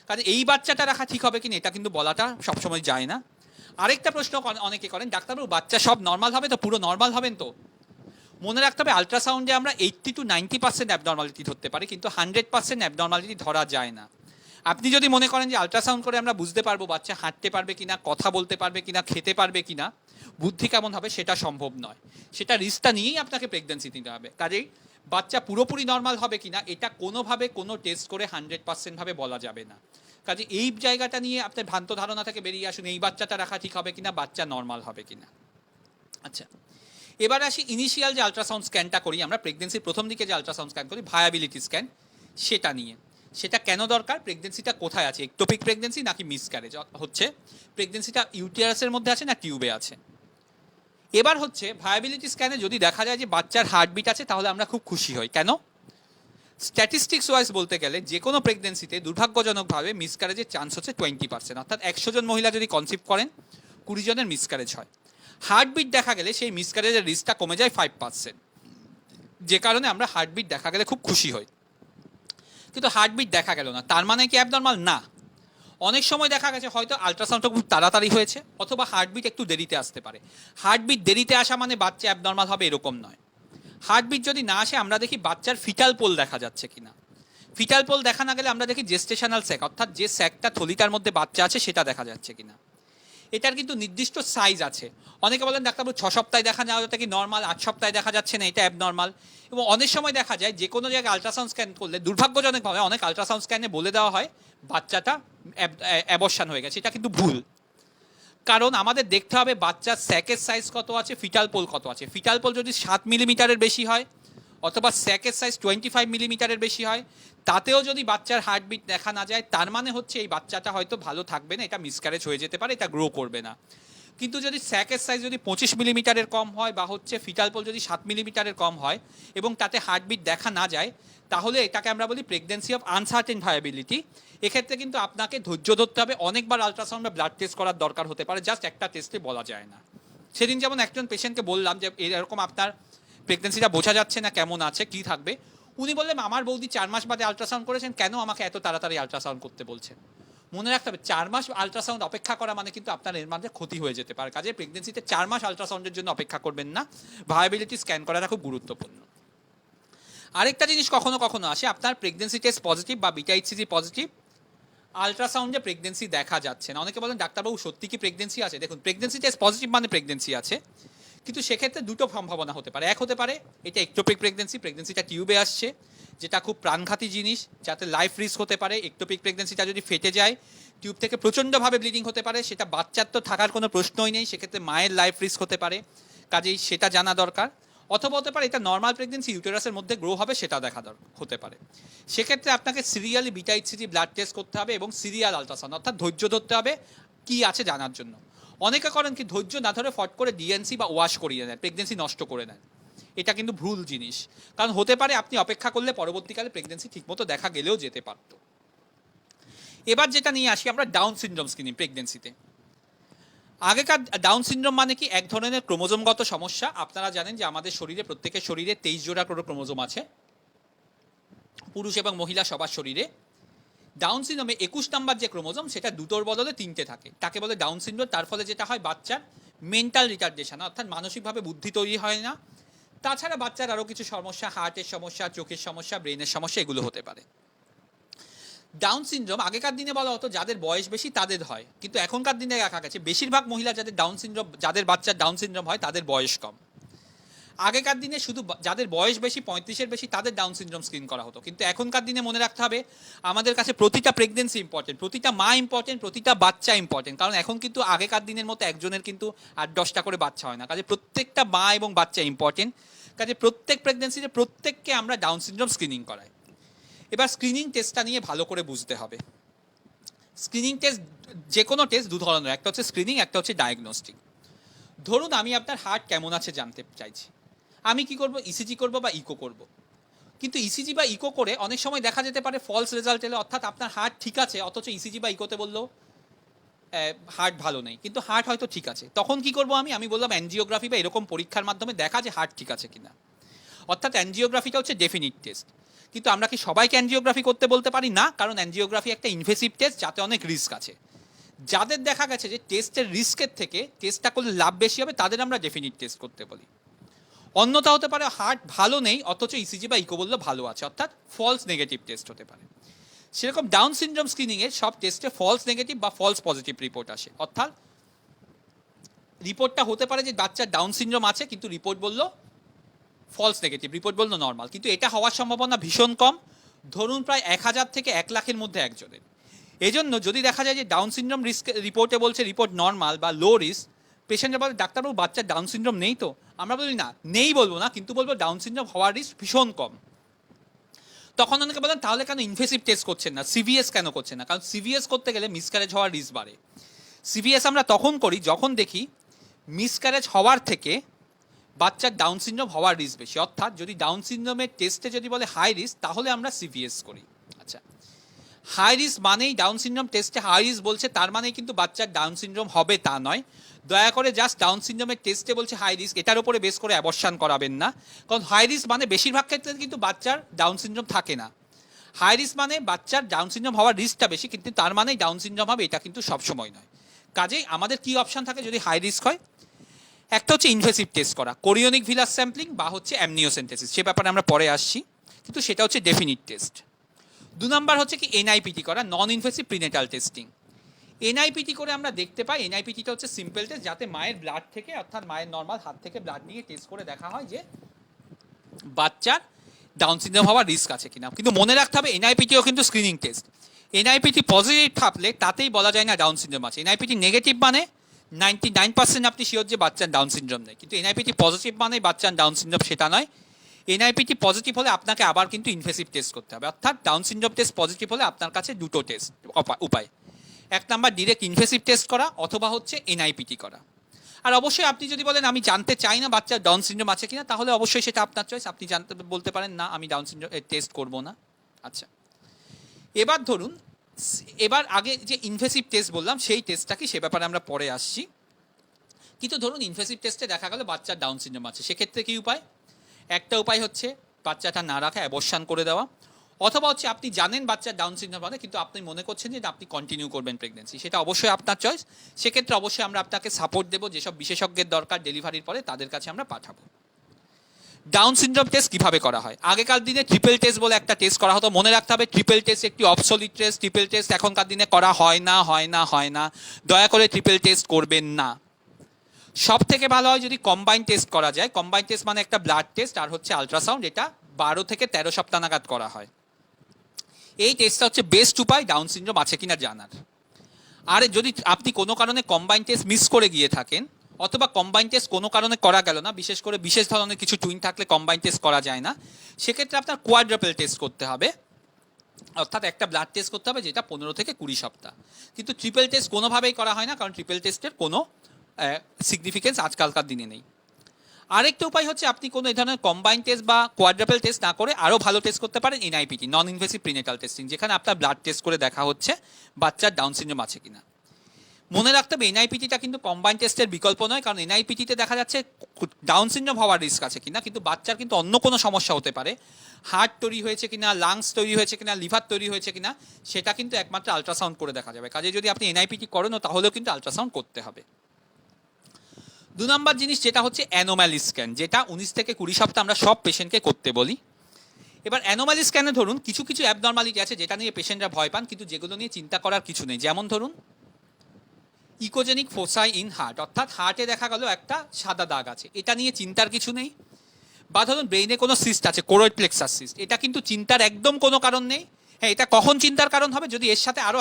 কারণ এই বাচ্চাটা রাখা ঠিক হবে কিনা এটা কিন্তু বলাটা সবসময় যায় না। আরেকটা প্রশ্ন অনেকে করেন ডাক্তারবাবু বাচ্চা সব নর্মাল হবে তো, পুরো নর্মাল হবেন তো? মনে রাখতে হবে আল্ট্রাসাউন্ডে আমরা 80 to 90% অ্যাবনর্মালিটি ধরতে পারি, কিন্তু 100% অ্যাবনর্মালিটি ধরা যায় না। আপনি যদি মনে করেন যে আল্ট্রাসাউন্ড করে আমরা বুঝতে পারবো বাচ্চা হাঁটতে পারবে কিনা, কথা বলতে পারবে কিনা, খেতে পারবে কিনা, বুদ্ধি কেমন হবে, সেটা সম্ভব নয়। সেটা রিস্কটা নিয়েই আপনাকে প্রেগন্যান্সি নিতে হবে। কাজেই বাচ্চা পুরোপুরি নর্মাল হবে কিনা এটা কোনোভাবে কোনো টেস্ট করে 100% ভাবে বলা যাবে না। কাজে এই জায়গাটা নিয়ে আপনার ভ্রান্ত ধারণা থেকে বেরিয়ে আসুন, এই বাচ্চাটা রাখা ঠিক হবে কিনা, বাচ্চা নর্মাল হবে কিনা। আচ্ছা, এবার আসি ইনিশিয়াল যে আল্ট্রাসাউন্ড স্ক্যানটা করি আমরা, প্রেগনেন্সির প্রথম দিকে যে আল্ট্রাসাউন্ড স্ক্যান করি ভায়াবিলিটি স্ক্যান, সেটা নিয়ে। সেটা কেন দরকার, প্রেগনেন্সিটা কোথায় আছে, একটোপিক প্রেগনেন্সি নাকি মিসক্যারেজ হচ্ছে, প্রেগনেন্সিটা ইউটেরাসের মধ্যে আছে না টিউবে আছে। এবার হচ্ছে ভায়াবিলিটি স্ক্যানে যদি দেখা যায় যে বাচ্চার হার্টবিট আছে তাহলে আমরা খুব খুশি হই। কেন? স্ট্যাটিস্টিক্স ওয়াইজ বলতে গেলে যে কোনো প্রেগনেন্সিতে দুর্ভাগ্যজনকভাবে মিসক্যারেজের চান্স হচ্ছে 20%, অর্থাৎ 100 জন মহিলা যদি কনসিভ করেন 20 জনের মিসক্যারেজ হয়। হার্টবিট দেখা গেলে সেই মিসক্যারেজের রিস্কটা কমে যায় 5%, যে কারণে আমরা হার্টবিট দেখা গেলে খুব খুশি হই। কিন্তু হার্টবিট দেখা গেল না তার মানে কি অ্যাবনর্মাল? না। অনেক সময় দেখা গেছে হয়তো আল্ট্রাসাউন্ডটা খুব তাড়াতাড়ি হয়েছে, অথবা হার্টবিট একটু দেরিতে আসতে পারে। হার্টবিট দেরিতে আসা মানে বাচ্চা অ্যাবনর্মাল হবে এরকম নয়। হার্টবিট যদি না আসে আমরা দেখি বাচ্চার ফিটাল পোল দেখা যাচ্ছে কিনা। ফিটাল পোল দেখা না গেলে আমরা দেখি জেস্টেশনাল স্যাক, অর্থাৎ যে স্যাকটা থলিটার মধ্যে বাচ্চা আছে সেটা দেখা যাচ্ছে কিনা। এটার কিন্তু নির্দিষ্ট সাইজ আছে। অনেকে বলেন ডাক্তারবাবু 6 সপ্তাহে দেখা যাওয়াটা কি নর্মাল, 8 সপ্তাহে দেখা যাচ্ছে না, এটা অ্যাবনর্মাল। এবং অনেক সময় দেখা যায় যে কোনো জায়গায় আল্ট্রাসাউন্ড স্ক্যান করলে দুর্ভাগ্যজনকভাবে অনেক আল্ট্রাসাউন্ড স্ক্যানে বলে দেওয়া হয় বাচ্চাটা অ্যাবর্শন হয়ে গেছে। এটা কিন্তু ভুল। কারণ আমাদের দেখতে হবে বাচ্চার স্যাকের সাইজ কত আছে, ফিটাল পোল কত আছে। ফিটাল পোল যদি 7 মিলিমিটারের বেশি হয় অথবা স্যাকের সাইজ 25 মিলিমিটারের বেশি হয়, তাতেও যদি বাচ্চার হার্টবিট দেখা না যায় তার মানে হচ্ছে এই বাচ্চাটা হয়তো ভালো থাকবে না, এটা মিসক্যারেজ হয়ে যেতে পারে, এটা গ্রো করবে না। কিন্তু যদি স্যাকের সাইজ যদি 25 মিলিমিটারের কম হয় বা হচ্ছে ফিটাল পোল যদি 7 মিলিমিটারের কম হয় এবং তাতে হার্টবিট দেখা না যায়, তাহলে এটাকে আমরা বলি প্রেগনেন্সি অফ আনসার্টেন ভায়াবিলিটি। এক্ষেত্রে কিন্তু আপনাকে ধৈর্য ধরতে হবে, অনেকবার আল্ট্রাসাউন্ড বা ব্লাড টেস্ট করার দরকার হতে পারে, জাস্ট একটা টেস্টে বলা যায় না। সেদিন যেমন একজন পেশেন্টকে বললাম যে এরকম আপনার প্রেগনেন্সিটা বোঝা যাচ্ছে না কেমন আছে কী থাকবে, উনি বললেন আমার বৌদি 4 মাস বাদে আল্ট্রাসাউন্ড করেছেন, কেন আমাকে এত তাড়াতাড়ি আল্ট্রাসাউন্ড করতে বলছেন। মনে রাখতে হবে 4 মাস আল্ট্রাসাউন্ড অপেক্ষা করা মানে কিন্তু আপনার এর মধ্যে ক্ষতি হয়ে যেতে পারে। কাজে প্রেগনেন্সিতে 4 মাস আল্ট্রাসাউন্ডের জন্য অপেক্ষা করবেন না, ভায়াবিলিটি স্ক্যান করাটা খুব গুরুত্বপূর্ণ। আরেকটা জিনিস কখনো কখনো আসে, আপনার প্রেগনেন্সি টেস্ট পজিটিভ বা বিটা এইচসিজি পজিটিভ, আল্ট্রাসাউন্ডে প্রেগনেন্সি দেখা যাচ্ছে না। অনেকে বলেন ডাক্তারবাবু সত্যি কি প্রেগনেন্সি আছে? দেখুন, প্রেগনেন্সি টেস্ট পজিটিভ মানে প্রেগনেন্সি আছে, কিন্তু সেক্ষেত্রে দুটো সম্ভাবনা হতে পারে। এক হতে পারে এটা একটোপিক প্রেগনেন্সি, প্রেগনেন্সিটা টিউবে আসছে, যেটা খুব প্রাণঘাতী জিনিস, যাতে লাইফ রিস্ক হতে পারে। একটোপিক প্রেগনেন্সিটা যদি ফেটে যায় টিউব থেকে প্রচণ্ডভাবে ব্লিডিং হতে পারে, সেটা বাচ্চার তো থাকার কোনো প্রশ্নই নেই, সেক্ষেত্রে মায়ের লাইফ রিস্ক হতে পারে, কাজেই সেটা জানা দরকার। অথবা হতে পারে এটা নর্মাল প্রেগনেন্সি, ইউটেরাসের মধ্যে গ্রো হবে, সেটা দেখা হতে পারে। সেক্ষেত্রে আপনাকে serially beta HCG blood test করতে হবে এবং সিরিয়াল আল্ট্রাসাউন্ড, অর্থাৎ ধৈর্য ধরতে হবে কি আছে জানার জন্য। অনেকে করেন কি ধৈর্য না ধরে ফট করে ডিএনসি বা ওয়াশ করিয়ে নেন, প্রেগনেন্সি নষ্ট করে নেন। এটা কিন্তু ভুল জিনিস, কারণ হতে পারে আপনি অপেক্ষা করলে পরবর্তীকালে প্রেগনেন্সি ঠিকমতো দেখা গেলেও যেতে পারত। এবার যেটা নিয়ে আসি আমরা ডাউন সিনড্রোম স্ক্রিনিং প্রেগনেন্সিতে। আগেকার ডাউন সিনড্রোম মানে কি, এক ধরনের ক্রোমোজোমগত সমস্যা। আপনারা জানেন যে আমাদের শরীরে প্রত্যেকের শরীরে 23 জোড়া করে ক্রোমোজোম আছে, পুরুষ এবং মহিলা সবার শরীরে। ডাউন সিনড্রোমে 21 নাম্বার যে ক্রোমোজোম সেটা দুটোর বদলে 3টে থাকে, তাকে বলে ডাউন সিনড্রোম। তার ফলে যেটা হয় বাচ্চার মেন্টাল রিটার্ডেশন, অর্থাৎ মানসিকভাবে বুদ্ধি তৈরি হয় না। তাছাড়া বাচ্চার আরও কিছু সমস্যা, হার্টের সমস্যা, চোখের সমস্যা, ব্রেনের সমস্যা, এগুলো হতে পারে। ডাউন সিনড্রোম আগেকার দিনে বলা হতো যাদের বয়স বেশি তাদের হয়, কিন্তু এখনকার দিনে দেখা গেছে বেশিরভাগ মহিলা যাদের বাচ্চার ডাউন সিনড্রোম হয় তাদের বয়স কম। আগেকার দিনে শুধু যাদের বয়স বেশি 35-এর বেশি তাদের ডাউন সিনড্রোম স্ক্রিন করা হতো, কিন্তু এখনকার দিনে মনে রাখতে হবে আমাদের কাছে প্রতিটা প্রেগনেন্সি ইম্পর্টেন্ট, প্রতিটা মা ইম্পর্টেন্ট, প্রতিটা বাচ্চা ইম্পর্টেন্ট। কারণ এখন কিন্তু আগেকার দিনের মতো একজনের কিন্তু 8-10টা করে বাচ্চা হয় না, কাজে প্রত্যেকটা মা এবং বাচ্চা ইম্পর্টেন্ট। কাজে প্রত্যেক প্রেগনেন্সিতে প্রত্যেককে আমরা ডাউন সিনড্রোম স্ক্রিনিং করাই। এবার স্ক্রিনিং টেস্টটা নিয়ে ভালো করে বুঝতে হবে। স্ক্রিনিং টেস্ট, যে কোনো টেস্ট দু ধরনের, একটা হচ্ছে স্ক্রিনিং, একটা হচ্ছে ডায়াগনস্টিক। ধরুন আমি আপনার হার্ট কেমন আছে জানতে চাইছি, আমি কি করব, ইসিজি করব বা ইকো করব। কিন্তু ইসিজি বা ইকো করে অনেক সময় দেখা যেতে পারে ফলস রেজাল্ট এলো, অর্থাৎ আপনার হার্ট ঠিক আছে অথচ ইসিজি বা ইকোতে বললো হার্ট ভালো নেই, কিন্তু হার্ট হয়তো ঠিক আছে। তখন কি করব, আমি বললাম অ্যানজিওগ্রাফি বা এরকম পরীক্ষার মাধ্যমে দেখা যে হার্ট ঠিক আছে কিনা। অর্থাৎ অ্যানজিওগ্রাফিটা হচ্ছে ডেফিনিট টেস্ট। কিন্তু আমরা কি সবাইকে অ্যানজিওগ্রাফি করতে বলতে পারি না, কারণ অ্যানজিওগ্রাফি একটা ইনভেসিভ টেস্ট যাতে অনেক রিস্ক আছে। যাদের দেখা গেছে যে টেস্টের রিস্কের থেকে টেস্টটা করলে লাভ বেশি হবে তাদের আমরা ডেফিনিট টেস্ট করতে বলি। অন্যটা হতে পারে হার্ট ভালো নেই অথচ ইসিজি বা ইকো বললে ভালো আছে, অর্থাৎ ফলস নেগেটিভ টেস্ট হতে পারে। সেরকম ডাউন সিনড্রোম স্ক্রিনিংয়ে সব টেস্টে ফলস নেগেটিভ বা ফলস পজিটিভ রিপোর্ট আসে, অর্থাৎ রিপোর্টটা হতে পারে যে বাচ্চার ডাউন সিনড্রোম আছে কিন্তু রিপোর্ট বললো ফলস নেগেটিভ, রিপোর্ট বললো নর্মাল, কিন্তু এটা হওয়ার সম্ভাবনা ভীষণ কম, ধরুন প্রায় 1000 থেকে 1,00,000-এর মধ্যে একজনের। এই জন্য যদি দেখা যায় যে ডাউন সিনড্রোম রিস্ক রিপোর্টে বলছে রিপোর্ট নর্মাল বা লো রিস্ক, পেশেন্টরা বলে ডাক্তারবাবু বাচ্চার ডাউন সিনড্রোম নেই তো, আমরা বলি না নেই বলবো না, কিন্তু বলবো ডাউন সিনড্রোম হওয়ার রিস্ক ভীষণ কম। তখন অনেকে বলেন তাহলে কেন ইনভেসিভ টেস্ট করছেন না, সিভিএস কেন করছেন না, কারণ সিভিএস করতে গেলে মিসক্যারেজ হওয়ার রিস্ক বাড়ে। সিভিএস আমরা তখন করি যখন দেখি মিসক্যারেজ হওয়ার থেকে বাচ্চার ডাউন সিনড্রোম হওয়ার রিস্ক বেশি, অর্থাৎ যদি ডাউন সিনড্রোমের টেস্টে যদি বলে হাই রিস্ক তাহলে আমরা সিভিএস করি। আচ্ছা, হাই রিস্ক মানেই ডাউন সিনড্রোম টেস্টে হাই রিস্ক বলছে তার মানেই কিন্তু বাচ্চার ডাউন সিনড্রোম হবে তা নয়। দয়া করে জাস্ট ডাউন সিনড্রোমের টেস্টে বলছে হাই রিস্ক এটার উপরে বেস করে অ্যাবর্শন করাবেন না, কারণ হাই রিস্ক মানে বেশিরভাগ ক্ষেত্রে কিন্তু বাচ্চার ডাউন সিনড্রোম থাকে না। হাই রিস্ক মানে বাচ্চার ডাউন সিনড্রোম হওয়ার রিস্কটা বেশি, কিন্তু তার মানেই ডাউন সিনড্রোম হবে এটা কিন্তু সবসময় নয়। কাজেই আমাদের কি অপশন থাকে যদি হাই রিস্ক হয়, একটা হচ্ছে ইনভেসিভ টেস্ট করা, কোরিওনিক ভিলাস স্যাম্পলিং বা হচ্ছে অ্যামনিওসেন্টেসিস, সে ব্যাপারে আমরা পরে আসছি, কিন্তু সেটা হচ্ছে ডেফিনিট টেস্ট। 2 নাম্বার হচ্ছে কি এনআইপিটি করা, নন ইনভেসিভ প্রিনেটাল টেস্টিং। এনআইপিটি করে আমরা দেখতে পাই, এনআইপিটিটা হচ্ছে সিম্পল টেস্ট যাতে মায়ের ব্লাড থেকে, অর্থাৎ মায়ের নর্মাল হাত থেকে ব্লাড নিয়ে টেস্ট করে দেখা হয় যে বাচ্চার ডাউন সিনড্রোম হওয়ার রিস্ক আছে কিনা। কিন্তু মনে রাখতে হবে এনআইপিটিও কিন্তু স্ক্রিনিং টেস্ট। এনআইপিটি পজিটিভ থাকলে তাতেই বলা যায় না ডাউন সিনড্রোম আছে, এনআইপিটি নেগেটিভ মানে 99% আপনি শিওর যে বাচ্চার ডাউন সিনড্রোম নেই, কিন্তু এনআইপিটি পজিটিভ মানে বাচ্চার ডাউন সিনড্রোম সেটা নয়। এনআইপিটি পজিটিভ হলে আপনাকে আবার কিন্তু ইনভেসিভ টেস্ট করতে হবে, অর্থাৎ ডাউন সিনড্রোম টেস্ট পজিটিভ হলে আপনার কাছে দুটো টেস্ট উপায়, 1 নাম্বার ডিরেক্ট ইনভেসিভ টেস্ট করা অথবা হচ্ছে এনআইপিটি করা। আর অবশ্যই আপনি যদি বলেন আমি জানতে চাই না বাচ্চার ডাউন সিনড্রোম আছে কিনা, তাহলে অবশ্যই সেটা আপনার চয়েস, আপনি জানতে বলতে পারেন না আমি ডাউন সিনড্রোম টেস্ট করব না। আচ্ছা, এবার ধরুন এবার আগে যে ইনভেসিভ টেস্ট বললাম সেই টেস্টটা কি সে ব্যাপারে আমরা পরে আসছি, কিন্তু ধরুন ইনভেসিভ টেস্টে দেখা গেল বাচ্চার ডাউন সিনড্রোম আছে, সেক্ষেত্রে কি উপায়, একটা উপায় হচ্ছে বাচ্চাটা না রাখা, অ্যাবর্শন করে দেওয়া, অথবা হচ্ছে আপনি জানেন বাচ্চার ডাউন সিনড্রোম আছে কিন্তু আপনি মনে করছেন যে আপনি কন্টিনিউ করবেন প্রেগনেন্সি, সেটা অবশ্যই আপনার চয়েস। সেক্ষেত্রে অবশ্যই আমরা আপনাকে সাপোর্ট দেবো, যেসব বিশেষজ্ঞের দরকার ডেলিভারির পরে তাদের কাছে আমরা পাঠাবো। ডাউন সিনড্রোম টেস্ট কিভাবে করা হয়, আগেকার দিনে ট্রিপল টেস্ট বলে একটা টেস্ট করা হতো, মনে রাখতে হবে ট্রিপল টেস্ট একটি অবসলিট টেস্ট, ট্রিপল টেস্ট এখনকার দিনে করা হয় না হয় না হয় না, দয়া করে ট্রিপল টেস্ট করবেন না। সব থেকে ভালো হয় যদি কম্বাইন টেস্ট করা যায়, কম্বাইন টেস্ট মানে একটা ব্লাড টেস্ট আর হচ্ছে আলট্রাসাউন্ড, এটা 12 থেকে 13 সপ্তাহ নাগাদ করা হয়। এই টেস্টটা হচ্ছে বেস্ট উপায় ডাউন সিনড্রোম আছে কিনা জানার। আর যদি আপনি কোনো কারণে কম্বাইন টেস্ট মিস করে গিয়ে থাকেন অথবা কম্বাইন টেস্ট কোনো কারণে করা গেল না, বিশেষ করে বিশেষ ধরনের কিছু টুইন থাকলে কম্বাইন টেস্ট করা যায় না, সেক্ষেত্রে আপনার কোয়াড্রাপেল টেস্ট করতে হবে, অর্থাৎ একটা ব্লাড টেস্ট করতে হবে যেটা 15 থেকে 20 সপ্তাহ। কিন্তু ট্রিপল টেস্ট কোনোভাবেই করা হয় না, কারণ ট্রিপল টেস্টের কোনো সিগনিফিকেন্স আজকালকার দিনে নেই। আরেকটা উপায় হচ্ছে আপনি কোনো এই ধরনের কম্বাইন টেস্ট বা কোয়াড্রাপেল টেস্ট না করে আরও ভালো টেস্ট করতে পারেন এনআইপিটি, নন ইনভেসিভ প্রিনেটাল টেস্টিং, যেখানে আপনার ব্লাড টেস্ট করে দেখা হচ্ছে বাচ্চার ডাউন সিনড্রোম আছে কিনা। মনে রাখতে হবে এনআইপিটিটা কিন্তু কম্বাইন টেস্টের বিকল্প নয়, কারণ এনআইপিটিতে দেখা যাচ্ছে ডাউন সিনড্রোম হওয়ার রিস্ক আছে কিনা, কিন্তু বাচ্চার কিন্তু অন্য কোনো সমস্যা হতে পারে, হার্ট তৈরি হয়েছে কিনা, লাংস তৈরি হয়েছে কিনা, লিভার তৈরি হয়েছে কিনা, সেটা কিন্তু একমাত্র আলট্রাসাউন্ড করে দেখা যাবে। কাজে যদি আপনি এনআইপিটি করেন তাহলেও কিন্তু আলট্রাসাউন্ড করতে হবে। 2 নম্বর জিনিস যেটা হচ্ছে অ্যানোমালি স্ক্যান, যেটা 19 থেকে 20 সপ্তাহ আমরা সব পেশেন্টকে করতে বলি। এবার অ্যানোমালি স্ক্যানে ধরুন কিছু কিছু অ্যাবনর্মালিটি আছে যেটা নিয়ে পেশেন্টরা ভয় পান, কিন্তু যেগুলো নিয়ে চিন্তা করার কিছু নেই। যেমন ধরুন ইকোজেনিক ফোসাই ইন হার্ট, অর্থাৎ হার্টে দেখা গেল একটা সাদা দাগ আছে, এটা নিয়ে চিন্তার কিছু নেই। বা ধরুন ব্রেইনে কোনো সিস্ট আছে, কোরয়েড প্লেক্সাস সিস্ট, এটা কিন্তু চিন্তার একদম কোনো কারণ নেই। হ্যাঁ, এটা কখন চিন্তার কারণ হবে, যদি এর সাথে আরও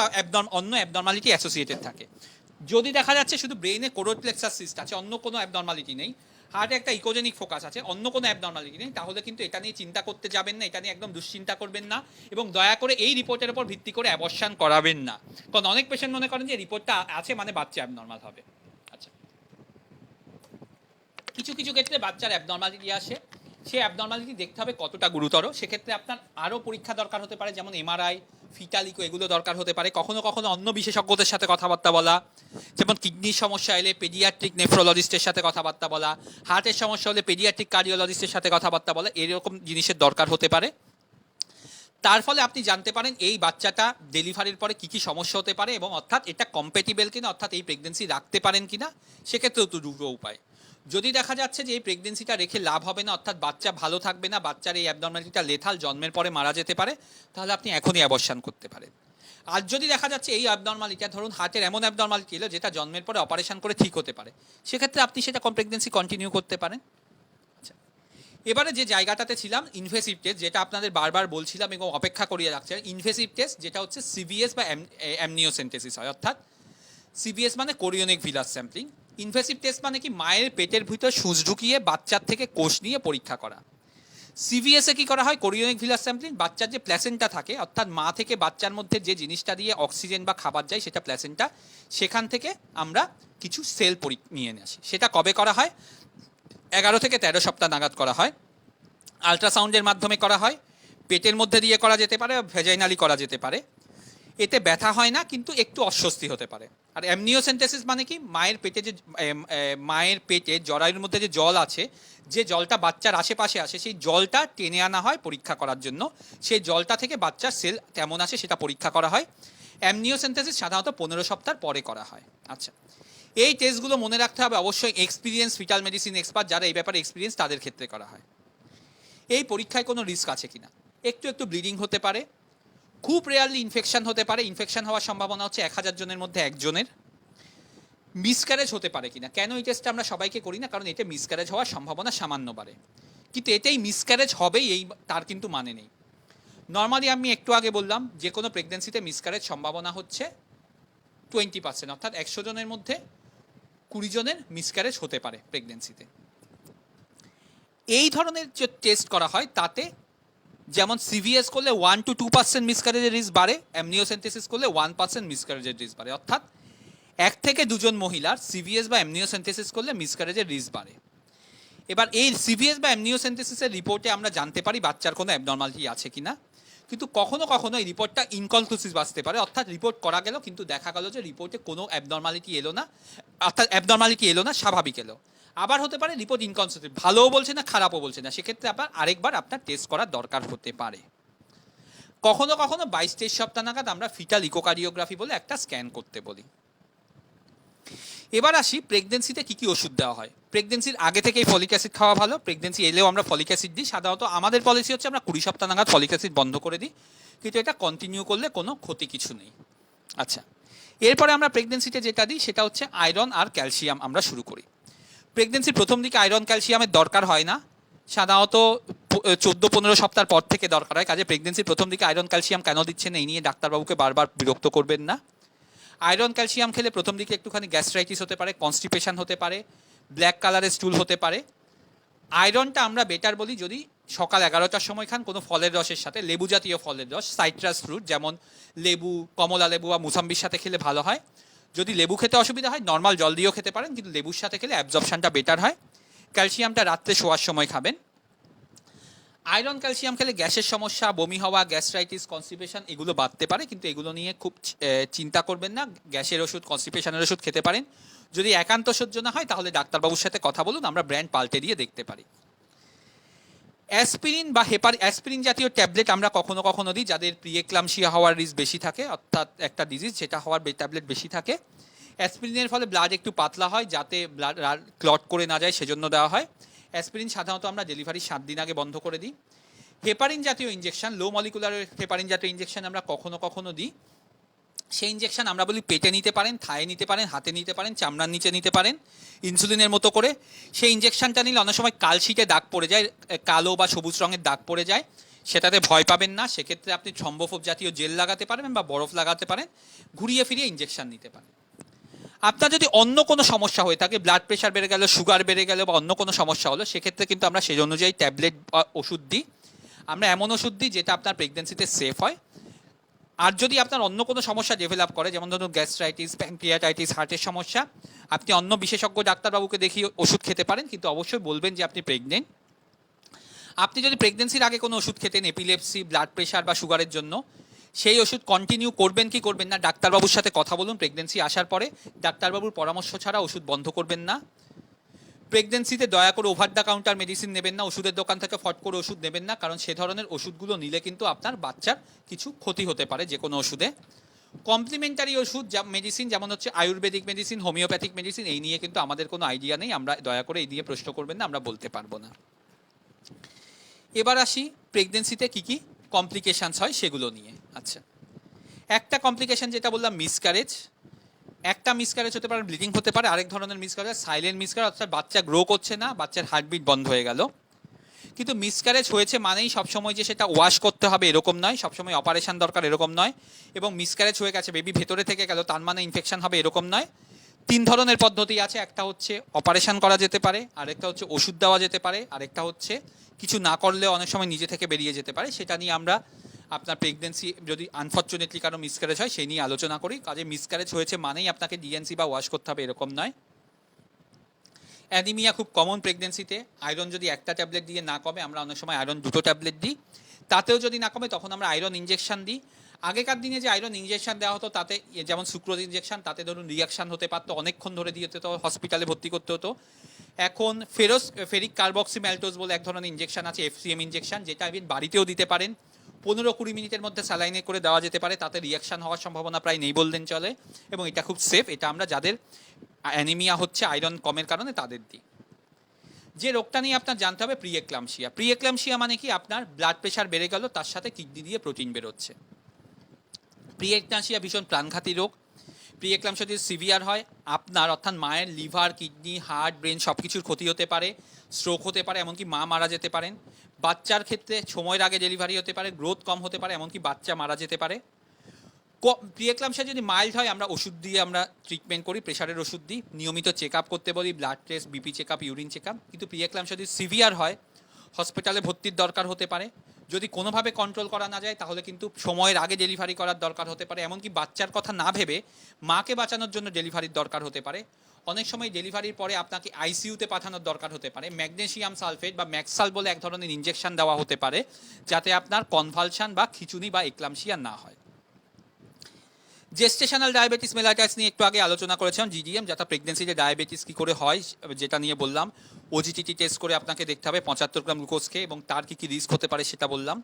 অন্য অ্যাবনর্মালিটি অ্যাসোসিয়েটেড থাকে। যদি দেখা যাচ্ছে শুধু ব্রেইনে কোরয়েড প্লেক্সাস সিস্ট আছে, অন্য কোনো অ্যাবনর্মালিটি নেই, হার্টে একটা ইকোজেনিক ফোকাস আছে, অন্য কোনো অ্যাবনর্মালিটি নেই, তাহলে কিন্তু এটা নিয়ে চিন্তা করতে যাবেন না, এটা নিয়ে একদম দুশ্চিন্তা করবেন না, এবং দয়া করে এই রিপোর্টের উপর ভিত্তি করে অ্যাবর্শন করাবেন না। কারণ অনেক পেশেন্ট মনে করেন যে রিপোর্টটা আছে মানে বাচ্চা অ্যাবনর্মাল হবে। আচ্ছা, কিছু কিছু ক্ষেত্রে বাচ্চার অ্যাবনর্মালিটি আসে, সেই অ্যাবনর্মালিটি দেখতে হবে কতটা গুরুতর, সেক্ষেত্রে আপনার আরও পরীক্ষা দরকার হতে পারে, যেমন এমআরআই, ফিটালিকো, এগুলো দরকার হতে পারে। কখনো কখনো অন্য বিশেষজ্ঞদের সাথে কথাবার্তা বলা, যেমন কিডনির সমস্যা এলে পেডিয়াট্রিক নেফ্রোলজিস্টের সাথে কথাবার্তা বলা, হার্টের সমস্যা হলে পেডিয়াট্রিক কার্ডিওলজিস্টের সাথে কথাবার্তা বলা, এরকম জিনিসের দরকার হতে পারে। তার ফলে আপনি জানতে পারেন এই বাচ্চাটা ডেলিভারির পরে কী কী সমস্যা হতে পারে, এবং অর্থাৎ এটা কম্প্যাটিবল কিনা, অর্থাৎ এই প্রেগনেন্সি রাখতে পারেন কিনা। সেক্ষেত্রেও তো দুটো উপায়। যদি দেখা যাচ্ছে যে এই প্রেগনেন্সিটা রেখে লাভ হবে না, অর্থাৎ বাচ্চা ভালো থাকবে না, বাচ্চার এই অ্যাবনর্মালিটিটা লেথাল, জন্মের পরে মারা যেতে পারে, তাহলে আপনি এখনই অ্যাবর্শন করতে পারেন। আর যদি দেখা যাচ্ছে এই অ্যাবনর্মালিটিটা, ধরুন হার্টের এমন অ্যাবনর্মালিটি এলো যেটা জন্মের পরে অপারেশন করে ঠিক হতে পারে, সেক্ষেত্রে আপনি সেটা প্রেগনেন্সি কন্টিনিউ করতে পারেন। আচ্ছা, এবারে যে জায়গাটাতে ছিলাম, ইনভেসিভ টেস্ট, যেটা আপনাদের বারবার বলছিলাম এবং অপেক্ষা করিয়ে রাখছে, ইনভেসিভ টেস্ট যেটা হচ্ছে সিভিএস বা অ্যামনিওসেন্টেসিস হয়, অর্থাৎ সিভিএস মানে chorionic villus sampling, invasive test মানে কি মায়ের পেটের ভিতর সূচ ঢুকিয়ে বাচ্চার থেকে কোষ নিয়ে পরীক্ষা করা। সিভিএসে কি করা হয়, কোরিওনিক ভিলাস স্যাম্পলিং, বাচ্চার যে প্ল্যাসেন্টা থাকে, অর্থাৎ মা থেকে বাচ্চার মধ্যে যে জিনিসটা দিয়ে অক্সিজেন বা খাবার যায় সেটা প্ল্যাসেন্টা, সেখান থেকে আমরা কিছু সেল নিয়ে আসি। সেটা কবে করা হয়, 11 থেকে 13 সপ্তাহ নাগাদ করা হয়। আল্ট্রাসাউন্ডের মাধ্যমে করা হয়, পেটের মধ্যে দিয়ে করা যেতে পারে, ভেজাইনালি করা যেতে পারে। এতে ব্যথা হয় না, কিন্তু একটু অস্বস্তি হতে পারে। আর অ্যামনিওসেন্টেসিস মানে কি, মায়ের পেটে জরায়ুর মধ্যে যে জল আছে, যে জলটা বাচ্চার আশেপাশে আসে, সেই জলটা টেনে আনা হয় পরীক্ষা করার জন্য, সেই জলটা থেকে বাচ্চার সেল কেমন আসে সেটা পরীক্ষা করা হয়। অ্যামনিওসেন্টেসিস সাধারণত 15 সপ্তাহ পরে করা হয়। আচ্ছা, এই টেস্টগুলো মনে রাখতে হবে, অবশ্যই এক্সপিরিয়েন্স ফিটাল মেডিসিন এক্সপার্ট যারা এই ব্যাপারে এক্সপিরিয়েন্স, তাদের ক্ষেত্রে করা হয়। এই পরীক্ষায় কোনো রিস্ক আছে কিনা, একটু একটু ব্লিডিং হতে পারে, খুব রেয়ারলি ইনফেকশন হতে পারে, ইনফেকশন হওয়ার সম্ভাবনা হচ্ছে 1000 জনের মধ্যে একজনের। মিসক্যারেজ হতে পারে কিনা, কেন এই টেস্টটা আমরা সবাইকে করি না, কারণ এতে মিসক্যারেজ হওয়ার সম্ভাবনা সামান্য বাড়ে, কিন্তু এতেই মিসক্যারেজ হবেই এই তার কিন্তু মানে নেই। নর্মালি আমি একটু আগে বললাম যে কোনো প্রেগনেন্সিতে মিসক্যারেজ সম্ভাবনা হচ্ছে 20%, অর্থাৎ 100 জনের মধ্যে 20 জনের মিসক্যারেজ হতে পারে প্রেগনেন্সিতে। এই ধরনের যে টেস্ট করা হয় তাতে যেমন সিভিএস করলে 1 to 2% মিসক্যারেজের রিস্ক বাড়ে, অ্যামনিওসেন্টেসিস করলে 1% মিসক্যারেজের রিস্ক বাড়ে, অর্থাৎ 1 থেকে 2 জন মহিলার সিভিএস বা অ্যামনিওসেন্টেসিস করলে মিসক্যারেজের রিস্ক বাড়ে। এবার এই সিভিএস বা অ্যামনিওসেন্টেসিসের রিপোর্টে আমরা জানতে পারি বাচ্চার কোনো অ্যাবনর্মালিটি আছে কিনা, কিন্তু কখনো কখনো এই রিপোর্টটা ইনকনক্লুসিভ আসতে পারে, অর্থাৎ রিপোর্ট করা গেল কিন্তু দেখা গেল যে রিপোর্টে কোনো অ্যাবনর্মালিটি এলো না, অর্থাৎ অ্যাবনর্মালিটি এলো না, স্বাভাবিক এলো। আবার হতে পারে রিপোর্ট ইনকনক্লুসিভ, ভালোও বলছে না খারাপও বলছে না, সেক্ষেত্রে আবার আরেকবার আপনার টেস্ট করার দরকার হতে পারে। কখনো কখনো 22-23 সপ্তাহ নাগাদ আমরা ফিটাল ইকোকার্ডিওগ্রাফি বলে একটা স্ক্যান করতে বলি। এবার আসি প্রেগনেন্সিতে কি কি ওষুধ দেওয়া হয়। প্রেগনেন্সির আগে থেকেই ফলিক অ্যাসিড খাওয়া ভালো, প্রেগনেন্সি এলেও আমরা ফলিক অ্যাসিড দিই। সাধারণত আমাদের পলিসি হচ্ছে আমরা 20 সপ্তাহ নাগাদ ফলিক অ্যাসিড বন্ধ করে দিই, কিন্তু এটা কন্টিনিউ করলে কোনো ক্ষতি কিছু নেই। আচ্ছা, এরপরে আমরা প্রেগনেন্সিতে যেটা দিই সেটা হচ্ছে আয়রন আর ক্যালসিয়াম আমরা শুরু করি। প্রেগনেন্সির প্রথম দিকে আয়রন ক্যালসিয়ামের দরকার হয় না, সাধারণত 14-15 সপ্তাহ পর থেকে দরকার হয়। কাজে প্রেগনেন্সির প্রথম দিকে আয়রন ক্যালসিয়াম কেন দিচ্ছেন এই নিয়ে ডাক্তারবাবুকে বারবার বিরক্ত করবেন না। আয়রন ক্যালসিয়াম খেলে প্রথম দিকে একটুখানি গ্যাস্ট্রাইটিস হতে পারে, কনস্টিপেশন হতে পারে, ব্ল্যাক কালারের স্টুল হতে পারে। আয়রনটা আমরা বেটার বলি যদি সকাল 11টার সময় খান কোনো ফলের রসের সাথে, লেবু জাতীয় ফলের রস, সাইট্রাস ফ্রুট যেমন লেবু, কমলা লেবু বা মুসাম্বির সাথে খেলে ভালো হয়। যদি লেবু খেতে অসুবিধা হয় নর্মাল জল দিয়েও খেতে পারেন, কিন্তু লেবুর সাথে খেলে অ্যাবজর্পশনটা বেটার হয়। ক্যালসিয়ামটা রাত্রে শোয়ার সময় খাবেন। আয়রন ক্যালসিয়াম খেলে গ্যাসের সমস্যা, বমি হওয়া, গ্যাস্ট্রাইটিস, কনস্টিপেশন এগুলো বাড়তে পারে, কিন্তু এগুলো নিয়ে খুব চিন্তা করবেন না। গ্যাসের ওষুধ, কনস্টিপেশনের ওষুধ খেতে পারেন। যদি একান্ত সহ্য না হয় তাহলে ডাক্তারবাবুর সাথে কথা বলুন, আমরা ব্র্যান্ড পাল্টে দিয়ে দেখতে পারি। অ্যাসপিরিন বা অ্যাসপিরিন জাতীয় ট্যাবলেট আমরা কখনো কখনো দিই যাদের প্রিএক্লামশিয়া হওয়ার রিস্ক বেশি থাকে, অর্থাৎ একটা ডিজিজ যেটা হওয়ার ট্যাবলেট বেশি থাকে। অ্যাসপিরিনের ফলে ব্লাড একটু পাতলা হয়, যাতে ব্লাড ক্লট করে না যায় সেজন্য দেওয়া হয়। অ্যাসপিরিন সাধারণত আমরা ডেলিভারির 7 দিন আগে বন্ধ করে দিই। হেপারিন জাতীয় ইঞ্জেকশন, লো মলিকুলার হেপারিন জাতীয় ইঞ্জেকশন আমরা কখনো কখনো দিই। সেই ইঞ্জেকশন আমরা বলি পেটে নিতে পারেন, থায়ে নিতে পারেন, হাতে নিতে পারেন, চামড়ার নিচে নিতে পারেন, ইনসুলিনের মতো করে। সেই ইঞ্জেকশনটা নিলে অনেক সময় কালশিটে দাগ পড়ে যায়, কালো বা সবুজ রঙের দাগ পড়ে যায়, সেটাতে ভয় পাবেন না। সেক্ষেত্রে আপনি থ্রম্বোফোব জাতীয় জেল লাগাতে পারবেন বা বরফ লাগাতে পারেন, ঘুরিয়ে ফিরিয়ে ইঞ্জেকশন নিতে পারেন। আপনার যদি অন্য কোনো সমস্যা হয়ে থাকে, ব্লাড প্রেশার বেড়ে গেল, সুগার বেড়ে গেল বা অন্য কোনো সমস্যা হলো, সেক্ষেত্রে কিন্তু আমরা সেই অনুযায়ী ট্যাবলেট বা ওষুধ দিই। আমরা এমন ওষুধ দিই যেটা আপনার প্রেগনেন্সিতে সেফ হয়। আর যদি আপনার অন্য কোনো সমস্যা ডেভেলপ করে, যেমন ধরুন গ্যাস্ট্রাইটিস, প্যানক্রিয়াটাইটিস, হার্টের সমস্যা, আপনি অন্য বিশেষজ্ঞ ডাক্তারবাবুকে দেখিয়ে ওষুধ খেতে পারেন, কিন্তু অবশ্যই বলবেন যে আপনি প্রেগনেন্ট। আপনি যদি প্রেগনেন্সির আগে কোনো ওষুধ খেতেন এপিলেপসি, ব্লাড প্রেশার বা সুগারের জন্য, সেই ওষুধ কন্টিনিউ করবেন কি করবেন না ডাক্তারবাবুর সাথে কথা বলুন। প্রেগনেন্সি আসার পরে ডাক্তারবাবুর পরামর্শ ছাড়া ওষুধ বন্ধ করবেন না। প্রেগনেন্সিতে দয়া করে ওভার দ্য কাউন্টার মেডিসিন নেবেন না, ওষুধের দোকান থেকে ফট করে ওষুধ নেবেন না, কারণ সে ধরনের ওষুধগুলো নিলে কিন্তু আপনার বাচ্চার কিছু ক্ষতি হতে পারে যে কোনো ওষুধে। কমপ্লিমেন্টারি ওষুধ যা মেডিসিন, যেমন হচ্ছে আয়ুর্বেদিক মেডিসিন, হোমিওপ্যাথিক মেডিসিন, এই নিয়ে কিন্তু আমাদের কোনো আইডিয়া নেই, আমরা দয়া করে এই নিয়ে প্রশ্ন করবেন না, আমরা বলতে পারবো না। এবার আসি প্রেগনেন্সিতে কি কি কমপ্লিকেশানস হয় সেগুলো নিয়ে। আচ্ছা, একটা কমপ্লিকেশান যেটা বললাম মিসক্যারেজ। একটা মিসক্যারেজ হতে পারে ব্লিডিং হতে পারে, আরেক ধরনের মিসক্যারেজ সাইলেন্ট মিসক্যারেজ, অর্থাৎ বাচ্চা গ্রো করছে না, বাচ্চার হার্টবিট বন্ধ হয়ে গেল। কিন্তু মিসক্যারেজ হয়েছে মানেই সবসময় যে সেটা ওয়াশ করতে হবে এরকম নয়, সবসময় অপারেশন দরকার এরকম নয়, এবং মিসক্যারেজ হয়ে গেছে বেবি ভেতরে থেকে গেল তার মানে ইনফেকশন হবে এরকম নয়। 3 ধরনের পদ্ধতি আছে, একটা হচ্ছে অপারেশন করা যেতে পারে, আরেকটা হচ্ছে ওষুধ দেওয়া যেতে পারে, আরেকটা হচ্ছে কিছু না করলে অনেক সময় নিজে থেকে বেরিয়ে যেতে পারে। সেটা নিয়ে আমরা আপনার প্রেগনেন্সি যদি আনফর্চুনেটলি কারো মিসক্যারেজ হয় সেই নিয়ে আলোচনা করি। কাজে মিসক্যারেজ হয়েছে মানেই আপনাকে ডিএনসি বা ওয়াশ করতে হবে এরকম নয়। অ্যানিমিয়া খুব কমন প্রেগনেন্সিতে। আয়রন যদি একটা ট্যাবলেট দিয়ে না কমে, আমরা অনেক সময় আয়রন 2টো ট্যাবলেট দিই। তাতেও যদি না কমে তখন আমরা আয়রন ইঞ্জেকশন দিই। আগেকার দিনে যে আয়রন ইঞ্জেকশন দেওয়া হতো তাতে, যেমন সুক্রোজ ইঞ্জেকশন, তাতে ধরুন রিয়াকশান হতে পারতো, অনেকক্ষণ ধরে দিয়ে হতো, হসপিটালে ভর্তি করতে হতো। এখন ফেরিক কার্বক্সিম্যালটোজ বলে এক ধরনের ইঞ্জেকশন আছে, এফসিএম ইঞ্জেকশন, যেটা আপনি বাড়িতেও দিতে পারেন। 15-20 মিনিটের মধ্যে স্যালাইনে করে দেওয়া যেতে পারে, তাতে রিয়াকশান হওয়ার সম্ভাবনা প্রায় নেই বললেন চলে, এবং এটা খুব সেফ। এটা আমরা যাদের অ্যানিমিয়া হচ্ছে আয়রন কমের কারণে তাদের দিই। যে রোগটা নিয়ে আপনার জানতে হবে প্রিএক্লামশিয়া। প্রিএক্লামশিয়া মানে কি, আপনার ব্লাড প্রেশার বেড়ে গেল, তার সাথে কিডনি দিয়ে প্রোটিন বেরোচ্ছে। প্রিএক্লামশিয়া ভীষণ প্রাণঘাতী রোগ। প্রিএক্লামশিয়া যদি সিভিয়ার হয়, আপনার অর্থাৎ মায়ের লিভার, কিডনি, হার্ট, ব্রেন সব কিছুর ক্ষতি হতে পারে, স্ট্রোক হতে পারে, এমনকি মা মারা যেতে পারেন। বাচ্চার ক্ষেত্রে সময়ের আগে ডেলিভারি হতে পারে, গ্রোথ কম হতে পারে, এমনকি বাচ্চা মারা যেতে পারে। প্রিএক্লামশিয়া যদি মাইল্ড হয়, আমরা ওষুধ দিয়ে আমরা ট্রিটমেন্ট করি, প্রেশারের ওষুধ দিই, নিয়মিত চেক আপ করতে বলি, blood test, BP check up, urine check up. কিন্তু প্রিএক্লামশিয়া যদি সিভিয়ার হয়, হসপিটালে ভর্তির দরকার হতে পারে। যদি কোনোভাবে কন্ট্রোল করা না যায় তাহলে কিন্তু সময়ের আগে ডেলিভারি করার দরকার হতে পারে, এমনকি বাচ্চার কথা না ভেবে মাকে বাঁচানোর জন্য ডেলিভারির দরকার হতে পারে। অনেক সময় ডেলিভারির পরে আপনাকে আইসিইউতে পাঠানোর দরকার হতে পারে। ম্যাগনেসিয়াম সালফেট বা ম্যাক্সাল বলে এক ধরনের ইঞ্জেকশন দেওয়া হতে পারে, যাতে আপনার কনভালশন বা খিঁচুনি বা এক্লামশিয়া না হয়। জেস্টেশনাল ডায়াবেটিস মেলাইটাস নিয়ে একটু আগে আলোচনা করেছিলাম, জিডিএম, যেটা প্রেগনেন্সিতে ডায়াবেটিস কী করে হয় যেটা নিয়ে বললাম। ওজিটিটি টেস্ট করে আপনাকে দেখতে হবে 75 গ্রাম গ্লুকোজ খেয়ে, এবং তার কী কী রিস্ক হতে পারে সেটা বললাম।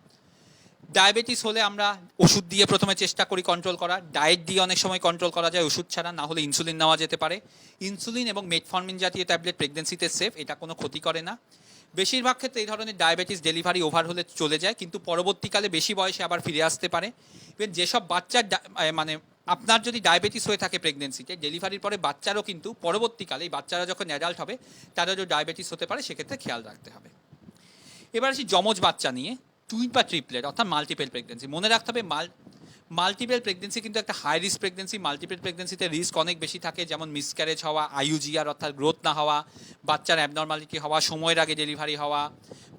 ডায়াবেটিস হলে আমরা ওষুধ দিয়ে প্রথমে চেষ্টা করি কন্ট্রোল করা, ডায়েট দিয়ে অনেক সময় কন্ট্রোল করা যায় ওষুধ ছাড়া, না হলে ইনসুলিন নেওয়া যেতে পারে। ইনসুলিন এবং মেটফর্মিন জাতীয় ট্যাবলেট প্রেগনেন্সিতে সেফ, এটা কোনো ক্ষতি করে না। বেশিরভাগ ক্ষেত্রে এই ধরনের ডায়াবেটিস ডেলিভারি ওভার হলে চলে যায়, কিন্তু পরবর্তীকালে বেশি বয়সে আবার ফিরে আসতে পারে। ইভেন যেসব বাচ্চার মানে আপনার যদি ডায়াবেটিস হয়ে থাকে প্রেগনেন্সিতে, ডেলিভারির পরে বাচ্চারও কিন্তু পরবর্তীকালে, এই বাচ্চারা যখন অ্যাডাল্ট হবে তাদেরও ডায়াবেটিস হতে পারে, সেক্ষেত্রে খেয়াল রাখতে হবে। এবার আসি যমজ বাচ্চা নিয়ে, টুইন বা ট্রিপলেট অর্থাৎ মাল্টিপেল প্রেগনেন্সি। মনে রাখতে হবে মাল্টিপেল প্রেগনেন্সি কিন্তু একটা হাই রিস্ক প্রেগনেন্সি। মাল্টিপেল প্রেগনেন্সিতে রিস্ক অনেক বেশি থাকে, যেমন মিসক্যারেজ হওয়া, আইইউজিআর অর্থাৎ গ্রোথ না হওয়া, বাচ্চার অ্যাবনর্মালিটি হওয়া, সময়ের আগে ডেলিভারি হওয়া,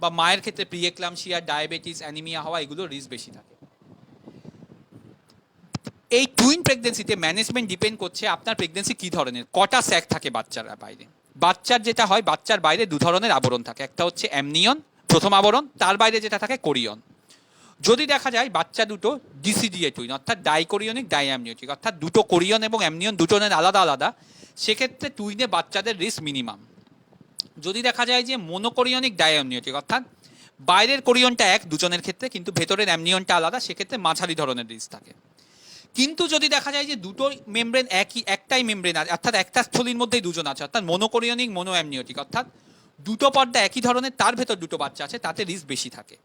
বা মায়ের ক্ষেত্রে প্রিএক্লামশিয়া, ডায়াবেটিস, অ্যানিমিয়া হওয়া, এগুলো রিস্ক বেশি থাকে। এই টুইন প্রেগনেন্সিতে ম্যানেজমেন্ট ডিপেন্ড করছে আপনার প্রেগনেন্সি কী ধরনের, কটা স্যাক থাকে বাচ্চার বাইরে। বাচ্চার যেটা হয়, বাচ্চার বাইরে 2 ধরনের আবরণ থাকে, একটা হচ্ছে অ্যামনিয়ন প্রথম আবরণ, তার বাইরে যেটা থাকে কোরিয়ন। যদি দেখা যায় বাচ্চা দুটো ডিসিডিএ টুইন অর্থাৎ ডাইকোরিয়নিক ডাইঅ্যামনিওটিক, অর্থাৎ দুটো কোরিয়ন এবং অ্যামনিয়ন দুজনের আলাদা আলাদা, সেক্ষেত্রে টুইনে বাচ্চাদের রিস্ক মিনিমাম। যদি দেখা যায় যে মোনোকোরিয়নিক ডাইঅ্যামনিওটিক অর্থাৎ বাইরের কোরিয়নটা এক দুজনের ক্ষেত্রে, কিন্তু ভেতরের অ্যামনিয়নটা আলাদা, সেক্ষেত্রে মাঝারি ধরনের রিস্ক থাকে। কিন্তু যদি দেখা যায় যে দুটো মেমব্রেন একটাই মেমব্রেন আছে, অর্থাৎ একটা স্থলির মধ্যেই দুজন আছে, অর্থাৎ মোনোকোরিয়নিক মোনো অ্যামনিওটিক, অর্থাৎ দুটো পর্দা একই ধরনের, তার ভেতর দুটো বাচ্চা আছে, তাতে রিস্ক বেশি থাকে।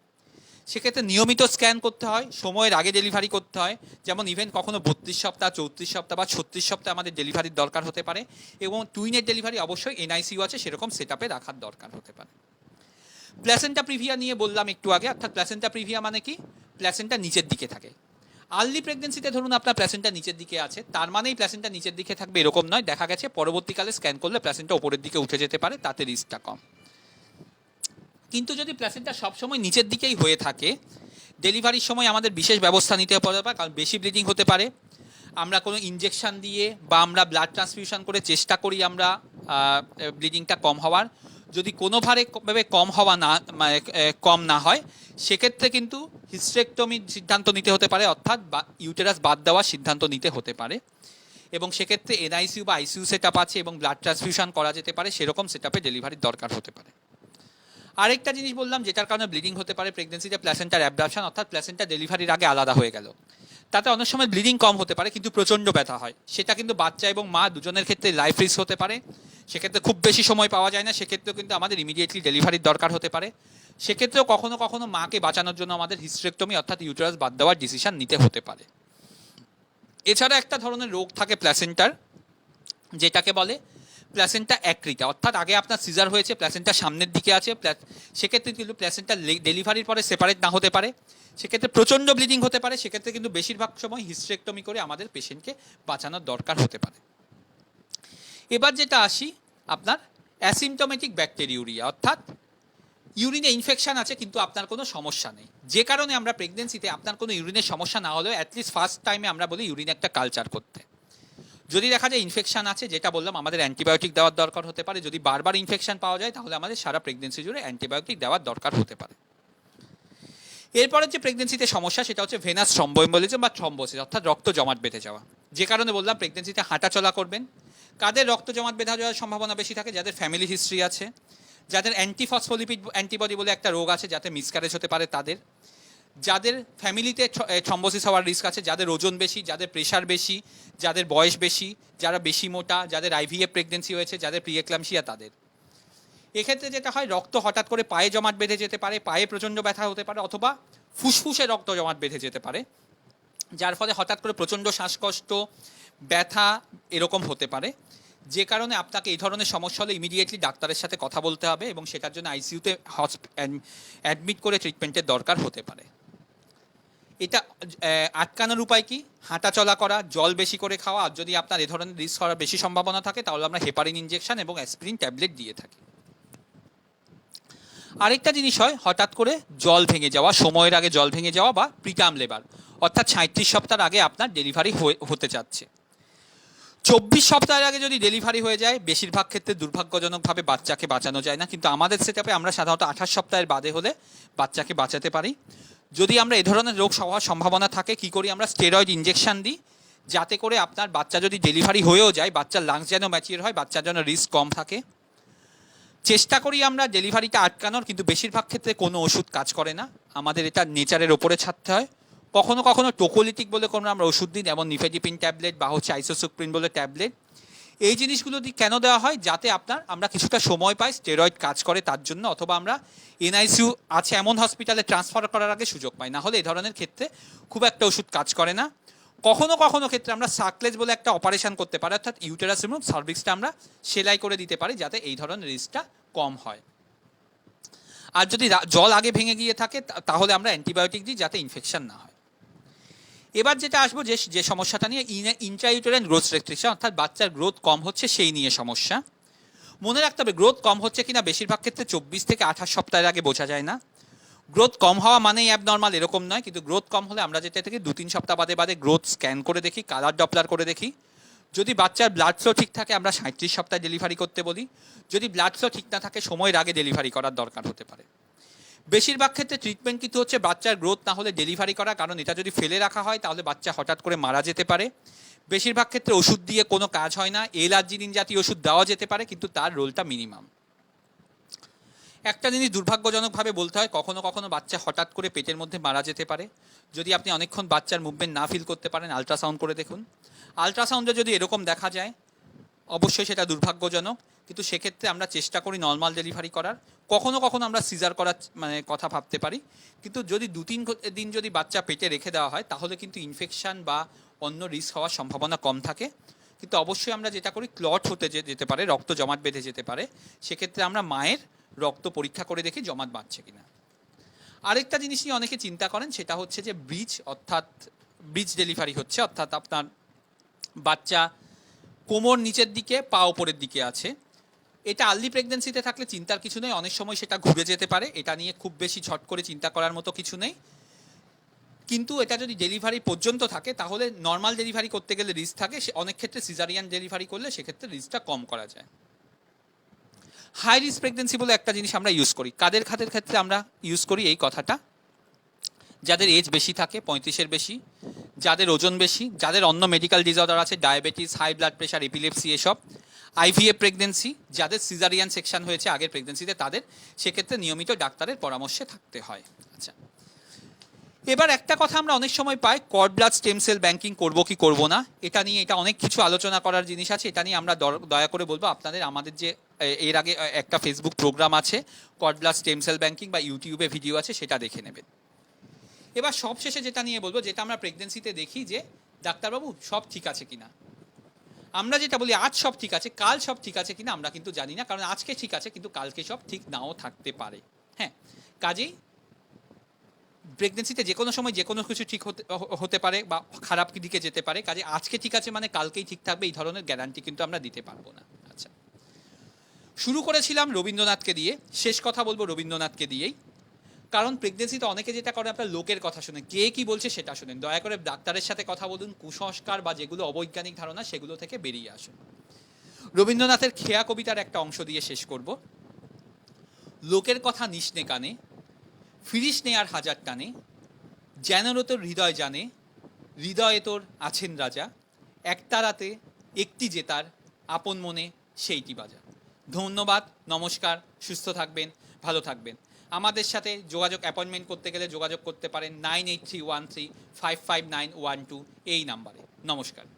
সেক্ষেত্রে নিয়মিত স্ক্যান করতে হয়, সময়ের আগে ডেলিভারি করতে হয়, যেমন ইভেন কখনো 32 সপ্তাহ, 34 সপ্তাহ বা 36 সপ্তাহ আমাদের ডেলিভারির দরকার হতে পারে, এবং টুইনের ডেলিভারি অবশ্যই এনআইসিইউ আছে সেরকম সেট আপে রাখার দরকার হতে পারে। প্ল্যাসেন্টা প্রিভিয়া নিয়ে বললাম একটু আগে, অর্থাৎ প্ল্যাসেন্টা প্রিভিয়া মানে কি, প্ল্যাসেন্টা নিচের দিকে থাকে। আর্লি প্রেগনেন্সিতে ধরুন আপনার প্ল্যাসেন্টা নিচের দিকে আছে, তার মানেই প্ল্যাসেন্টা নিচের দিকে থাকবে এরকম নয়, দেখা গেছে পরবর্তীকালে স্ক্যান করলে প্ল্যাসেন্টা উপরের দিকে উঠে যেতে পারে, তাতে রিস্কটা কম। কিন্তু যদি প্ল্যাসেন্টা সবসময় নিচের দিকেই হয়ে থাকে, ডেলিভারির সময় আমাদের বিশেষ ব্যবস্থা নিতে হবে, কারণ বেশি ব্লিডিং হতে পারে। আমরা কোনো ইনজেকশন দিয়ে বা আমরা ব্লাড ট্রান্সফিউশন করে চেষ্টা করি আমরা ব্লিডিংটা কম হওয়ার, যদি কোনোভাবে কম না হয়, সেক্ষেত্রে কিন্তু হিস্টেরেক্টমির সিদ্ধান্ত নিতে হতে পারে, অর্থাৎ ইউটেরাস বাদ দেওয়ার সিদ্ধান্ত নিতে হতে পারে। এবং সেক্ষেত্রে এনআইসিউ বা আইসিইউ সেট আপ আছে এবং ব্লাড ট্রান্সফিউশন করা যেতে পারে, সেরকম সেট আপে ডেলিভারির দরকার হতে পারে। আরেকটা জিনিস বললাম যেটার কারণে ব্লিডিং হতে পারে প্রেগনেন্সিতে, প্ল্যাসেন্টার অ্যাবডাপশন, অর্থাৎ প্ল্যাসেন্টা ডেলিভারির আগে আলাদা হয়ে গেল। তাতে অনেক সময় ব্লিডিং কম হতে পারে কিন্তু প্রচণ্ড ব্যথা হয়, সেটা কিন্তু বাচ্চা এবং মা দুজনের ক্ষেত্রে লাইফ রিস্ক হতে পারে। সেক্ষেত্রে খুব বেশি সময় পাওয়া যায় না, সেক্ষেত্রেও কিন্তু আমাদের ইমিডিয়েটলি ডেলিভারির দরকার হতে পারে। সেক্ষেত্রেও কখনো কখনো মাকে বাঁচানোর জন্য আমাদের হিস্টেরেক্টমি অর্থাৎ ইউটেরাস বাদ দেওয়ার ডিসিশন নিতে হতে পারে। এছাড়া একটা ধরনের রোগ থাকে প্ল্যাসেন্টার, যেটাকে বলে প্ল্যাসেন্টা অ্যাক্রিটা, অর্থাৎ আগে আপনার সিজার হয়েছে, প্ল্যাসেন্টা সামনের দিকে আছে, সেক্ষেত্রে কিন্তু প্ল্যাসেন্টা ডেলিভারির পরে সেপারেট না হতে পারে, সেক্ষেত্রে প্রচণ্ড ব্লিডিং হতে পারে, সেক্ষেত্রে কিন্তু বেশিরভাগ সময় হিস্টেরেক্টমি করে আমাদের পেশেন্টকে বাঁচানোর দরকার হতে পারে। এবার যেটা আসি আপনার অ্যাসিমটোমেটিক ব্যাকটেরিউরিয়া, অর্থাৎ ইউরিনে ইনফেকশন আছে কিন্তু আপনার কোনো সমস্যা নেই, যে কারণে আমরা প্রেগনেন্সিতে আপনার কোনো ইউরিনের সমস্যা না হলেও অ্যাটলিস্ট ফার্স্ট টাইমে আমরা বলি ইউরিনে একটা কালচার করতে। যদি দেখা যায় ইনফেকশন আছে, যেটা বললাম আমাদের অ্যান্টিবায়োটিক দেওয়ার দরকার হতে পারে, যদি বারবার ইনফেকশন পাওয়া যায় তাহলে আমাদের সারা প্রেগনেন্সি জুড়ে অ্যান্টিবায়োটিক দেওয়ার দরকার হতে পারে। এরপরে যে প্রেগনেন্সিতে সমস্যা সেটা হচ্ছে ভেনাস থ্রম্বোএম্বোলিজম বা থ্রম্বোসিস, অর্থাৎ রক্ত জমাট বেঁধে যাওয়া। যে কারণে বললাম প্রেগনেন্সিতে হাঁটা চলা করবেন। কাদের রক্ত জমাট বেঁধে যাওয়ার সম্ভাবনা বেশি থাকে? যাদের ফ্যামিলি হিস্ট্রি আছে, যাদের অ্যান্টিফসফোলিপিড অ্যান্টিবডি বলে একটা রোগ আছে যাতে মিসক্যারেজ হতে পারে তাদের, যাদের ফ্যামিলিতে থ্রম্বোসিস হওয়ার রিস্ক আছে, যাদের ওজন বেশি, যাদের প্রেশার বেশি, যাদের বয়স বেশি, যারা বেশি মোটা, যাদের আইভিএফ প্রেগনেন্সি হয়েছে, যাদের প্রিএক্লাম্পসিয়া তাদের। এক্ষেত্রে যেটা হয়, রক্ত হঠাৎ করে পায়ে জমাট বেঁধে যেতে পারে, পায়ে প্রচণ্ড ব্যথা হতে পারে, অথবা ফুসফুসে রক্ত জমাট বেঁধে যেতে পারে, যার ফলে হঠাৎ করে প্রচণ্ড শ্বাসকষ্ট, ব্যথা এরকম হতে পারে। যে কারণে আপনাকে এই ধরনের সমস্যা হলে ইমিডিয়েটলি ডাক্তারের সাথে কথা বলতে হবে এবং সেটার জন্য আইসিইউতে অ্যাডমিট করে ট্রিটমেন্টের দরকার হতে পারে। এটা আটকানোর উপায় কি? হাঁটা চলা করা, জল বেশি করে খাওয়া, আর যদি আপনার এ ধরনের রিস্ক হওয়ার বেশি সম্ভাবনা থাকে তাহলে আমরা হেপারিন ইনজেকশন এবং অ্যাসপিরিন ট্যাবলেট দিয়ে থাকি। আরেকটা জিনিস হয়, হঠাৎ করে জল ভেঙে যাওয়া, সময়ের আগে জল ভেঙে যাওয়া বা প্রিটার্ম লেবার, অর্থাৎ 37 সপ্তাহের আগে আপনার ডেলিভারি হতে যাচ্ছে। 24 সপ্তাহের আগে যদি ডেলিভারি হয়ে যায়, বেশিরভাগ ক্ষেত্রে দুর্ভাগ্যজনকভাবে বাচ্চাকে বাঁচানো যায় না, কিন্তু আমাদের সেটআপে আমরা সাধারণত 28 সপ্তাহের বাদে হলে বাচ্চাকে বাঁচাতে পারি। যদি আমরা এ ধরনের রোগ হওয়ার সম্ভাবনা থাকে, কি করি আমরা? স্টেরয়েড ইনজেকশন দিই, যাতে করে আপনার বাচ্চা যদি ডেলিভারি হয়েও যায়, বাচ্চার লাংস যেন ম্যাচিওর হয়, বাচ্চার যেন রিস্ক কম থাকে। চেষ্টা করি আমরা ডেলিভারিটা আটকানোর, কিন্তু বেশিরভাগ ক্ষেত্রে কোনো ওষুধ কাজ করে না, আমাদের এটা নেচারের ওপরে ছাড়তে হয়। কখনো কখনো টোকোলিটিক বলে কোনো আমরা ওষুধ দিই, যেমন নিফেডিপিন ট্যাবলেট বা হচ্ছে আইসোসুপ্রিন বলে ট্যাবলেট। এই জিনিসগুলো কেন দেওয়া হয়? যাতে আমরা কিছুটা সময় পাই, স্টেরয়েড কাজ করে তার জন্য, অথবা আমরা এনআইসিইউ আছে এমন হসপিটালে ট্রান্সফার করার আগে সুযোগ পাই, না হলে এই ধরনের ক্ষেত্রে খুব একটা ওষুধ কাজ করে না। কখনো কখনো ক্ষেত্রে আমরা সার্কলেজ বলে একটা অপারেশন করতে পারি, অর্থাৎ ইউটেরাস এবং সার্ভিক্সটা আমরা সেলাই করে দিতে পারি, যাতে এই ধরনের রিস্কটা কম হয়। আর যদি জল আগে ভেঙে গিয়ে থাকে তাহলে আমরা অ্যান্টিবায়োটিক দিই, যাতে ইনফেকশন না হয়। এবার যেটা আসবো যে সমস্যাটা নিয়ে, ইন্ট্রাইউটেরাইন গ্রোথ রেস্ট্রিকশন, অর্থাৎ বাচ্চার গ্রোথ কম হচ্ছে সেই নিয়ে সমস্যা। মনে রাখতে হবে, গ্রোথ কম হচ্ছে কিনা বেশিরভাগ ক্ষেত্রে 24 থেকে 28 সপ্তাহের আগে বোঝা যায় না। গ্রোথ কম হওয়া মানেই অ্যাবনর্মাল এরকম নয়, কিন্তু গ্রোথ কম হলে আমরা যেটা থেকে 2-3 সপ্তাহ বাদে বাদে গ্রোথ স্ক্যান করে দেখি, কালার ডপলার করে দেখি। যদি বাচ্চার ব্লাড ফ্লো ঠিক থাকে আমরা 37 সপ্তাহে ডেলিভারি করতে বলি। যদি ব্লাড ফ্লো ঠিক না থাকে সময়ের আগে ডেলিভারি করার দরকার হতে পারে। বেশিরভাগ ক্ষেত্রে ট্রিটমেন্ট কিন্তু হচ্ছে বাচ্চার গ্রোথ না হলে ডেলিভারি করা, কারণ এটা যদি ফেলে রাখা হয় তাহলে বাচ্চা হঠাৎ করে মারা যেতে পারে। বেশিরভাগ ক্ষেত্রে ওষুধ দিয়ে কোনো কাজ হয় না, এলার্জিনিন জাতীয় ওষুধ দেওয়া যেতে পারে, কিন্তু তার রোলটা মিনিমাম। একটা জিনিস দুর্ভাগ্যজনকভাবে বলতে হয়, কখনো কখনো বাচ্চা হঠাৎ করে পেটের মধ্যে মারা যেতে পারে। যদি আপনি অনেকক্ষণ বাচ্চার মুভমেন্ট না ফিল করতে পারেন, আলট্রাসাউন্ড করে দেখুন। আলট্রাসাউন্ডে যদি এরকম দেখা যায় অবশ্যই সেটা দুর্ভাগ্যজনক, কিন্তু সেক্ষেত্রে আমরা চেষ্টা করি নর্মাল ডেলিভারি করার। কখনো কখনো আমরা সিজার করার কথা ভাবতে পারি, কিন্তু যদি 2-3 দিন যদি বাচ্চা পেটে রেখে দেওয়া হয় তাহলে কিন্তু ইনফেকশন বা অন্য রিস্ক হওয়ার সম্ভাবনা কম থাকে। কিন্তু অবশ্যই আমরা যেটা করি, ক্লট হতে যেতে পারে, রক্ত জমাট বেঁধে যেতে পারে, সেক্ষেত্রে আমরা মায়ের রক্ত পরীক্ষা করে দেখি জমাট বাঁধছে কিনা। আরেকটা জিনিস নিয়ে অনেকে চিন্তা করেন, সেটা হচ্ছে যে ব্রিচ, অর্থাৎ ব্রিজ ডেলিভারি হচ্ছে, অর্থাৎ আপনার বাচ্চা কোমর নিচের দিকে, পা ওপরের দিকে আছে। এটা আর্লি প্রেগনেন্সিতে থাকলে চিন্তার কিছু নেই, অনেক সময় সেটা ঘুরে যেতে পারে, এটা নিয়ে খুব বেশি ঝট করে চিন্তা করার মতো কিছু নেই। কিন্তু এটা যদি ডেলিভারি পর্যন্ত থাকে তাহলে নর্মাল ডেলিভারি করতে গেলে রিস্ক থাকে, অনেক ক্ষেত্রে সিজারিয়ান ডেলিভারি করলে সেক্ষেত্রে রিস্কটা কম করা যায়। হাই রিস্ক প্রেগনেন্সি বলে একটা জিনিস আমরা ইউজ করি, কাদের খাতের ক্ষেত্রে আমরা ইউজ করি এই কথাটা? যাদের এজ বেশি থাকে, 35-এর বেশি, যাদের ওজন বেশি, যাদের অন্য মেডিকেল ডিসঅর্ডার আছে, diabetes, high blood pressure, epilepsy, এসব। আইভিএফ প্রেগনেন্সি, যাদের সিজারিয়ান সেকশন হয়েছে আগের প্রেগনেন্সিতে তাদের, সেক্ষেত্রে নিয়মিত ডাক্তারের পরামর্শে থাকতে হয়। আচ্ছা, এবার একটা কথা আমরা অনেক সময় পাই, cord blood stem cell banking করবো কি করবো না, এটা নিয়ে এটা অনেক কিছু আলোচনা করার জিনিস আছে। এটা নিয়ে আমরা দয়া করে বলবো আপনাদের আমাদের যে এর আগে একটা ফেসবুক প্রোগ্রাম আছে cord blood stem cell banking, বা ইউটিউবে ভিডিও আছে, সেটা দেখে নেবেন। এবার সবশেষে যেটা নিয়ে বলবো, যেটা আমরা প্রেগনেন্সিতে দেখি যে ডাক্তারবাবু সব ঠিক আছে কিনা, আমরা যেটা বলি আজ সব ঠিক আছে, কাল সব ঠিক আছে কিনা আমরা কিন্তু জানি না, কারণ আজকে ঠিক আছে কিন্তু কালকে সব ঠিক নাও থাকতে পারে। হ্যাঁ, কাজেই প্রেগনেন্সিতে যে কোনো সময় যে কোনো কিছু ঠিক হতে পারে বা খারাপ দিকে যেতে পারে, কাজে আজকে ঠিক আছে মানে কালকেই ঠিক থাকবে এই ধরনের গ্যারান্টি কিন্তু আমরা দিতে পারবো না। আচ্ছা, শুরু করেছিলাম রবীন্দ্রনাথকে দিয়ে, শেষ কথা বলবো রবীন্দ্রনাথকে দিয়েই। কারণ প্রেগনেন্সিতে অনেকে যেটা করে, আপনার লোকের কথা শুনে, কে কি বলছে সেটা শুনেন, দয়া করে ডাক্তারের সাথে কথা বলুন, কুসংস্কার বা যেগুলো অবৈজ্ঞানিক ধারণা সেগুলো থেকে বেরিয়ে আসুন। রবীন্দ্রনাথের খেয়া কবিতার একটা অংশ দিয়ে শেষ করব। লোকের কথা নিস নে কানে, ফিরিস নে আর হাজার টানে, যেন তোর হৃদয় জানে, হৃদয়ে তোর আছেন রাজা, একটা রাতে একটি জেতার, আপন মনে সেইটি বাজা। ধন্যবাদ, নমস্কার, সুস্থ থাকবেন, ভালো থাকবেন। আমাদের সাথে যোগাযোগ অ্যাপয়েন্টমেন্ট করতে গেলে যোগাযোগ করতে পারেন 9831355912 এই নাম্বারে। নমস্কার।